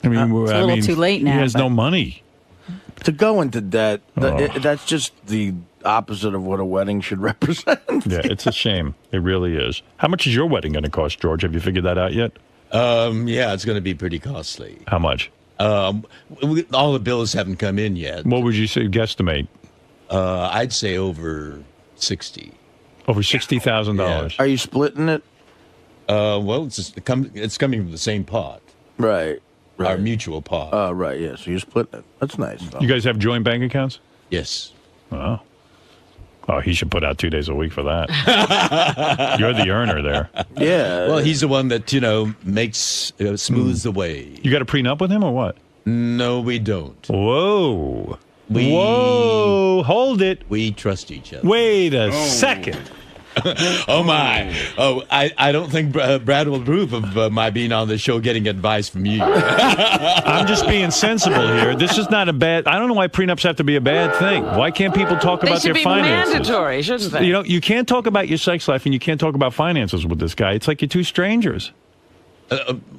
I mean, it's a little too late now. He has no money. To go into debt, that's just the opposite of what a wedding should represent. Yeah, it's a shame. It really is. How much is your wedding going to cost, George? Have you figured that out yet? Yeah, it's going to be pretty costly. How much? All the bills haven't come in yet. What would you say, guesstimate? I'd say over 60. Over $60,000. Are you splitting it? Well, it's coming from the same pot. Right. Our mutual pot. Oh, right, yeah. So you're splitting it. That's nice. You guys have joint bank accounts? Yes. Oh. Oh, he should put out 2 days a week for that. You're the earner there. Yeah. Well, he's the one that, makes, smooths the way. You got a prenup with him or what? No, we don't. Whoa. Whoa. Hold it. We trust each other. Wait a second. Oh, my. Oh, I don't think Brad will approve of my being on the show getting advice from you. I'm just being sensible here. This is not a bad... I don't know why prenups have to be a bad thing. Why can't people talk about their finances? They should be mandatory, shouldn't they? You know, you can't talk about your sex life and you can't talk about finances with this guy. It's like you're two strangers.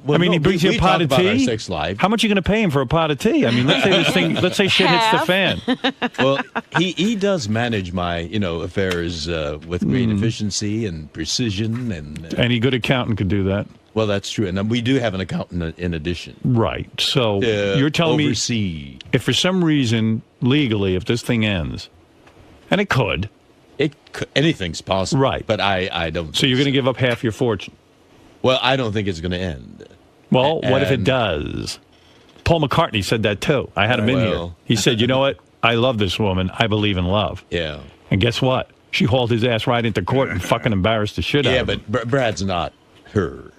Well, I mean, he brings you a pot of tea. Our sex life. How much are you going to pay him for a pot of tea? I mean, let's say shit hits the fan. Well, he does manage my, affairs with great efficiency and precision. And any good accountant could do that. Well, that's true. And we do have an accountant in addition. Right. So you're telling me if for some reason, legally, if this thing ends, and it could. Anything's possible. Right. But I don't. So you're going to give up half your fortune. Well, I don't think it's going to end. Well, what if it does? Paul McCartney said that too. I had him in here. He said, you know what? I love this woman. I believe in love. Yeah. And guess what? She hauled his ass right into court and fucking embarrassed the shit out of him. Yeah, but Brad's not her.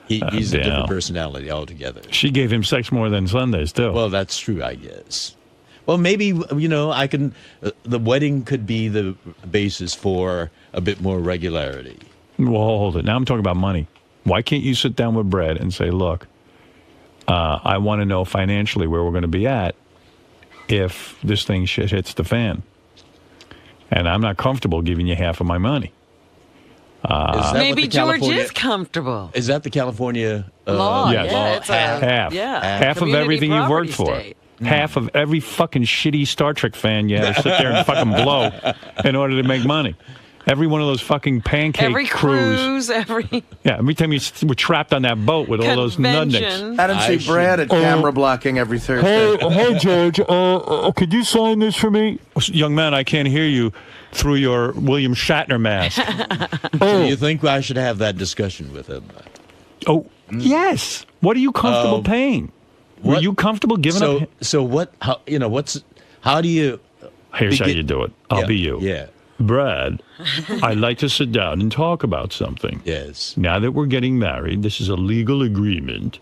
He's a different personality altogether. She gave him sex more than Sundays, too. Well, that's true, I guess. Well, maybe, I can... the wedding could be the basis for a bit more regularity. Well, hold it. Now I'm talking about money. Why can't you sit down with Brad and say, look, I want to know financially where we're going to be at if this thing shit hits the fan. And I'm not comfortable giving you half of my money. Maybe George is comfortable. Is that the California law? Yes. Yeah, it's half. Half of everything you've worked for. Half of every fucking shitty Star Trek fan you had to sit there and fucking blow in order to make money. Every one of those fucking pancake every cruise, every time you were trapped on that boat with all those nudniks. I didn't see Brad at camera blocking every Thursday. Hey, George, could you sign this for me? Young man, I can't hear you through your William Shatner mask. So you think I should have that discussion with him? Oh, yes. What are you comfortable paying? Were you comfortable giving up? So what? How do you? Here's how you do it. I'll be you. Yeah. Brad, I'd like to sit down and talk about something. Yes. Now that we're getting married, this is a legal agreement.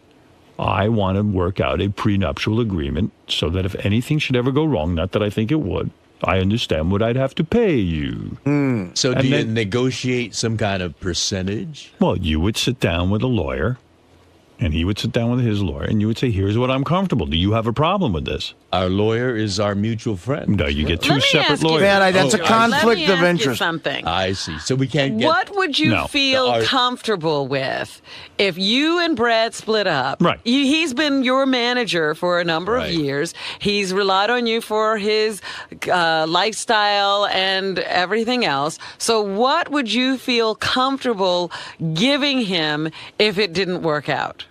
I want to work out a prenuptial agreement so that if anything should ever go wrong, not that I think it would, I understand what I'd have to pay you. So do you negotiate some kind of percentage? Well, you would sit down with a lawyer, and he would sit down with his lawyer, and you would say, here's what I'm comfortable. Do you have a problem with this? Our lawyer is our mutual friend. No, you get two separate lawyers. Man, that's a conflict of interest. Something. I see. So we can't get... What would you feel comfortable with if you and Brad split up? Right. He's been your manager for a number of years. He's relied on you for his lifestyle and everything else. So what would you feel comfortable giving him if it didn't work out?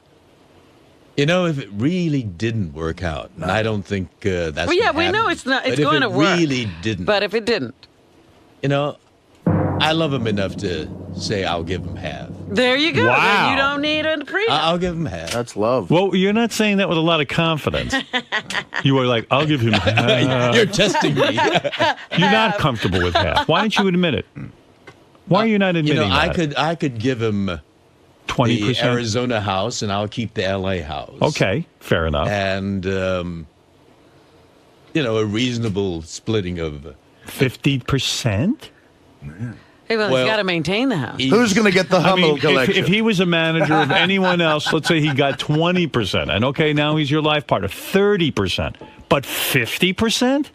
You know, if it really didn't work out, and I don't think that's Well, yeah, what we know happened, it's not. It's but going to if it work. really didn't, But if it didn't, you know, I love him enough to say I'll give him half. there you go. Wow. Then you don't need a prenup. I'll give him half. That's love. Well, you're not saying that with a lot of confidence. You were like, I'll give him half. You're testing me. You're not comfortable with half. Why don't you admit it? Why are you not admitting that? I could give him 20%? the Arizona house, and I'll keep the LA house. Okay, fair enough. And, you know, a reasonable splitting of... 50%? Hey, well, he's got to maintain the house. Who's going to get the Hummel collection? If he was a manager of anyone else, let's say he got 20%, and okay, now he's your life partner, 30%, but 50%?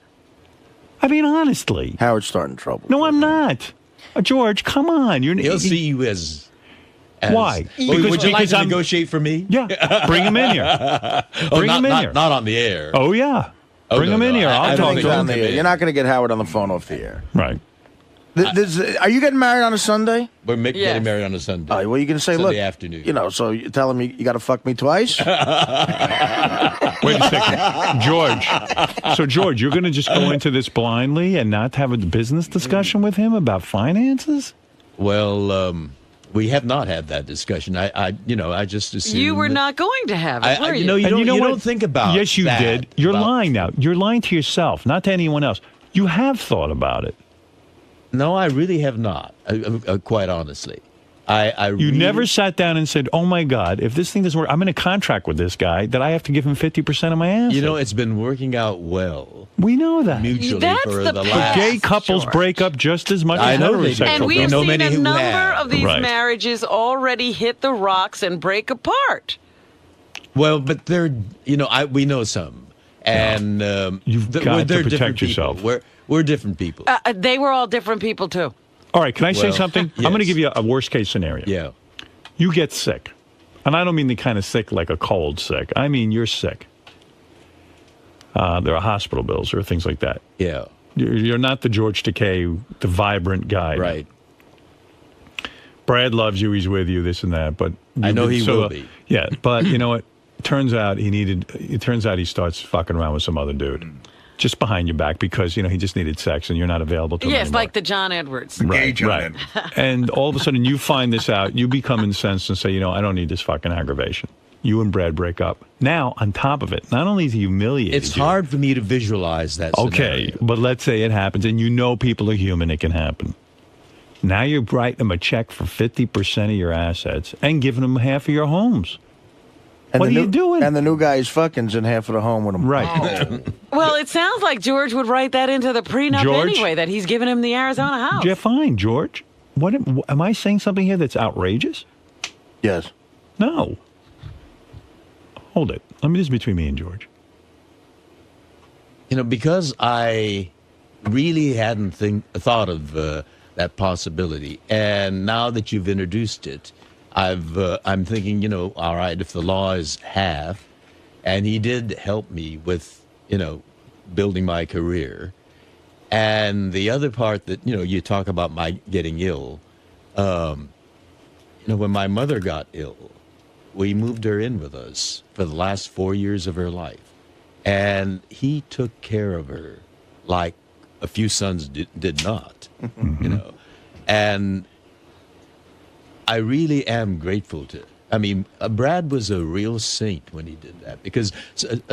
I mean, honestly. Howard's starting trouble. No, I'm not. George, come on. He'll see you as why? Would you like to negotiate for me? Yeah, bring him in here. Bring him in here. Not on the air. Oh, yeah. Bring him in here. I'll talk to him. You're not going to get Howard on the phone off the air. Right. Are you getting married on a Sunday? We're getting married on a Sunday. Oh, well, you can say, Sunday look, afternoon. You know, so you tell him you got to fuck me twice. Wait a second, George. So, George, you're going to just go into this blindly and not have a business discussion with him about finances? Well, we have not had that discussion. I just assumed You were not going to have it, were you? You don't think about. Yes, you did. You're lying now. You're lying to yourself, not to anyone else. You have thought about it. No, I really have not. Quite honestly, You never sat down and said, "Oh my God, if this thing doesn't work, I'm in a contract with this guy that I have to give him 50% of my assets." You know, it's been working out well. We know that Mutually for the last. Gay couples break up just as much I as know they do. heterosexual. And we've couples. seen a number have. of these Right. marriages already hit the rocks and break apart. Well, but they're we know some, and You've got to protect yourself. We're different people. They were all different people, too. All right, can I say Well, something? yes. I'm going to give you a worst case scenario. Yeah. You get sick. And I don't mean the kind of sick like a cold sick. I mean you're sick. There are hospital bills or things like that. Yeah. You're not the George Takei, the vibrant guy. Right. Brad loves you. He's with you, this and that. But I know he will be. Yeah, but you know what? It turns out he starts fucking around with some other dude. Just behind your back because, he just needed sex and you're not available to him Yes, anymore. like the John Edwards. Right, right. And all of a sudden you find this out, you become incensed and say, I don't need this fucking aggravation. You and Brad break up. Now, on top of it, not only is he humiliated It's hard for me to visualize that Okay, scenario. but let's say it happens, and people are human, it can happen. Now you're writing him a check for 50% of your assets and giving him half of your homes. And What are you doing? And the new guy is fucking's in half of the home with him. Right. Well, it sounds like George would write that into the prenup George? anyway, that he's giving him the Arizona house. Yeah, fine, George. What am I saying something here that's outrageous? Yes. No. Hold it. Let me just between me and George. Because I really hadn't thought of that possibility, and now that you've introduced it, I'm thinking, all right, if the law is half, and he did help me with, building my career, and the other part that, you talk about my getting ill, when my mother got ill, we moved her in with us for the last 4 years of her life, and he took care of her like a few sons did not, and I really am grateful to. Brad was a real saint when he did that because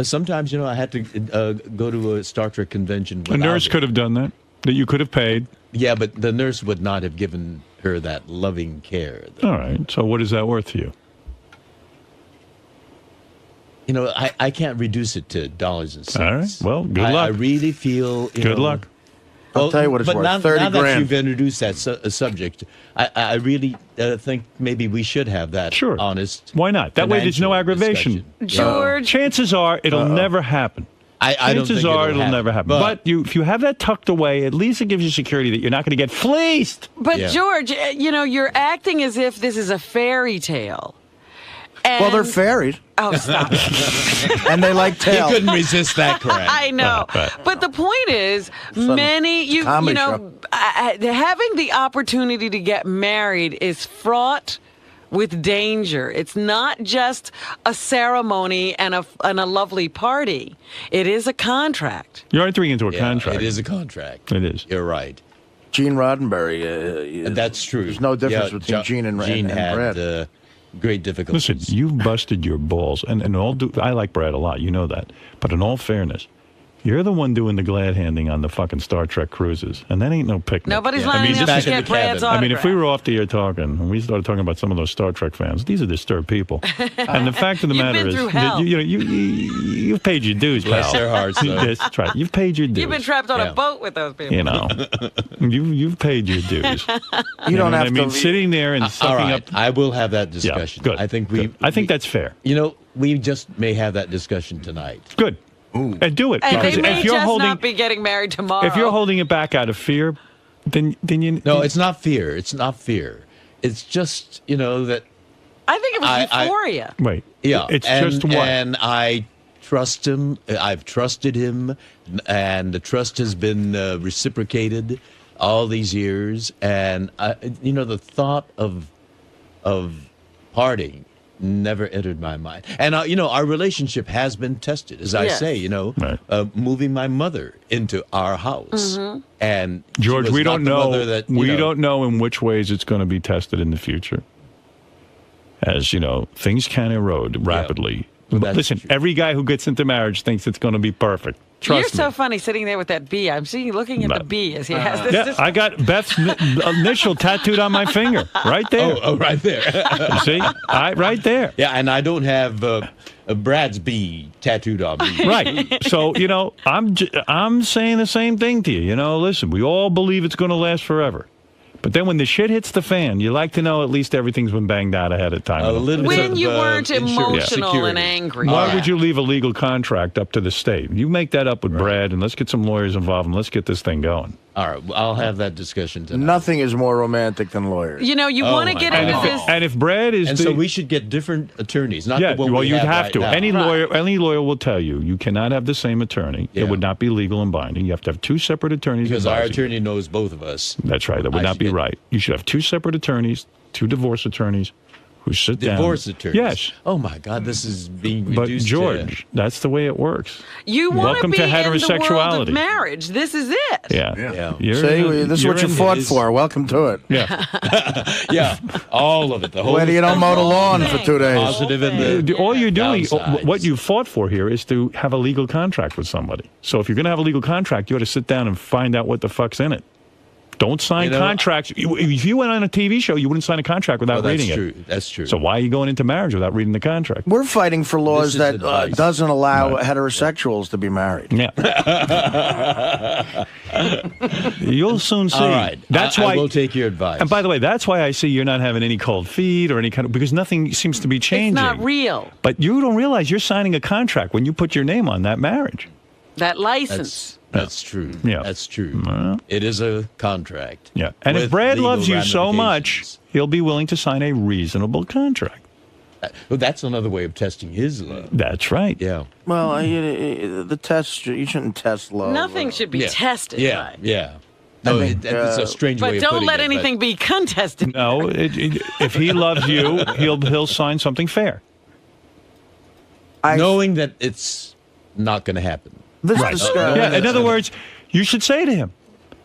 sometimes, I had to go to a Star Trek convention. A nurse could have done that you could have paid. Yeah, but the nurse would not have given her that loving care. All right. So what is that worth to you? You know, I can't reduce it to dollars and cents. All right. Well, good luck. I really feel. Good luck. I'll tell you what it's worth. Now, 30 now grand. that you've introduced that subject, I really think maybe we should have that honest. Why not? That way there's no aggravation. George. Chances are it'll never happen. I don't Chances think are it'll never happen. But if you have that tucked away, at least it gives you security that you're not going to get fleeced. But George, you're acting as if this is a fairy tale. And Well, they're fairies. Oh, stop it. And they like tails. He couldn't resist that crap. I know. But the point is, having the opportunity to get married is fraught with danger. It's not just a ceremony and a lovely party. It is a contract. You're entering into a contract. It is a contract. It is. You're right. Gene Roddenberry. That's true. There's no difference between Gene and Brad. Great difficulties. Listen, you've busted your balls, and I like Brad a lot. You know that. But in all fairness, you're the one doing the glad handing on the fucking Star Trek cruises, and that ain't no picnic. Nobody's lining up to get Brad's autograph. I mean, if we were off the air talking, and we started talking about some of those Star Trek fans, these are disturbed people. And the fact of the matter is, that, you've paid your dues, pal. Bless their hearts. That's right. You've paid your dues. You've been trapped on a boat with those people. You know, you've paid your dues. You don't have to. I mean, sitting there and sucking up. I will have that discussion. Yeah, good. I think that's fair. You know, we just may have that discussion tonight. Good. And do it. And they Because may if you're just holding, not be getting married tomorrow. if you're holding it back out of fear, then you. No, it's not fear. It's not fear. It's just that. I think it was euphoria. Wait. Yeah. It's just what? And I trust him. I've trusted him, and the trust has been reciprocated all these years. And the thought of parting never entered my mind. And our relationship has been tested, as I say. Moving my mother into our house, and George, we don't know. We don't don't know in which ways it's going to be tested in the future. As you know, things can erode rapidly. Listen, every guy who gets into marriage thinks it's going to be perfect. Trust You're so funny sitting there with that bee. I'm looking at the bee as he has this. Yeah, I got Beth's initial tattooed on my finger, right there. Oh, right there. You see, right there. Yeah, and I don't have Brad's bee tattooed on me. Right. So I'm saying the same thing to you. Listen, we all believe it's going to last forever. But then when the shit hits the fan, you like to know at least everything's been banged out ahead of time. When you weren't emotional and angry. Why would you leave a legal contract up to the state? You make that up with Brad, and let's get some lawyers involved, and let's get this thing going. All right, I'll have that discussion tonight. Nothing is more romantic than lawyers. You want to get into this. And if Brad is, so we should get different attorneys. Not you'd have to. Now. Any lawyer will tell you cannot have the same attorney. Yeah. It would not be legal and binding. You have to have two separate attorneys. Because our attorney knows both of us. That's right. That would not be right. You should have two separate attorneys, two divorce attorneys. Who sit down. Divorce attorneys. Yes. Oh my God, this is being But reduced. George, that's the way it works. You want Welcome to be to heterosexuality. in the world of marriage. This is it. Yeah. This is what you fought for. Welcome to it. Yeah. Yeah. All of it. The whole. Whether you don't mow the lawn for 2 days. Positive and the all you're doing, downsides. what you fought for here, is to have a legal contract with somebody. So if you're going to have a legal contract, you ought to sit down and find out what the fuck's in it. Don't sign contracts. If you went on a TV show, you wouldn't sign a contract without reading it. That's true. So why are you going into marriage without reading the contract? We're fighting for laws that doesn't allow heterosexuals to be married. Yeah. You'll soon see. All right. That's I why. will take your advice. And by the way, that's why I see you're not having any cold feet or any kind of, because nothing seems to be changing. It's not real. But you don't realize you're signing a contract when you put your name on that marriage. That license. That's true. Yeah. That's true. It is a contract. Yeah. And if with Brad legal loves you so much, ramifications. he'll be willing to sign a reasonable contract. Well, that's another way of testing his love. That's right. Yeah. Well, the test, you shouldn't test love. Nothing should be tested. Yeah. Right? Yeah. No, think, it's a strange way But of don't putting let it, anything be contested. No, if he loves you, he'll sign something fair. Knowing that it's not going to happen. Right. Yeah, in other words, you should say to him,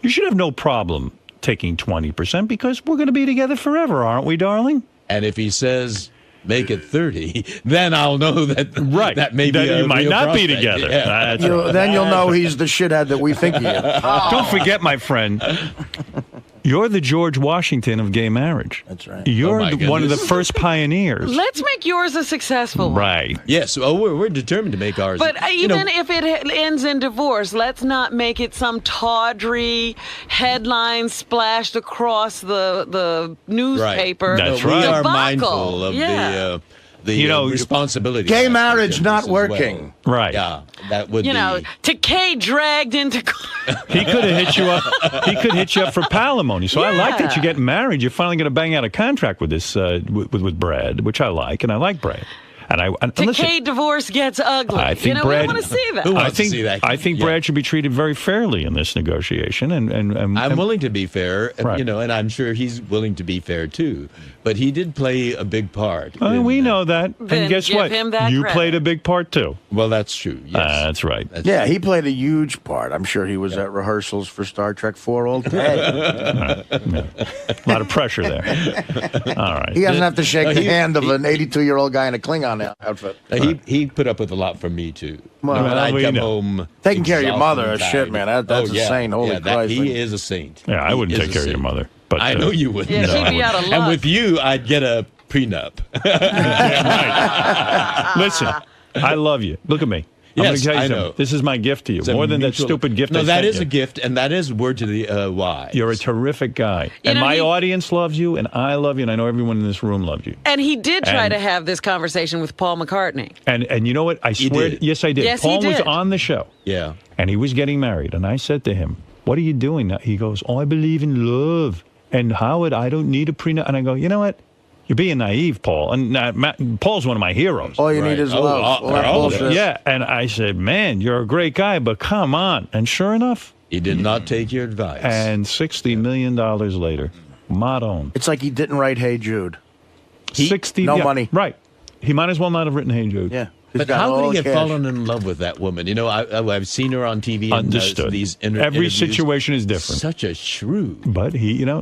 you should have no problem taking 20% because we're going to be together forever, aren't we, darling? And if he says, make it 30, then I'll know that that may be that you might real not be prospect. together. Yeah. That's right. Then you'll know he's the shithead that we think he is. Don't forget, my friend, You're the George Washington of gay marriage. That's right. You're one of the first pioneers. Let's make yours a successful one. Right. Yes. Oh, we're determined to make ours. But even if it ends in divorce, let's not make it some tawdry headline splashed across the newspaper. Right. That's we right. are Debacle. mindful of the responsibility. Gay marriage not working. Well. Right. Yeah, that would be. Takei dragged into. He could have hit you up. He could hit you up for palimony. So I like that you're getting married. You're finally going to bang out a contract with this with Brad, which I like, and I like Brad. And Takei divorce gets ugly. I think we Brad, want to see that. I think Brad should be treated very fairly in this negotiation, and I'm willing to be fair, Right. and I'm sure he's willing to be fair too. But he did play a big part. We know that. Then And guess give what? him that You credit. played a big part too. Well, that's true. Yes. That's right. Yeah, he played a huge part. I'm sure he was at rehearsals for Star Trek 4 all day. A lot of pressure there. All right. He doesn't have to shake the hand of an 82-year-old guy in a Klingon outfit. He put up with a lot from me too. Well, when I'd we come know. home, Taking care of your exhausted mother and is shit, tired. man. That's a saint. Holy Christ. He is a saint. Yeah, I He wouldn't is take a care of your saint. mother. But I know you wouldn't. Yeah, she'd be out of luck. And with you, I'd get a prenup. Listen, I love you. Look at me. I'm Yes, gonna tell you I something. know. This is my gift to you. It's a More than that mutual- stupid gift. No, I that sent is you. a gift, and that is word to the why. You're a terrific guy, You and know, my he- audience loves you, and I love you, and I know everyone in this room loves you. And he did try And- to have this conversation with Paul McCartney. And you know what? I swear, did. yes, I did. Yes, he Paul was did. on the show, Yeah. and he was getting married, and I said to him, "What are you doing now?" He goes, "Oh, I believe in love, and Howard, I don't need a prenup." And I go, "You know what? You're being naive, Paul." And Paul's one of my heroes. All you need is love. All that bullshit. Yeah, and I said, "Man, you're a great guy, but come on." And sure enough, He did not take your advice. and $60 million later, Madon. It's like he didn't write Hey Jude. 60 no money. Right. He might as well not have written Hey Jude. Yeah. But how could he have fallen in love with that woman? You know, I've seen her on TV. Understood. And, these Every interviews. situation is different. Such a shrew. But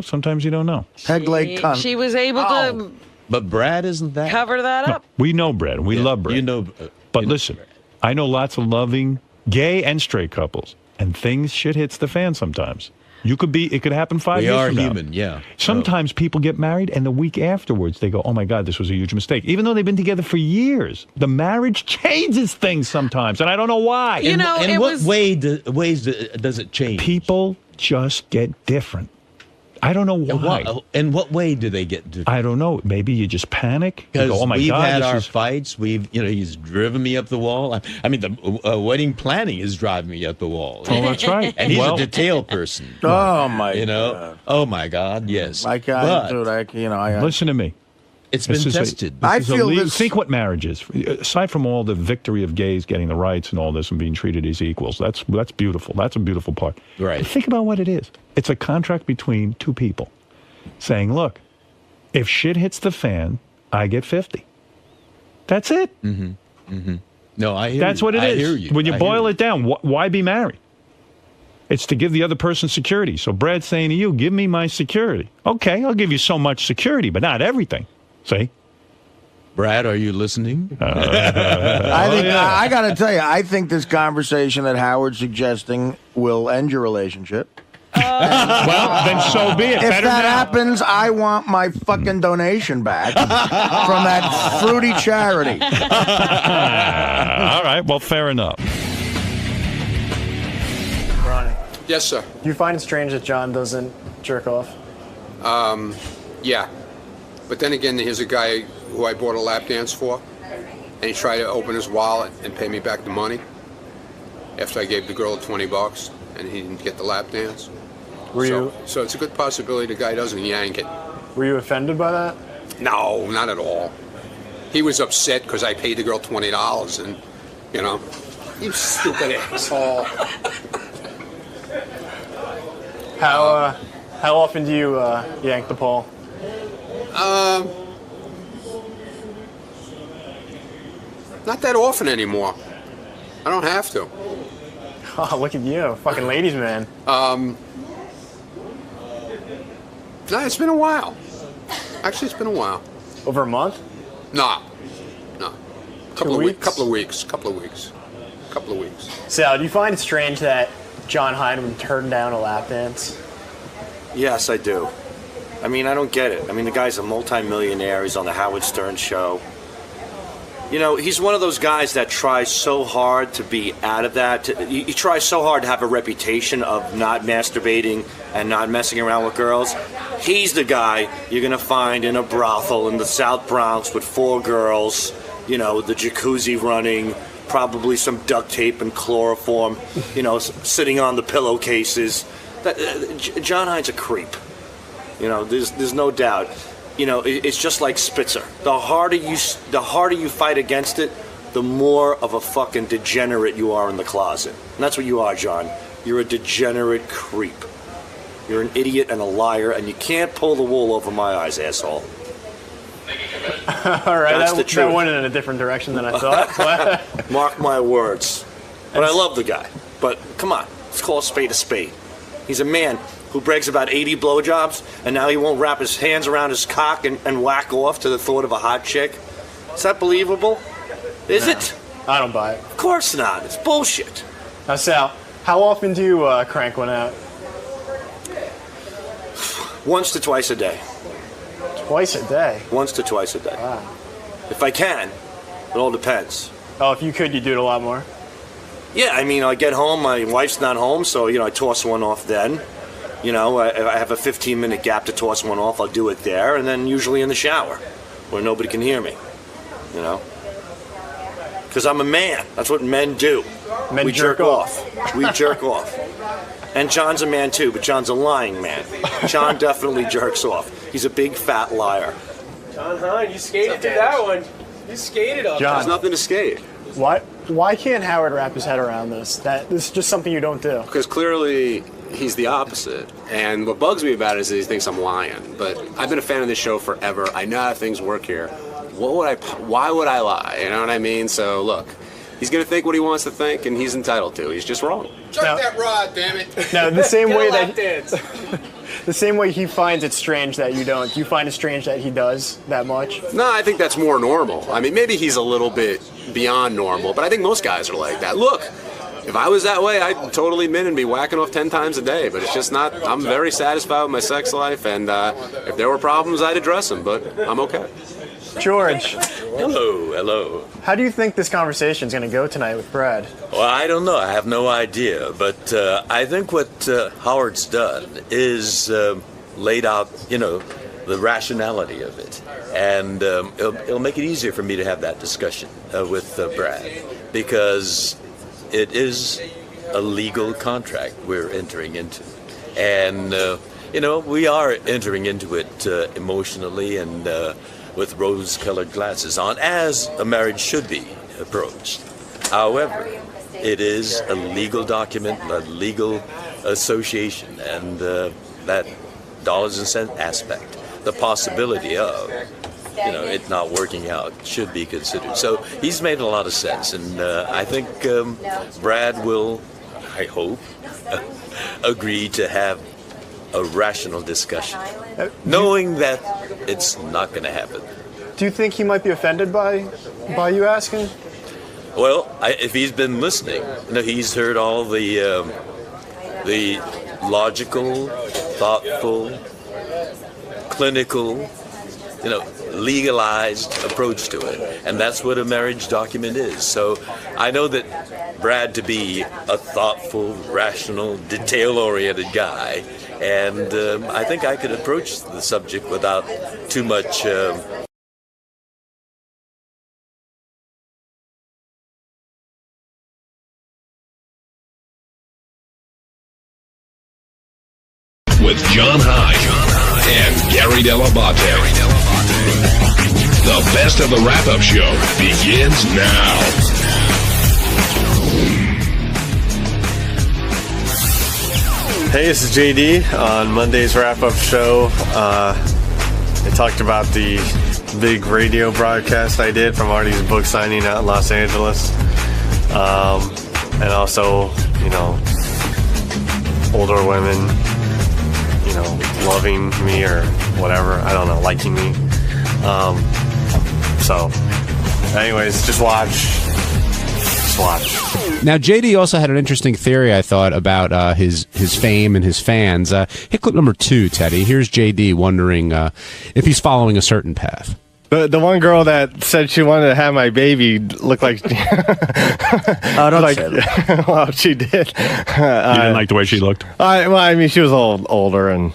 sometimes you don't know. Peg leg cunt. She was able to But Brad isn't that. cover that up. We know Brad, and we love Brad. You know. But listen, I know lots of loving gay and straight couples, and shit hits the fan sometimes. It could happen 5 years We are from now. human, yeah. Sometimes people get married, and the week afterwards, they go, "Oh my God, this was a huge mistake." Even though they've been together for years, the marriage changes things sometimes, and I don't know why. You know, in it what was- ways does it change? People just get different. I don't know why. In what way do they get different? I don't know. Maybe you just panic. You Because go, "Oh my we've God, had this our is-" fights. He's driven me up the wall. I mean, the wedding planning is driving me up the wall. Oh, that's right. And he's Well- a detail person. Oh, my God. Oh, my God, yes. I Listen to me. It's been tested. Think what marriage is. Aside from all the victory of gays getting the rights and all this and being treated as equals, that's beautiful. That's a beautiful part. Right. But think about what it is. It's a contract between two people saying, "Look, if shit hits the fan, I get 50. That's it. Mm-hmm. Mm-hmm. No, I hear That's you. what it is. I hear you. When you I boil hear it down, why be married? It's to give the other person security. So Brad's saying to you, "Give me my security." Okay, I'll give you so much security, but not everything. See? Brad, are you listening? I got to tell you, I think this conversation that Howard's suggesting will end your relationship. Well, then so be it. If Better that now. happens, I want my fucking donation back from that fruity charity. All right, well, fair enough. Ronnie, Yes, sir. do you find it strange that John doesn't jerk off? Yeah. But then again, here's a guy who I bought a lap dance for, and he tried to open his wallet and pay me back the money after I gave the girl $20, and he didn't get the lap dance. So it's a good possibility the guy doesn't yank it. Were you offended by that? No, not at all. He was upset because I paid the girl $20, and, you stupid asshole. How often do you yank the pole? Not that often anymore. I don't have to. Oh, look at you, fucking ladies man. No, it's been a while. Actually, it's been a while. Over a month? No. Couple of weeks. Sal, do you find it strange that John Hyde would turn down a lap dance? Yes, I do. I mean, I don't get it. I mean, the guy's a multimillionaire. He's on the Howard Stern show. You know, he's one of those guys that tries so hard to be out of that. He tries so hard to have a reputation of not masturbating and not messing around with girls. He's the guy you're going to find in a brothel in the South Bronx with 4 girls, you know, the jacuzzi running, probably some duct tape and chloroform, you know, sitting on the pillowcases. John Hine's a creep. You know, there's no doubt. You know, it's just like Spitzer. The harder you fight against it, the more of a fucking degenerate you are in the closet. And that's what you are, John. You're a degenerate creep. You're an idiot and a liar, and you can't pull the wool over my eyes, asshole. All right, That's the truth. that went in a different direction than I thought. Mark my words. But I love the guy. But come on, let's call a spade a spade. He's a man who brags about 80 blowjobs, and now he won't wrap his hands around his cock and whack off to the thought of a hot chick. Is that believable? Is it? I don't buy it. Of course not. It's bullshit. Now, Sal, how often do you crank one out? Once to twice a day. Twice a day? Once to twice a day. Wow. If I can. It all depends. Oh, if you could, you'd do it a lot more? Yeah, I mean, I get home, my wife's not home, so, you know, I toss one off then. You know, if I have a 15-minute gap to toss one off, I'll do it there, and then usually in the shower, where nobody can hear me, you know? Because I'm a man. That's what men do. Men jerk off. We jerk off. And John's a man, too, but John's a lying man. John definitely jerks off. He's a big, fat liar. John Hine, you skated through that one. You skated up. There's nothing to skate. Why can't Howard wrap his head around this? This is just something you don't do. Because clearly he's the opposite. And what bugs me about it is that he thinks I'm lying. But I've been a fan of this show forever. I know how things work here. Why would I lie? You know what I mean? So look, he's going to think what he wants to think, and he's entitled to. He's just wrong. Jerk that rod, damn it. Now, the same way that dance. the same way he finds it strange that you don't. Do you find it strange that he does that much? No, I think that's more normal. I mean, maybe he's a little bit beyond normal, but I think most guys are like that. Look, if I was that way, I'd totally admit and be whacking off 10 times a day, but it's just not. I'm very satisfied with my sex life, and if there were problems, I'd address them, but I'm okay. George. Hello. How do you think this conversation is going to go tonight with Brad? Well, I don't know. I have no idea. But I think what Howard's done is laid out, you know, the rationality of it. And it'll make it easier for me to have that discussion with Brad. Because it is a legal contract we're entering into. And, you know, we are entering into it emotionally and with rose-colored glasses on, as a marriage should be approached. However, it is a legal document, a legal association, and that dollars and cents aspect, the possibility of, you know, it not working out should be considered. So he's made a lot of sense, and I think Brad will, I hope, agree to have a rational discussion, knowing that it's not going to happen. Do you think he might be offended by you asking? Well, if he's been listening, you know, he's heard all the logical, thoughtful, clinical, you know, legalized approach to it, and that's what a marriage document is. So I know that Brad to be a thoughtful, rational, detail-oriented guy. And I think I could approach the subject without too much. With John Hine and Gary Dell'Abate. The best of the wrap-up show begins now. Hey, this is JD on Monday's wrap-up show. I talked about the big radio broadcast I did from Artie's book signing out in Los Angeles. And also, you know, older women, you know, loving me or whatever. I don't know, liking me. So, anyways, just watch. Now, JD also had an interesting theory, I thought, about his fame and his fans. Hit clip number 2, Teddy. Here's JD wondering if he's following a certain path. The one girl that said she wanted to have my baby looked like don't say that. Well, she did. You didn't like the way she looked? I mean, she was a little older, and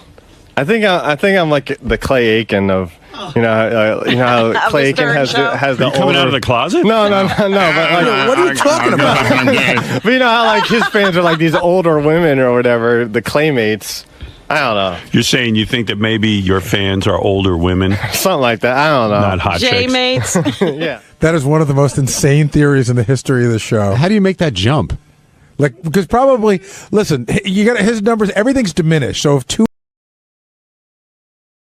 I think I'm like the Clay Aiken of. You know how Clay Aiken has the Are you coming out of the closet? No. But like, what are you talking about? But you know how like his fans are like these older women or whatever, the Claymates. I don't know. You're saying you think that maybe your fans are older women? Something like that. I don't know. Not hot chicks. J-mates. Yeah. That is one of the most insane theories in the history of the show. How do you make that jump? Like, because probably, listen, you got his numbers, everything's diminished. So if two